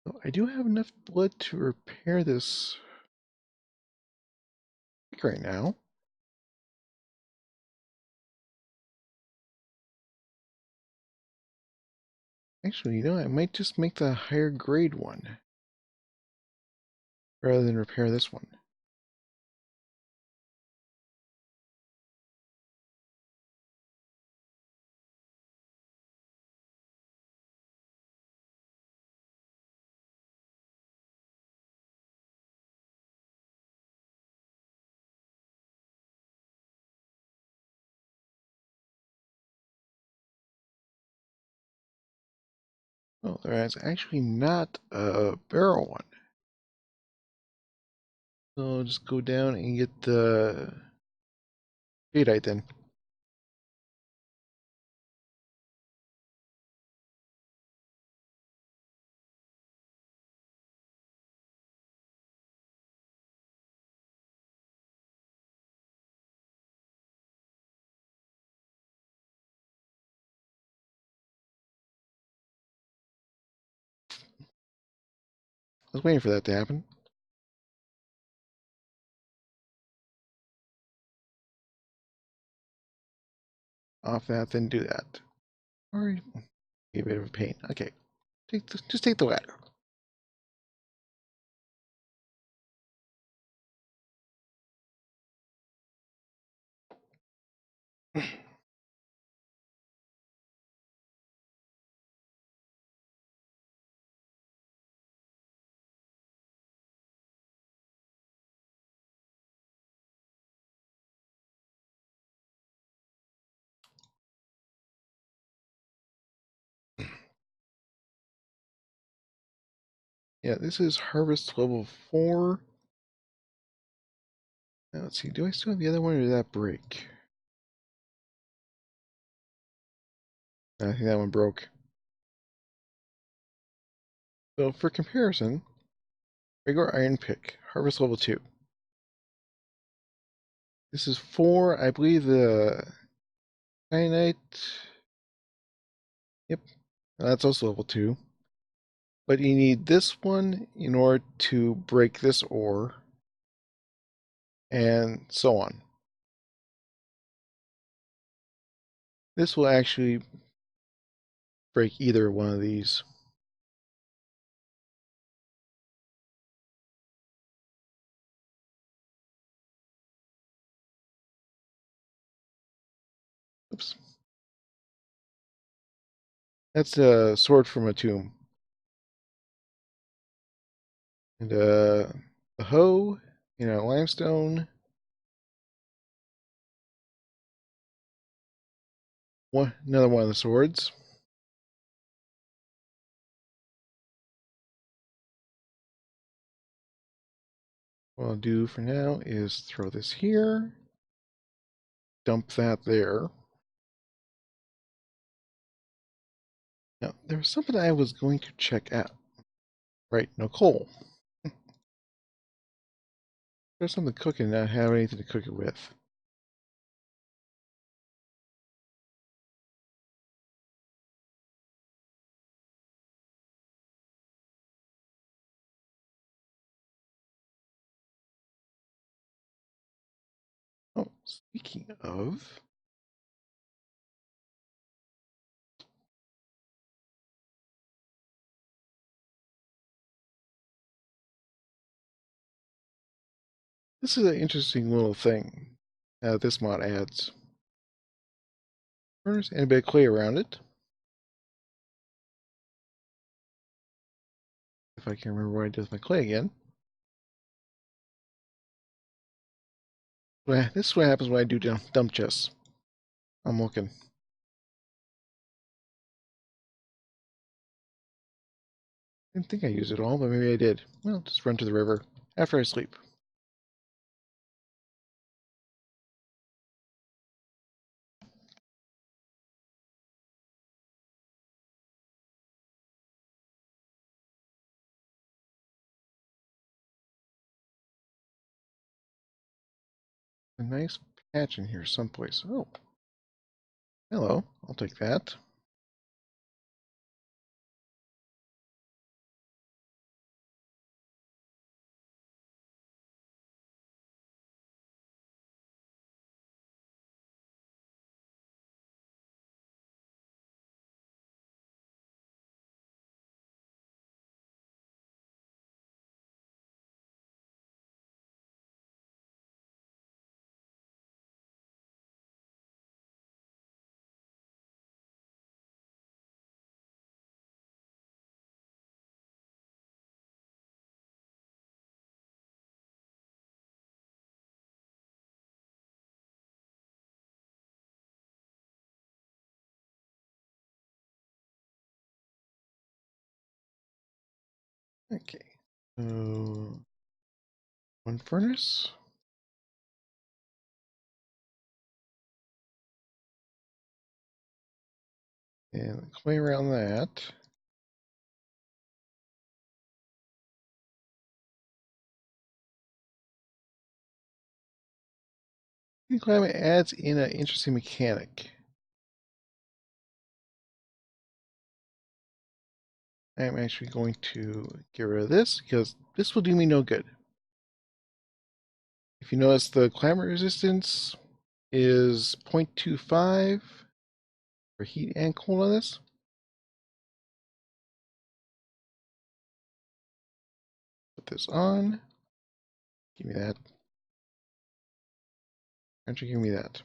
So I do have enough blood to repair this right now. Actually, you know, I might just make the higher grade one rather than repair this one. Oh, there's actually not a barrel one. So I'll just go down and get the jadeite then. I was waiting for that to happen. Off that, then do that. Or be a bit of a pain. Okay, just take the ladder. Yeah, this is harvest level 4. Now, let's see, do I still have the other one or did that break? I think that one broke. So for comparison, regular iron pick, harvest level 2. This is 4, I believe the cyanite. Yep, that's also level 2. But you need this one in order to break this ore, and so on. This will actually break either one of these. Oops. That's a sword from a tomb. And a hoe, limestone. another one of the swords. What I'll do for now is throw this here, dump that there. Now, there was something I was going to check out. Right, no coal. There's something cooking, not have anything to cook it with. Oh, speaking of, this is an interesting little thing this mod adds. Furnace and a bit of clay around it. If I can remember what I did with my clay again. Well, this is what happens when I do dump chests. I'm looking. Didn't think I used it all, but maybe I did. Well, just run to the river after I sleep. A nice patch in here someplace. Oh, hello. I'll take that. Okay. So, one furnace. And clay around that. Climate adds in an interesting mechanic. I'm actually going to get rid of this because this will do me no good. If you notice, the climate resistance is 0.25 for heat and cold on this. Put this on. Give me that. Why don't you give me that?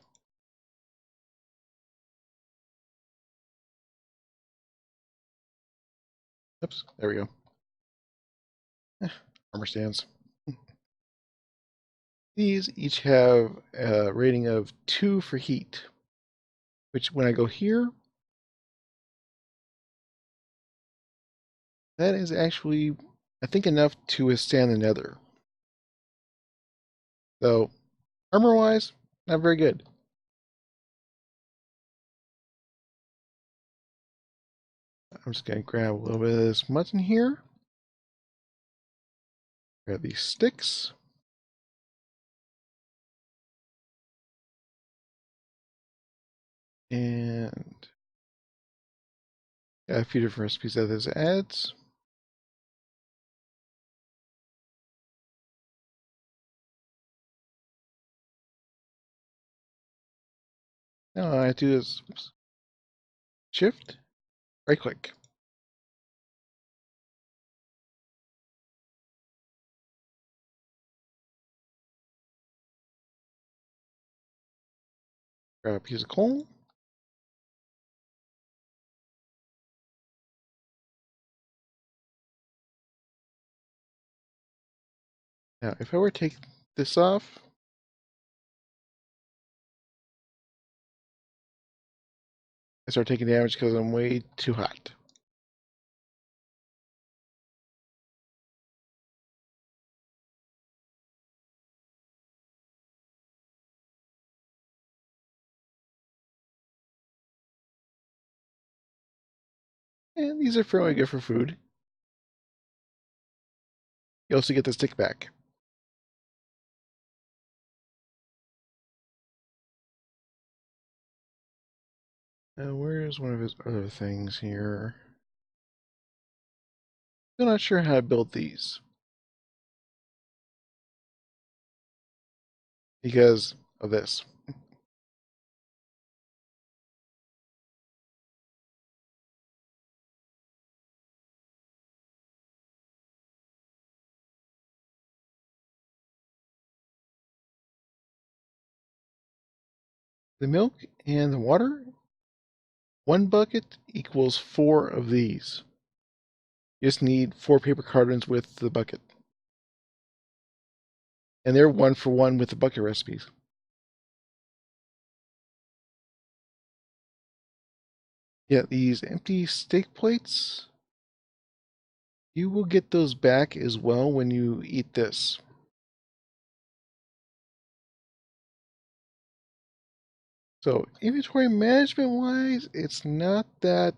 Oops, there we go. Armor stands. These each have a rating of 2 for heat, which when I go here, that is actually, I think, enough to withstand the nether. So, armor-wise, not very good. I'm just going to grab a little bit of this mutton here. Grab these sticks. And got a few different recipes that this adds. Now all I have to do is shift, right click. Grab a piece of coal. Now, if I were to take this off, I start taking damage because I'm way too hot. And these are fairly good for food. You also get the stick back. Where's one of his other things here? Still not sure how to build these. Because of this. The milk and the water, 1 bucket equals 4 of these. You just need 4 paper cartons with the bucket. And they're 1-for-1 with the bucket recipes. Yeah, these empty steak plates, you will get those back as well when you eat this. So inventory management wise, it's not that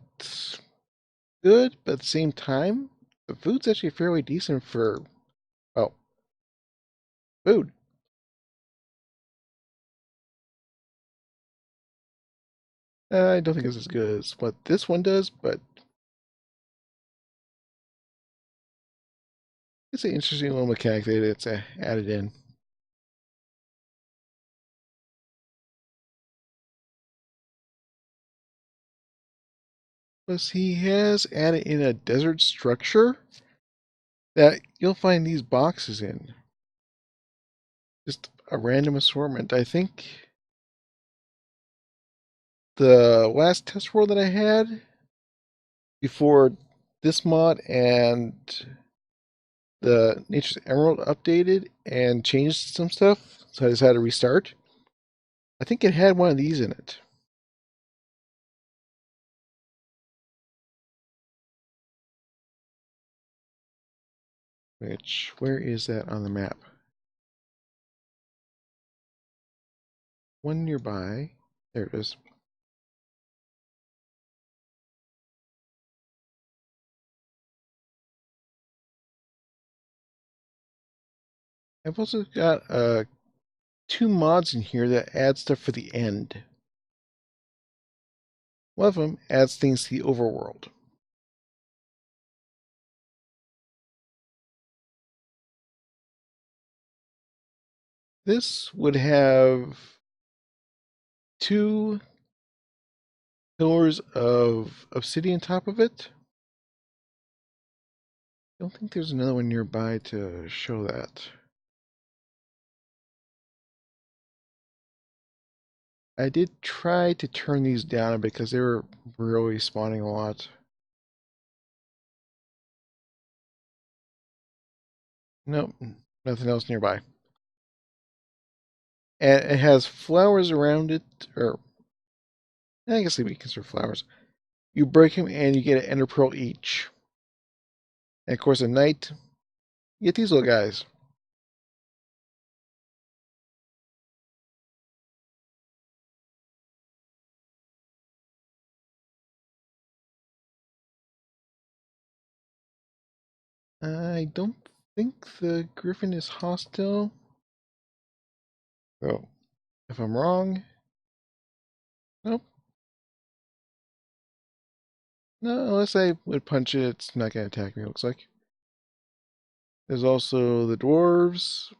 good, but at the same time, the food's actually fairly decent for, oh, food. I don't think it's as good as what this one does, but it's an interesting little mechanic that it's added in. Plus, he has added in a desert structure that you'll find these boxes in. Just a random assortment. I think the last test world that I had before this mod and the Nature's Emerald updated and changed some stuff, so I decided to restart. I think it had one of these in it. Where is that on the map? One nearby. There it is. I've also got 2 mods in here that add stuff for the end. One of them adds things to the overworld. This would have 2 pillars of obsidian top of it. I don't think there's another one nearby to show that. I did try to turn these down because they were really spawning a lot. Nope, nothing else nearby. And it has flowers around it, or I guess they would be considered flowers. You break them and you get an ender pearl each. And of course, at night, you get these little guys. I don't think the griffin is hostile. So, if I'm wrong, nope. No, unless I would punch it, it's not going to attack me, it looks like. There's also the dwarves.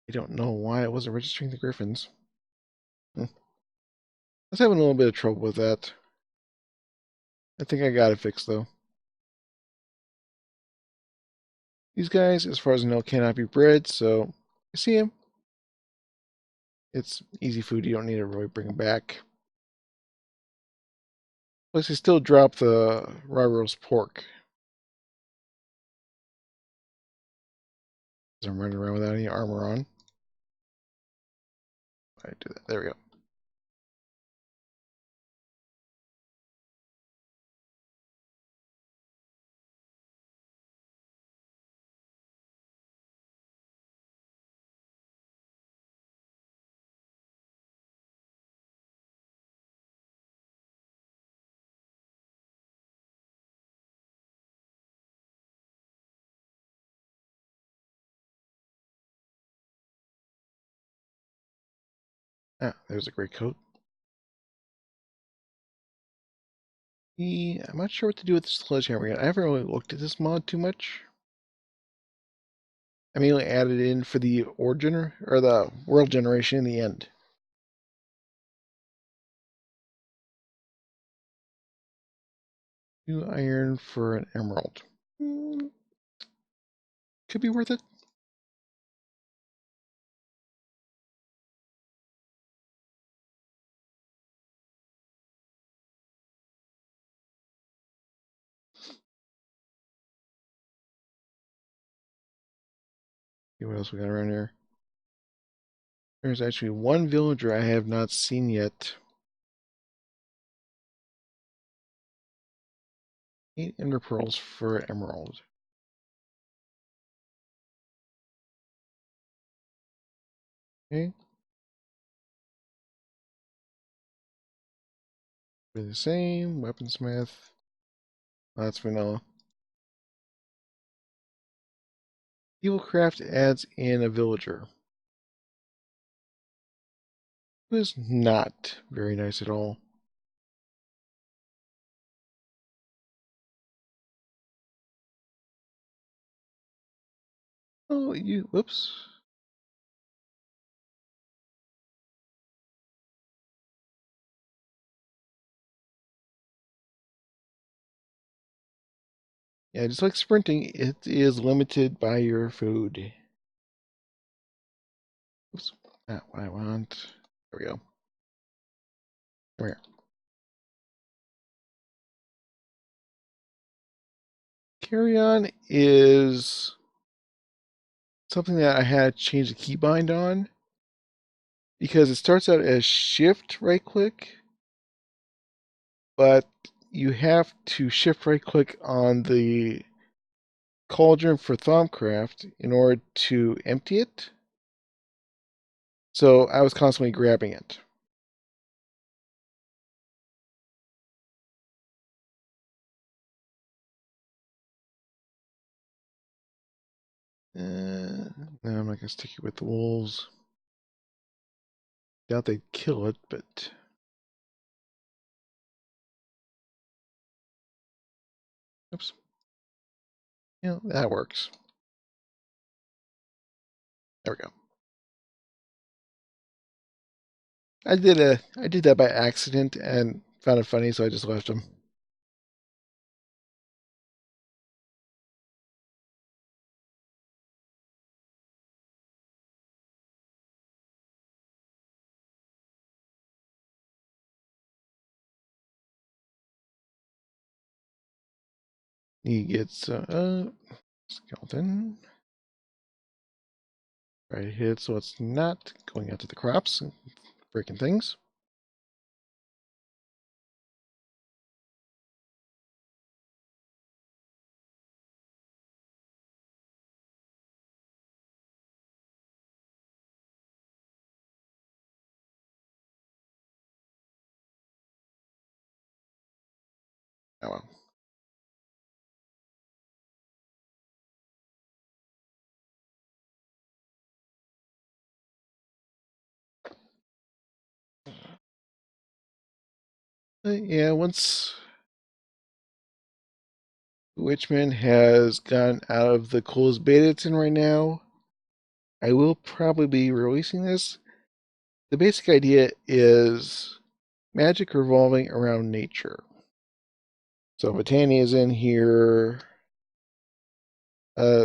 I don't know why it wasn't registering the griffins. I was having a little bit of trouble with that. I think I got it fixed, though. These guys, as far as I know, cannot be bred, so I see them. It's easy food. You don't need to really bring them back. Plus, they still drop the raw roast pork. I'm running around without any armor on. I do that. There we go. Ah, there's a great coat. I'm not sure what to do with the sledgehammer yet. I haven't really looked at this mod too much. I mainly added in for the origin or the world generation in the end. New iron for an emerald. Could be worth it. See what else we got around here. There's actually one villager I have not seen yet. 8 ender pearls for emerald. Okay. We're the same. Weaponsmith. That's vanilla. Evilcraft adds in a villager. It was not very nice at all. Oh, whoops. Yeah, just like sprinting, it is limited by your food. Oops, not what I want. There we go. Come here. Carry on is something that I had to change the keybind on because it starts out as shift right click, but you have to shift right click on the cauldron for Thaumcraft in order to empty it. So I was constantly grabbing it. No, I'm not gonna stick it with the wolves. Doubt they'd kill it, but oops. Yeah, that works. There we go. I did that by accident and found it funny, so I just left him. He gets skeleton. Right hit, so it's not going out to the crops and breaking things. Oh well. Yeah, once Witchman has gotten out of the closed beta it's in right now, I will probably be releasing this. The basic idea is magic revolving around nature. So Botania is in here.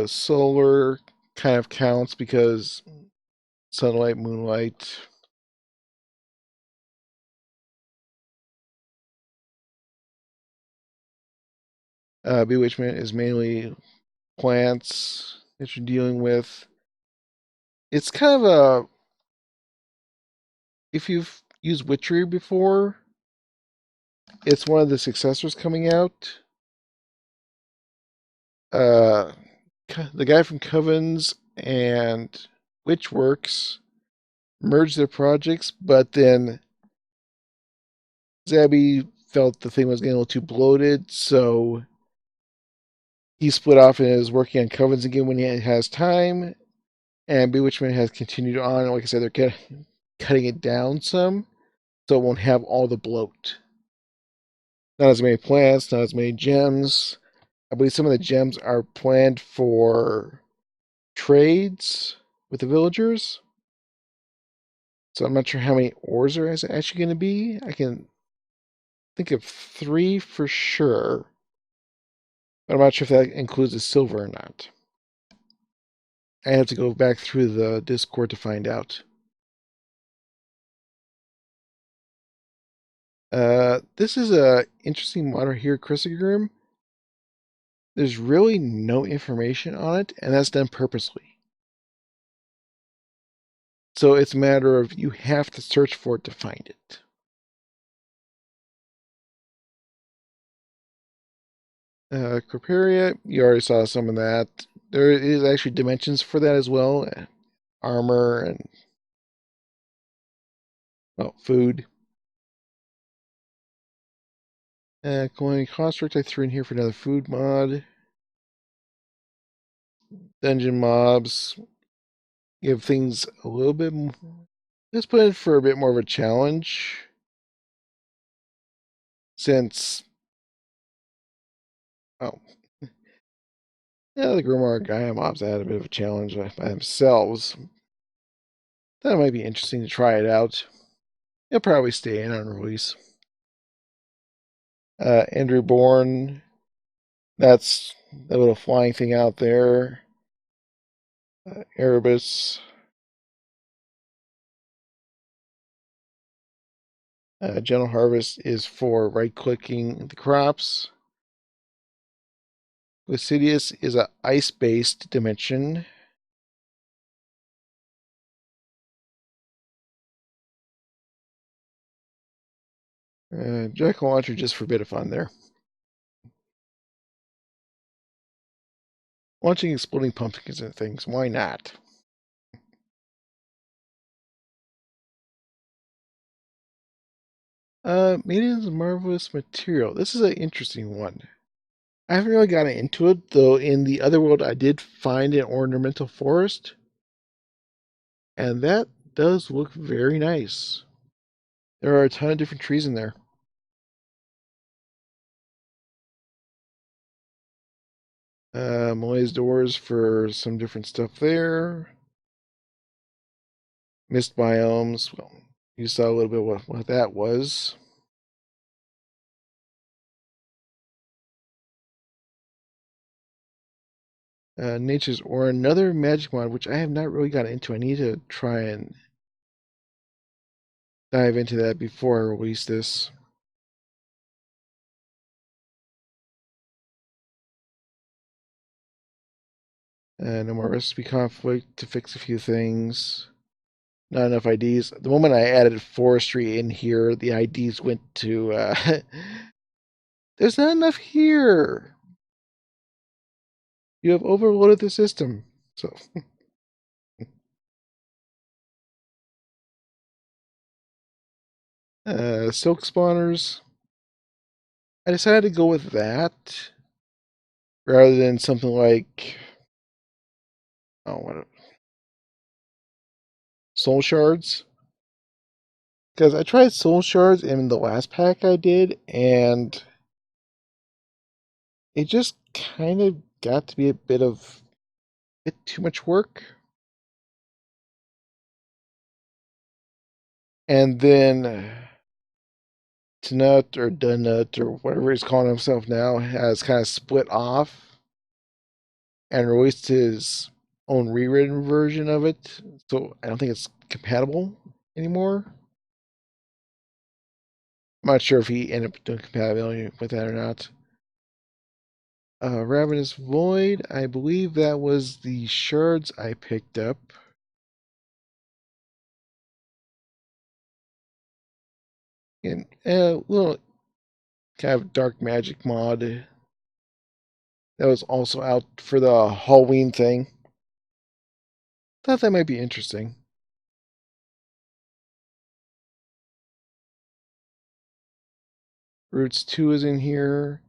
Solar kind of counts because sunlight, moonlight. Bewitchment is mainly plants that you're dealing with. It's kind of a, if you've used Witchery before, it's one of the successors coming out. Uh, the guy from Covens and Witchworks merged their projects, but then Zabby felt the thing was getting a little too bloated, so he split off and is working on Covens again when he has time. And Bewitchment has continued on. Like I said, they're cutting it down some so it won't have all the bloat. Not as many plants, not as many gems. I believe some of the gems are planned for trades with the villagers. So I'm not sure how many ores there is actually going to be. I can think of 3 for sure, but I'm not sure if that includes the silver or not. I have to go back through the Discord to find out. This is a interesting mod here, Chrysogram. There's really no information on it, and that's done purposely. So it's a matter of you have to search for it to find it. Corperia, you already saw some of that. There is actually dimensions for that as well. Armor and, well, food. Coin construct I threw in here for another food mod. Dungeon mobs. Give things a little bit more. Let's put in for a bit more of a challenge. Since, oh, yeah, the Grimoire Gaia mobs had a bit of a challenge by themselves. That might be interesting to try it out. It'll probably stay in on release. Andrew Bourne. That's the little flying thing out there. Erebus. Gentle Harvest is for right-clicking the crops. Lucidius is a ice-based dimension. Jackal Launcher just for a bit of fun there. Launching exploding pumpkins and things. Why not? Maiden's Marvelous Material. This is an interesting one. I haven't really gotten into it, though in the other world I did find an ornamental forest. And that does look very nice. There are a ton of different trees in there. Malay's doors for some different stuff there. Mist biomes. Well, you saw a little bit what that was. Nature's or another magic mod, which I have not really gotten into. I need to try and dive into that before I release this. No more recipe conflict to fix a few things. Not enough IDs. The moment I added forestry in here, the IDs went to. There's not enough here. You have overloaded the system. So. Silk spawners. I decided to go with that rather than something like, oh, what, soul shards. Because I tried soul shards in the last pack I did, and it just kind of got to be a bit too much work. And then Tnut or Dunut or whatever he's calling himself now has kind of split off and released his own rewritten version of it. So I don't think it's compatible anymore. I'm not sure if he ended up doing compatibility with that or not. Ravenous Void, I believe that was the shards I picked up. And a little kind of dark magic mod that was also out for the Halloween thing. Thought that might be interesting. Roots 2 is in here.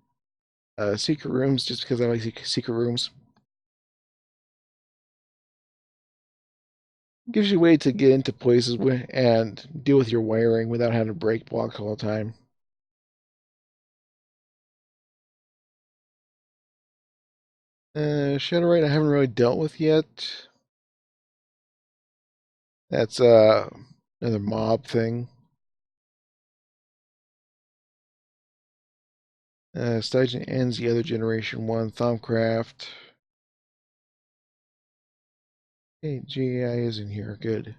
Secret rooms, just because I like secret rooms. Gives you a way to get into places and deal with your wiring without having to break blocks all the time. Shadowrite I haven't really dealt with yet. That's another mob thing. Station ends the other generation one. Thumbcraft. Hey, GI is in here. Good.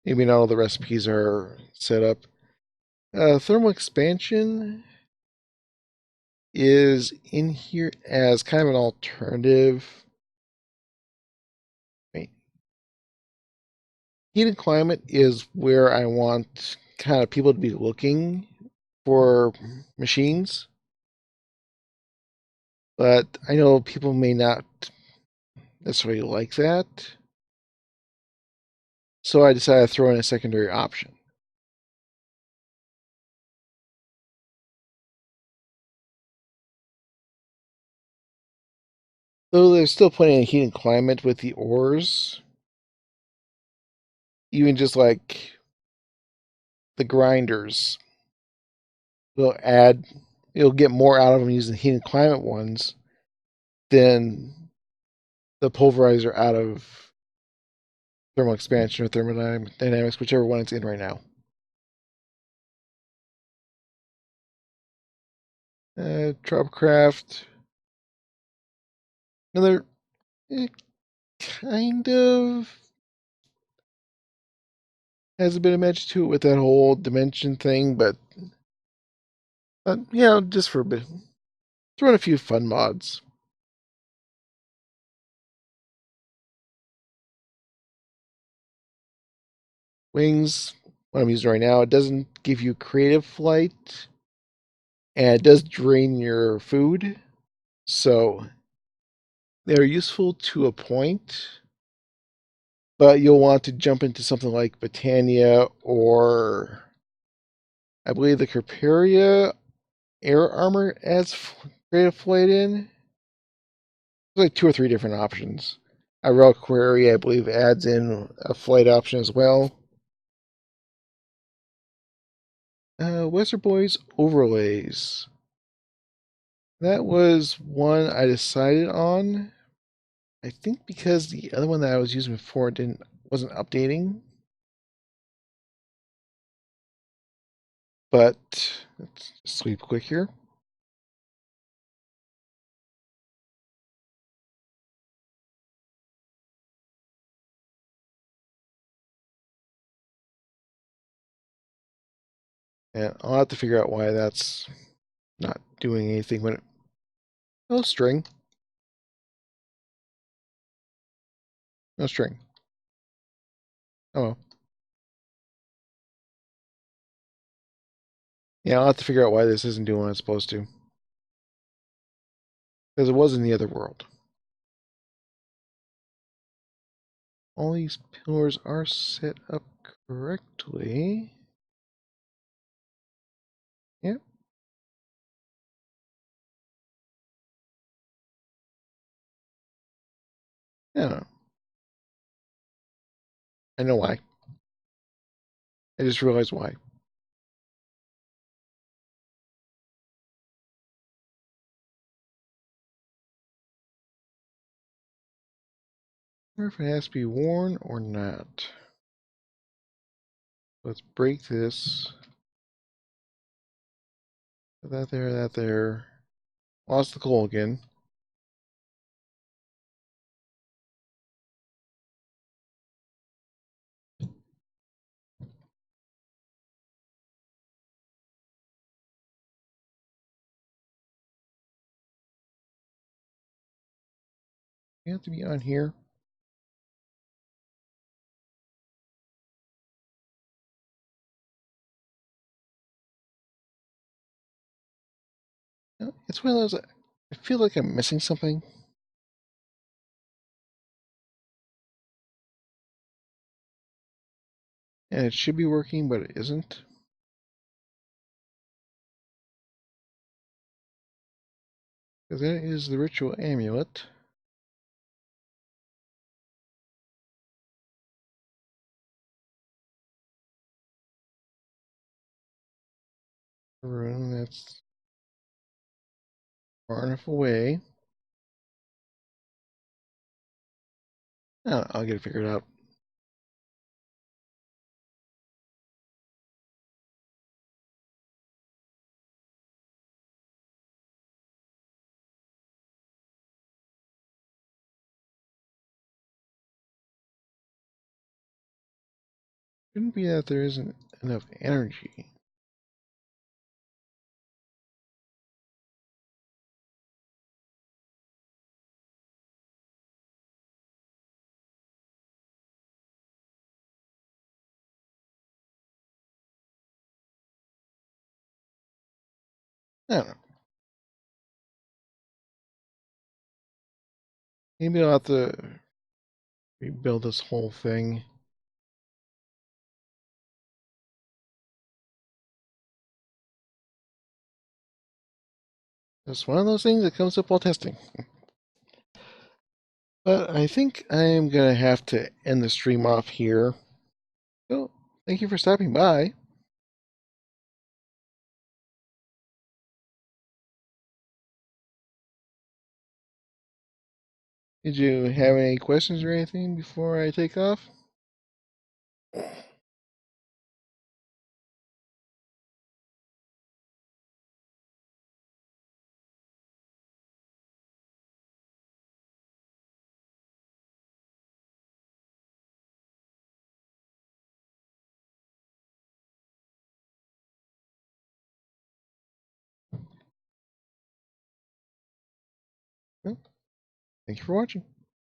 Maybe not all the recipes are set up. Thermal expansion is in here as kind of an alternative. Wait. Heat and climate is where I want kind of people to be looking for machines. But I know people may not necessarily like that. So I decided to throw in a secondary option. Though there's still plenty of heat and climate with the ores, even just like the grinders will add, you'll get more out of them using heat and climate ones than the pulverizer out of thermal expansion or thermodynamics, whichever one it's in right now. Tropcraft, another kind of has a bit of magic to it with that whole dimension thing, but just for a bit, throw in a few fun mods. Wings, what I'm using right now, it doesn't give you creative flight, and it does drain your food, so they're useful to a point, but you'll want to jump into something like Botania or I believe the Carperia air armor adds creative flight in. There's like two or three different options. A Reliquary, I believe, adds in a flight option as well. Western Boys overlays. That was one I decided on. I think because the other one that I was using before wasn't updating. But let's sweep quick here. And I'll have to figure out why that's not doing anything when it. No string. No string. Oh well. Yeah, I'll have to figure out why this isn't doing what it's supposed to. Because it was in the other world. All these pillars are set up correctly. Yep. I don't know. I know why. I just realized why. I wonder if it has to be worn or not. Let's break this. That there, that there. Lost the coal again. You have to be on here. No, it's one of those. I feel like I'm missing something. And it should be working, but it isn't. Because that is the ritual amulet. A room that's far enough away. Oh, I'll get it figured out. Shouldn't be that there isn't enough energy. I don't know. Maybe I'll have to rebuild this whole thing. It's one of those things that comes up while testing. But I think I am going to have to end the stream off here. So, thank you for stopping by. Did you have any questions or anything before I take off? Well, thank you for watching.